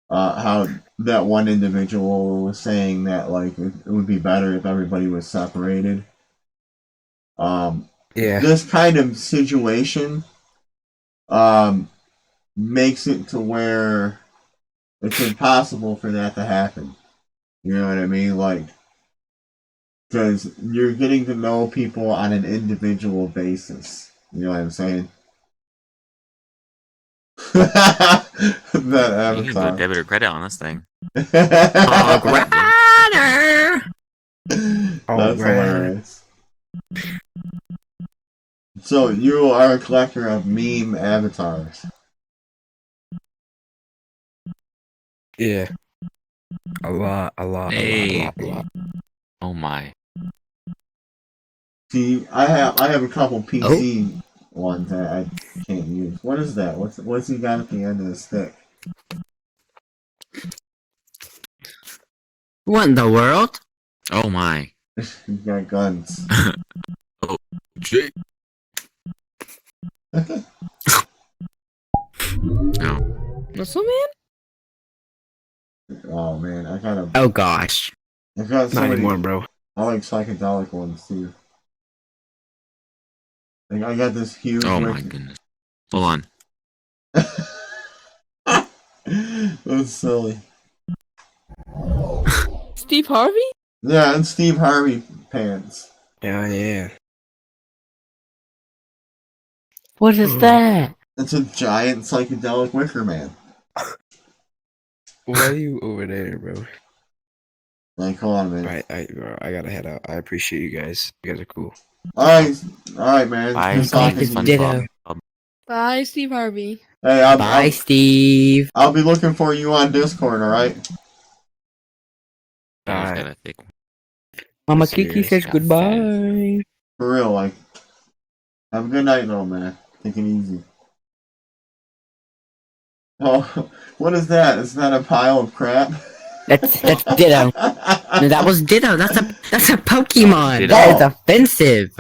how that one individual was saying that like it would be better if everybody was separated. This kind of situation makes it to where it's impossible for that to happen. You know what I mean? Like, because you're getting to know people on an individual basis. You know what I'm saying? That You can put debit or credit on this thing. That's hilarious. So you are a collector of meme avatars. Yeah. A lot. Hey. Oh my. See, I have a couple PC ones that I can't use. What is that? What's he got at the end of the stick? What in the world? Oh my. He's got guns. Oh, shit. No. Muscle man? Oh man, I got a. Oh gosh. I got so Not many. anymore, bro. I like psychedelic ones too. Like I got this huge. Oh my goodness. Hold on. That's silly. Steve Harvey? Yeah, and Steve Harvey pants. Yeah. What is that? It's a giant psychedelic wicker man. Why are you over there, bro? Like, hold on, man. Bro, I gotta head out. I appreciate you guys. You guys are cool. Alright, man. Bye, Good talking to you. Ditto. Bye, Steve Harvey. Hey, Bye, Steve. I'll be looking for you on Discord, alright? Alright. Mama That's Kiki serious. says goodbye. For real, like. Have a good night, though, man. Take it easy. Oh, what is that? Is that a pile of crap? That's Ditto. No, that was Ditto. That's a Pokemon. Ditto. That is offensive.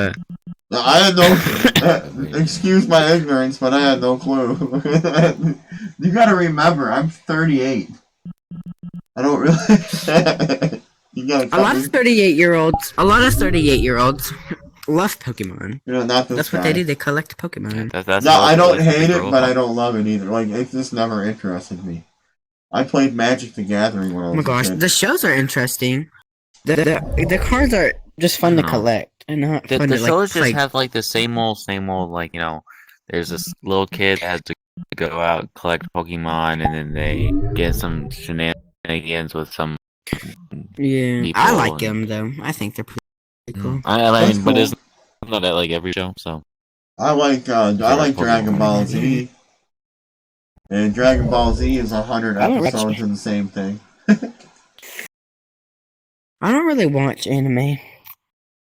I had no. Excuse my ignorance, but I had no clue. You gotta remember, I'm 38. I don't really. You gotta A lot of 38-year-olds. A lot of 38-year-olds love Pokemon. You know, not this That's what guy. they do. They collect Pokemon. That's No, I don't like hate the it, girl but talk. I don't love it either. Like, it just never interested me. I played Magic the Gathering when I Oh was my gosh, a kid. the shows are interesting. The cards are just fun to No. collect and not The fun to shows just like. have like the same old, like, you know, there's this little kid that has to go out and collect Pokemon, and then they get some shenanigans with some Yeah, people. I like them though. I think they're pretty cool. I mean, but cool. it's not at like every show, so. I like Dragon Ball Z. And Dragon Ball Z is 100 I don't watch- episodes of the same thing. I don't really watch anime.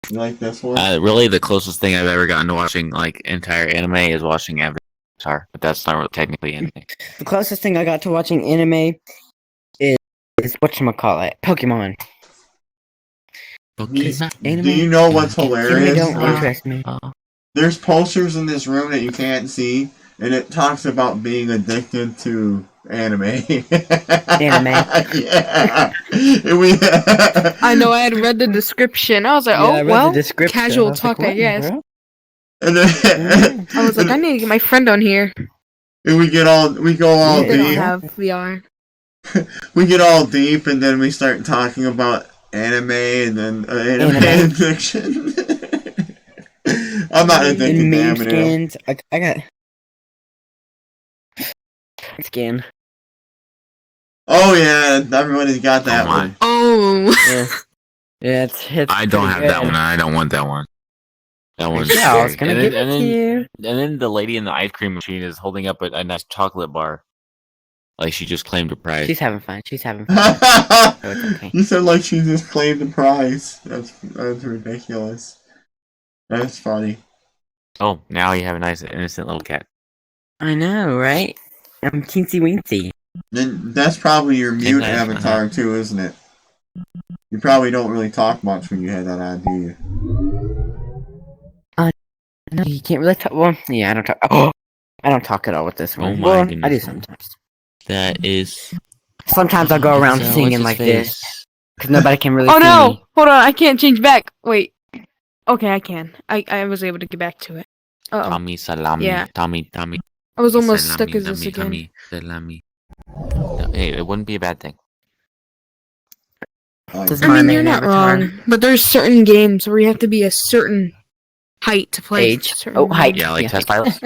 You like this one? Really, the closest thing I've ever gotten to watching like entire anime is watching Avatar, but that's not really technically anime. The closest thing I got to watching anime is whatchamacallit, Pokemon. Do you know what's hilarious? Anime don't interest me. There's posters in this room that you can't see, and it talks about being addicted to anime. Anime. Yeah. I know. I had read the description. I was like, Yeah, I oh read the well, description. I casual was like, talk, I what, guess. bro? And then, I was like, I need to get my friend on here. and we go all They don't deep. have VR. We get all deep, and then we start talking about anime, and then anime addiction. I'm not addicted And to meme anime. skins. I got skin. Oh yeah, everybody's got that one. Oh. Yeah, it's I don't pretty have that good. one. I don't want that one. That one's Yeah, I was scary. gonna give it to you. And then the lady in the ice cream machine is holding up a nice chocolate bar, like she just claimed a prize. She's having fun. She's having fun. So it's okay. You said like she just claimed the prize. That's ridiculous. That's funny. Oh, now you have a nice innocent little cat. I know, right? I'm teensy weensy. Then that's probably your mute Nice, avatar too, isn't it? You probably don't really talk much when you have that on, do you? No, you can't really talk. Well, yeah, I don't talk. Oh, I don't talk at all with this one. Oh my Well, goodness. I do sometimes. That is. Sometimes I'll go around So, singing what's like his this face? because nobody can really Oh see no! me. Hold on, I can't change back. Wait. Okay, I can. I was able to get back to it. Uh oh. Tommy Salami. Yeah. Tommy. I was almost Salami, stuck as this again. Tommy Salami. No, hey, it wouldn't be a bad thing. Does I my mean, main you're not avatar- wrong, but there's certain games where you have to be a certain height to play. Age. certain Oh, height. Yeah, like Yeah. test pilots.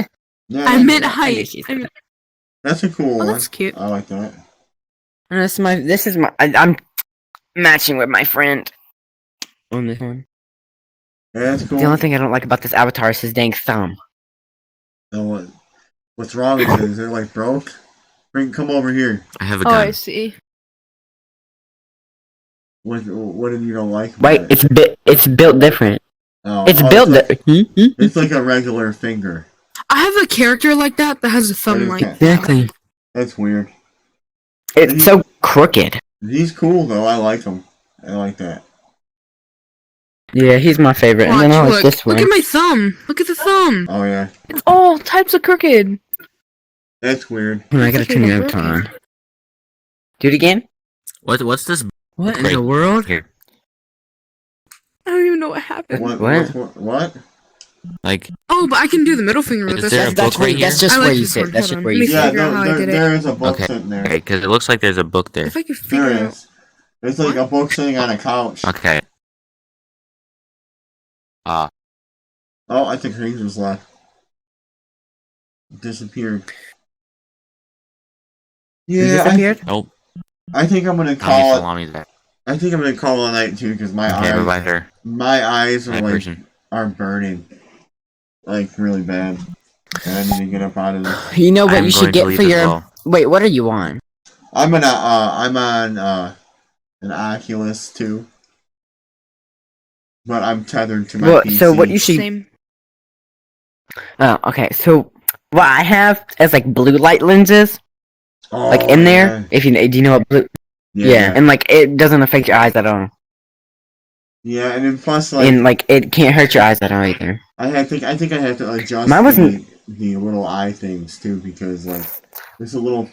Yeah, I meant I height. guess you I mean, that's a cool oh, one. that's cute. I like that. And this is my. I'm matching with my friend on this one. Yeah, that's cool. The only thing I don't like about this avatar is his dang thumb. So what's wrong with it? Is it like broke? Come over here. I have a Oh, I gun. see. What did you don't like? Wait, about it? it's built different. Oh, It's built. It's like a regular finger. I have a character like that has a thumb like. Exactly. That's weird. It's so crooked. He's cool though. I like him. I like that. Yeah, he's my favorite. Watch, and then I like look, this one. look at my thumb. Look at the thumb. Oh yeah, It's all types of crooked. that's weird. Oh, I gotta It's turn the like a avatar on. broken. Do it again. What's this? What in Right the world? Here. I don't even know what happened. What? Like, Oh, but I can do the middle finger with Is this. there a one. book right here? That's just I where like you this sit. one. That's Hold just on. where Let you me sit. Yeah, figure out how I did it. there is a book okay, sitting there. okay, because it looks like there's a book there. If I could figure There out. is. It's like a book sitting on a couch. Okay. Oh, I think Hayes was left. Disappeared. He disappeared. Nope. I think I'm gonna How many call it. salamis back? I think I'm gonna call it a night too because my Okay, bye-bye, eyes, sir. my eyes are Night, like person. are burning, like really bad, and I need to get up out of this. You know what I'm you should going to get leave for as your. well. Wait, what are you on? I'm on an Oculus too, but I'm tethered to my Well, PC. so what you should. Same. Oh, okay. So what I have is like blue light lenses, like in there. If you do you know what blue? Yeah, and like it doesn't affect your eyes at all. Yeah, and then plus like, and like it can't hurt your eyes at all either. I think I have to adjust Mine wasn't. the little eye things too because like it's a little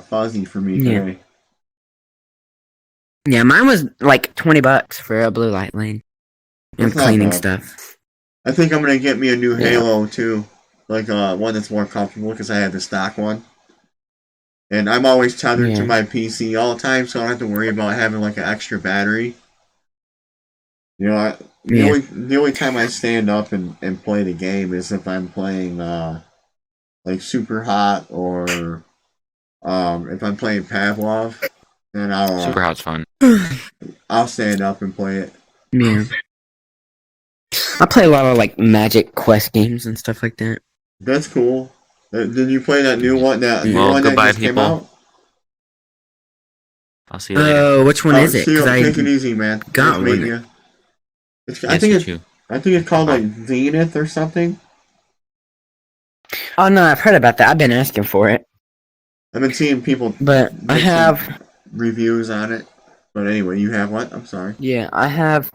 fuzzy for me Yeah. today. Yeah, mine was like $20 for a blue light lane and That's not cleaning bad. stuff. I think I'm gonna get me a new Yeah. Halo too, like one that's more comfortable because I have the stock one, and I'm always tethered to Yeah. my PC all the time, so I don't have to worry about having like an extra battery. You know, Yeah. the only time I stand up and play the game is if I'm playing like Super Hot or if I'm playing Pavlov, then Super Hot's fun. I'll stand up and play it. Yeah. I play a lot of like Magic Quest games and stuff like that. That's cool. Did you play that new one? That new Well, one that goodbye, just came people. out? I'll see you later. Oh, which one is it? See you, 'Cause I take it easy, man. got Nice meeting one. you. I Nice think to it's meet you. I think it's called like Zenith or something. Oh no, I've heard about that. I've been asking for it. I've been seeing people But I make some have. reviews on it. But anyway, you have what? I'm sorry. Yeah, I have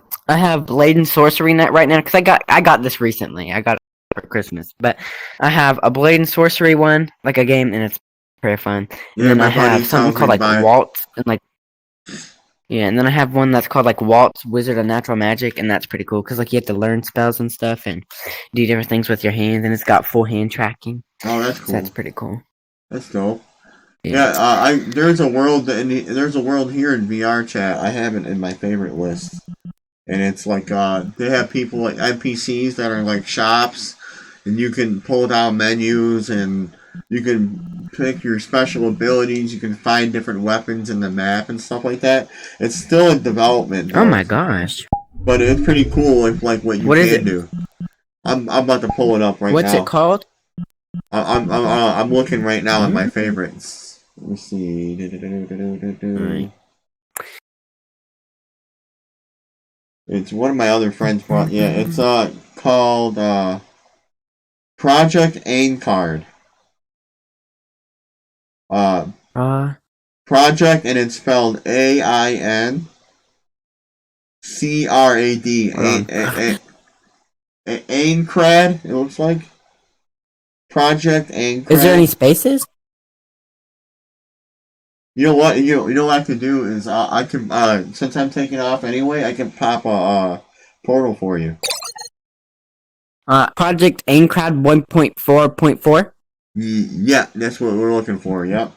Blade and Sorcery Net right now because I got this recently. I got it for Christmas, but I have a Blade and Sorcery one, like a game, and it's very fun. And Yeah, then my I have buddy something tells me called to like buy it. Waltz and like and then I have one that's called like Waltz Wizard of Natural Magic, and that's pretty cool because like you have to learn spells and stuff and do different things with your hands, and it's got full hand tracking. Oh, that's So cool. that's pretty cool. That's dope. Yeah. Yeah, there's a world there's a world here in VRChat. I have it in my favorite list, and it's like they have people like NPCs that are like shops, and you can pull down menus and you can pick your special abilities. You can find different weapons in the map and stuff like that. It's still in development. Oh Though, my gosh. but it's pretty cool. With, like what you What is can it? do. I'm about to pull it up right What's now. it called? I'm looking right now at my Mm-hmm. favorites. Let me see. Alright. It's one of my other friends brought. Yeah, it's called Project Ain Card. Project, and it's spelled AINCRAD. Aincrad. It looks like Project Aincrad. Is there any spaces? You know what? You know what I can do is I can since I'm taking off anyway, I can pop a portal for you. Project Aincrad 1.4.4. Yeah, that's what we're looking for. Yep.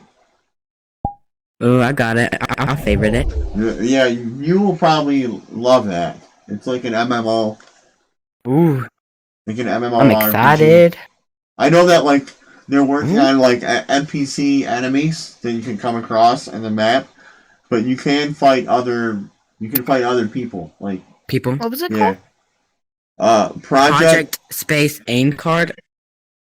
Oh, I got it. I'll favorite it. Yeah, you will probably love that. It's like an MMO. Ooh. Like an MMO. I'm excited. I know that like they're working on like NPC enemies that you can come across in the map, but you can fight other. You can fight other people. Like people. What was it called? Project Space Aim Card.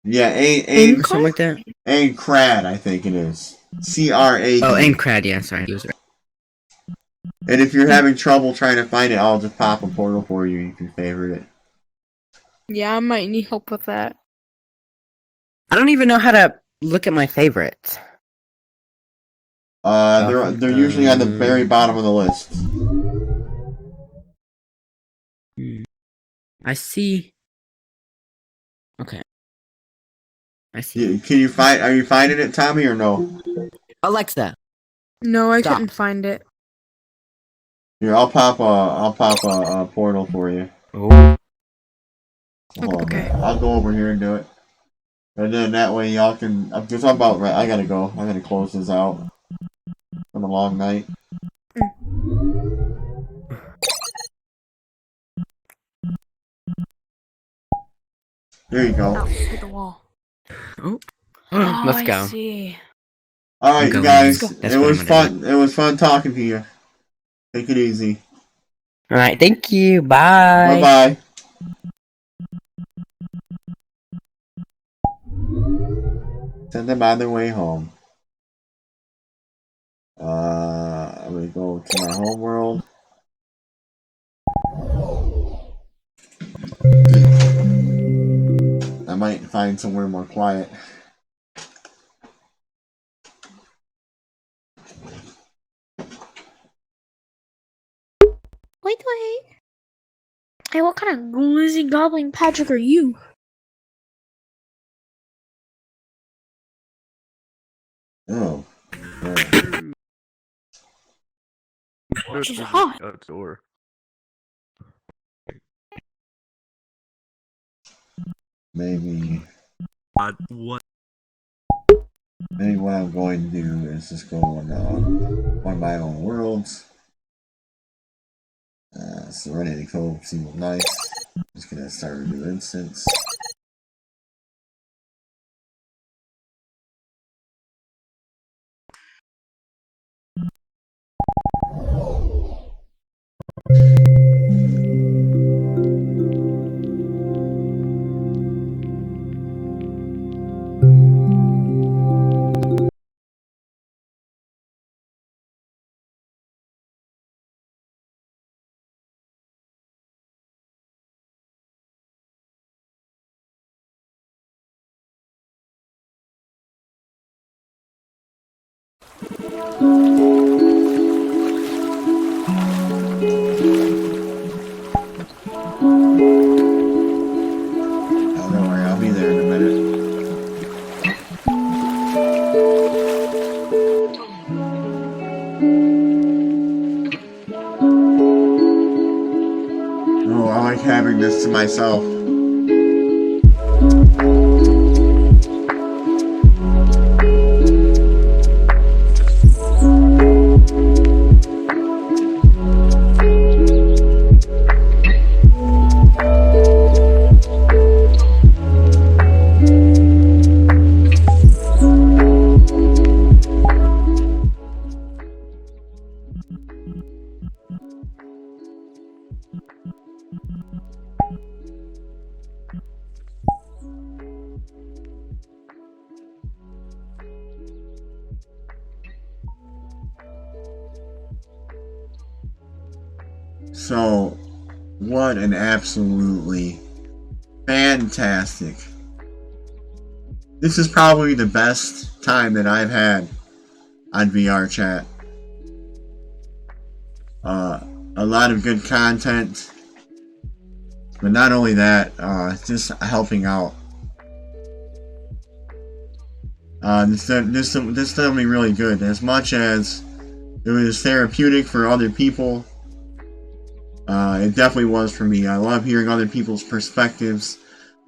Yeah, aim something like that. Aincrad, I think it is. CRAD. Oh, Aincrad. Yeah, sorry. And if you're having trouble trying to find it, I'll just pop a portal for you. You can favorite it. Yeah, I might need help with that. I don't even know how to look at my favorites. They're usually on the very bottom of the list. I see. Okay. I see. Can you find? Are you finding it, Tommy, or no? Alexa. No, I Stop. couldn't find it. Here, I'll pop a portal for you. Oh. Okay. I'll go over here and do it, and then that way y'all can. Because I'm about right. I gotta go. I gotta close this out. From a long night. There you go. Hit the wall. Oh. Oh, Let's I go. see. Alright, you guys. It was fun. It was fun talking to you. Take it easy. Alright, thank you. Bye. Bye-bye. Send them on their way home. I'm gonna go to my home world. I might find somewhere more quiet. Wait. Hey, what kind of glizzy gobbling Patrick are you? Oh. She's hot. Outdoor. Maybe. What? Maybe what I'm going to do is just go on one of my own worlds. Serenity Cove seems nice. Just gonna start a new instance. Oh, don't worry, I'll be there in a minute. Oh, I like having this to myself. So, what an absolutely fantastic. This is probably the best time that I've had on vrchat. A lot of good content, but not only that, just helping out. This done me really good. As much as it was therapeutic for other people, it definitely was for me. I love hearing other people's perspectives.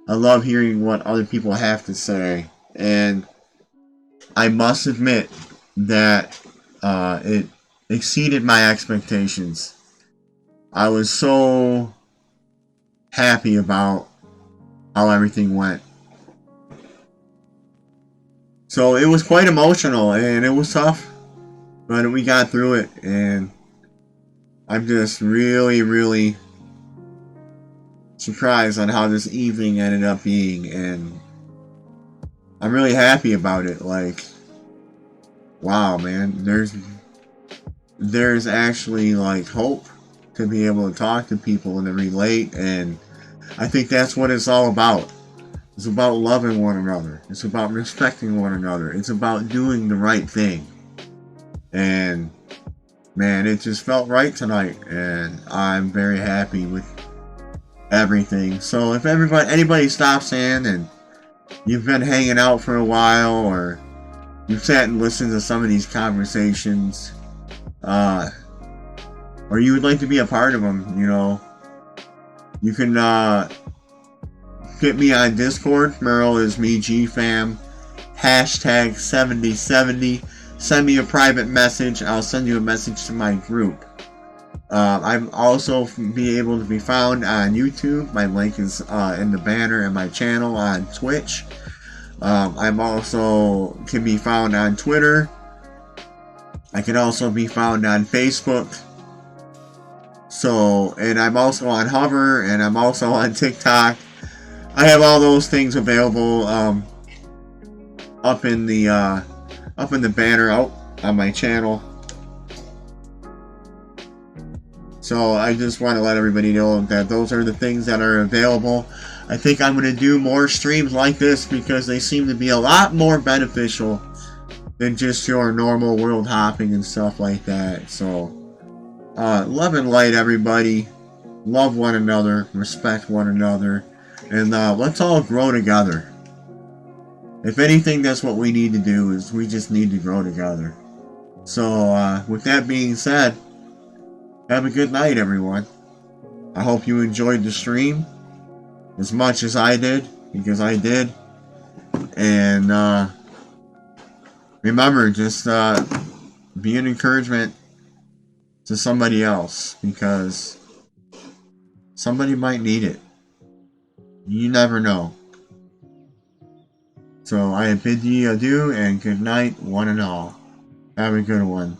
I love hearing what other people have to say. And I must admit that it exceeded my expectations. I was so happy about how everything went. So it was quite emotional and it was tough, but we got through it, and I'm just really, really surprised on how this evening ended up being, and I'm really happy about it. Like, wow, man, there's actually like hope to be able to talk to people and to relate, and I think that's what it's all about. It's about loving one another. It's about respecting one another. It's about doing the right thing. And man, it just felt right tonight, and I'm very happy with everything. So if anybody stops in and you've been hanging out for a while, or you've sat and listened to some of these conversations, or you would like to be a part of them, you know, you can get me on Discord. Merle is me, GFam, hashtag 7070. Send me a private message. I'll send you a message to my group. I'm also be able to be found on YouTube. My link is in the banner, and my channel on Twitch. I'm also can be found on Twitter I can also be found on Facebook. So, and I'm also on Hover, and I'm also on TikTok. I have all those things available up in the banner out on my channel. So I just want to let everybody know that those are the things that are available. I think I'm going to do more streams like this because they seem to be a lot more beneficial than just your normal world hopping and stuff like that. So, love and light, everybody. Love one another, respect one another, and let's all grow together. If anything, that's what we need to do, is we just need to grow together. So, with that being said, have a good night, everyone. I hope you enjoyed the stream as much as I did, because I did. And remember, just be an encouragement to somebody else, because somebody might need it. You never know. So I bid ye adieu and good night, one and all. Have a good one.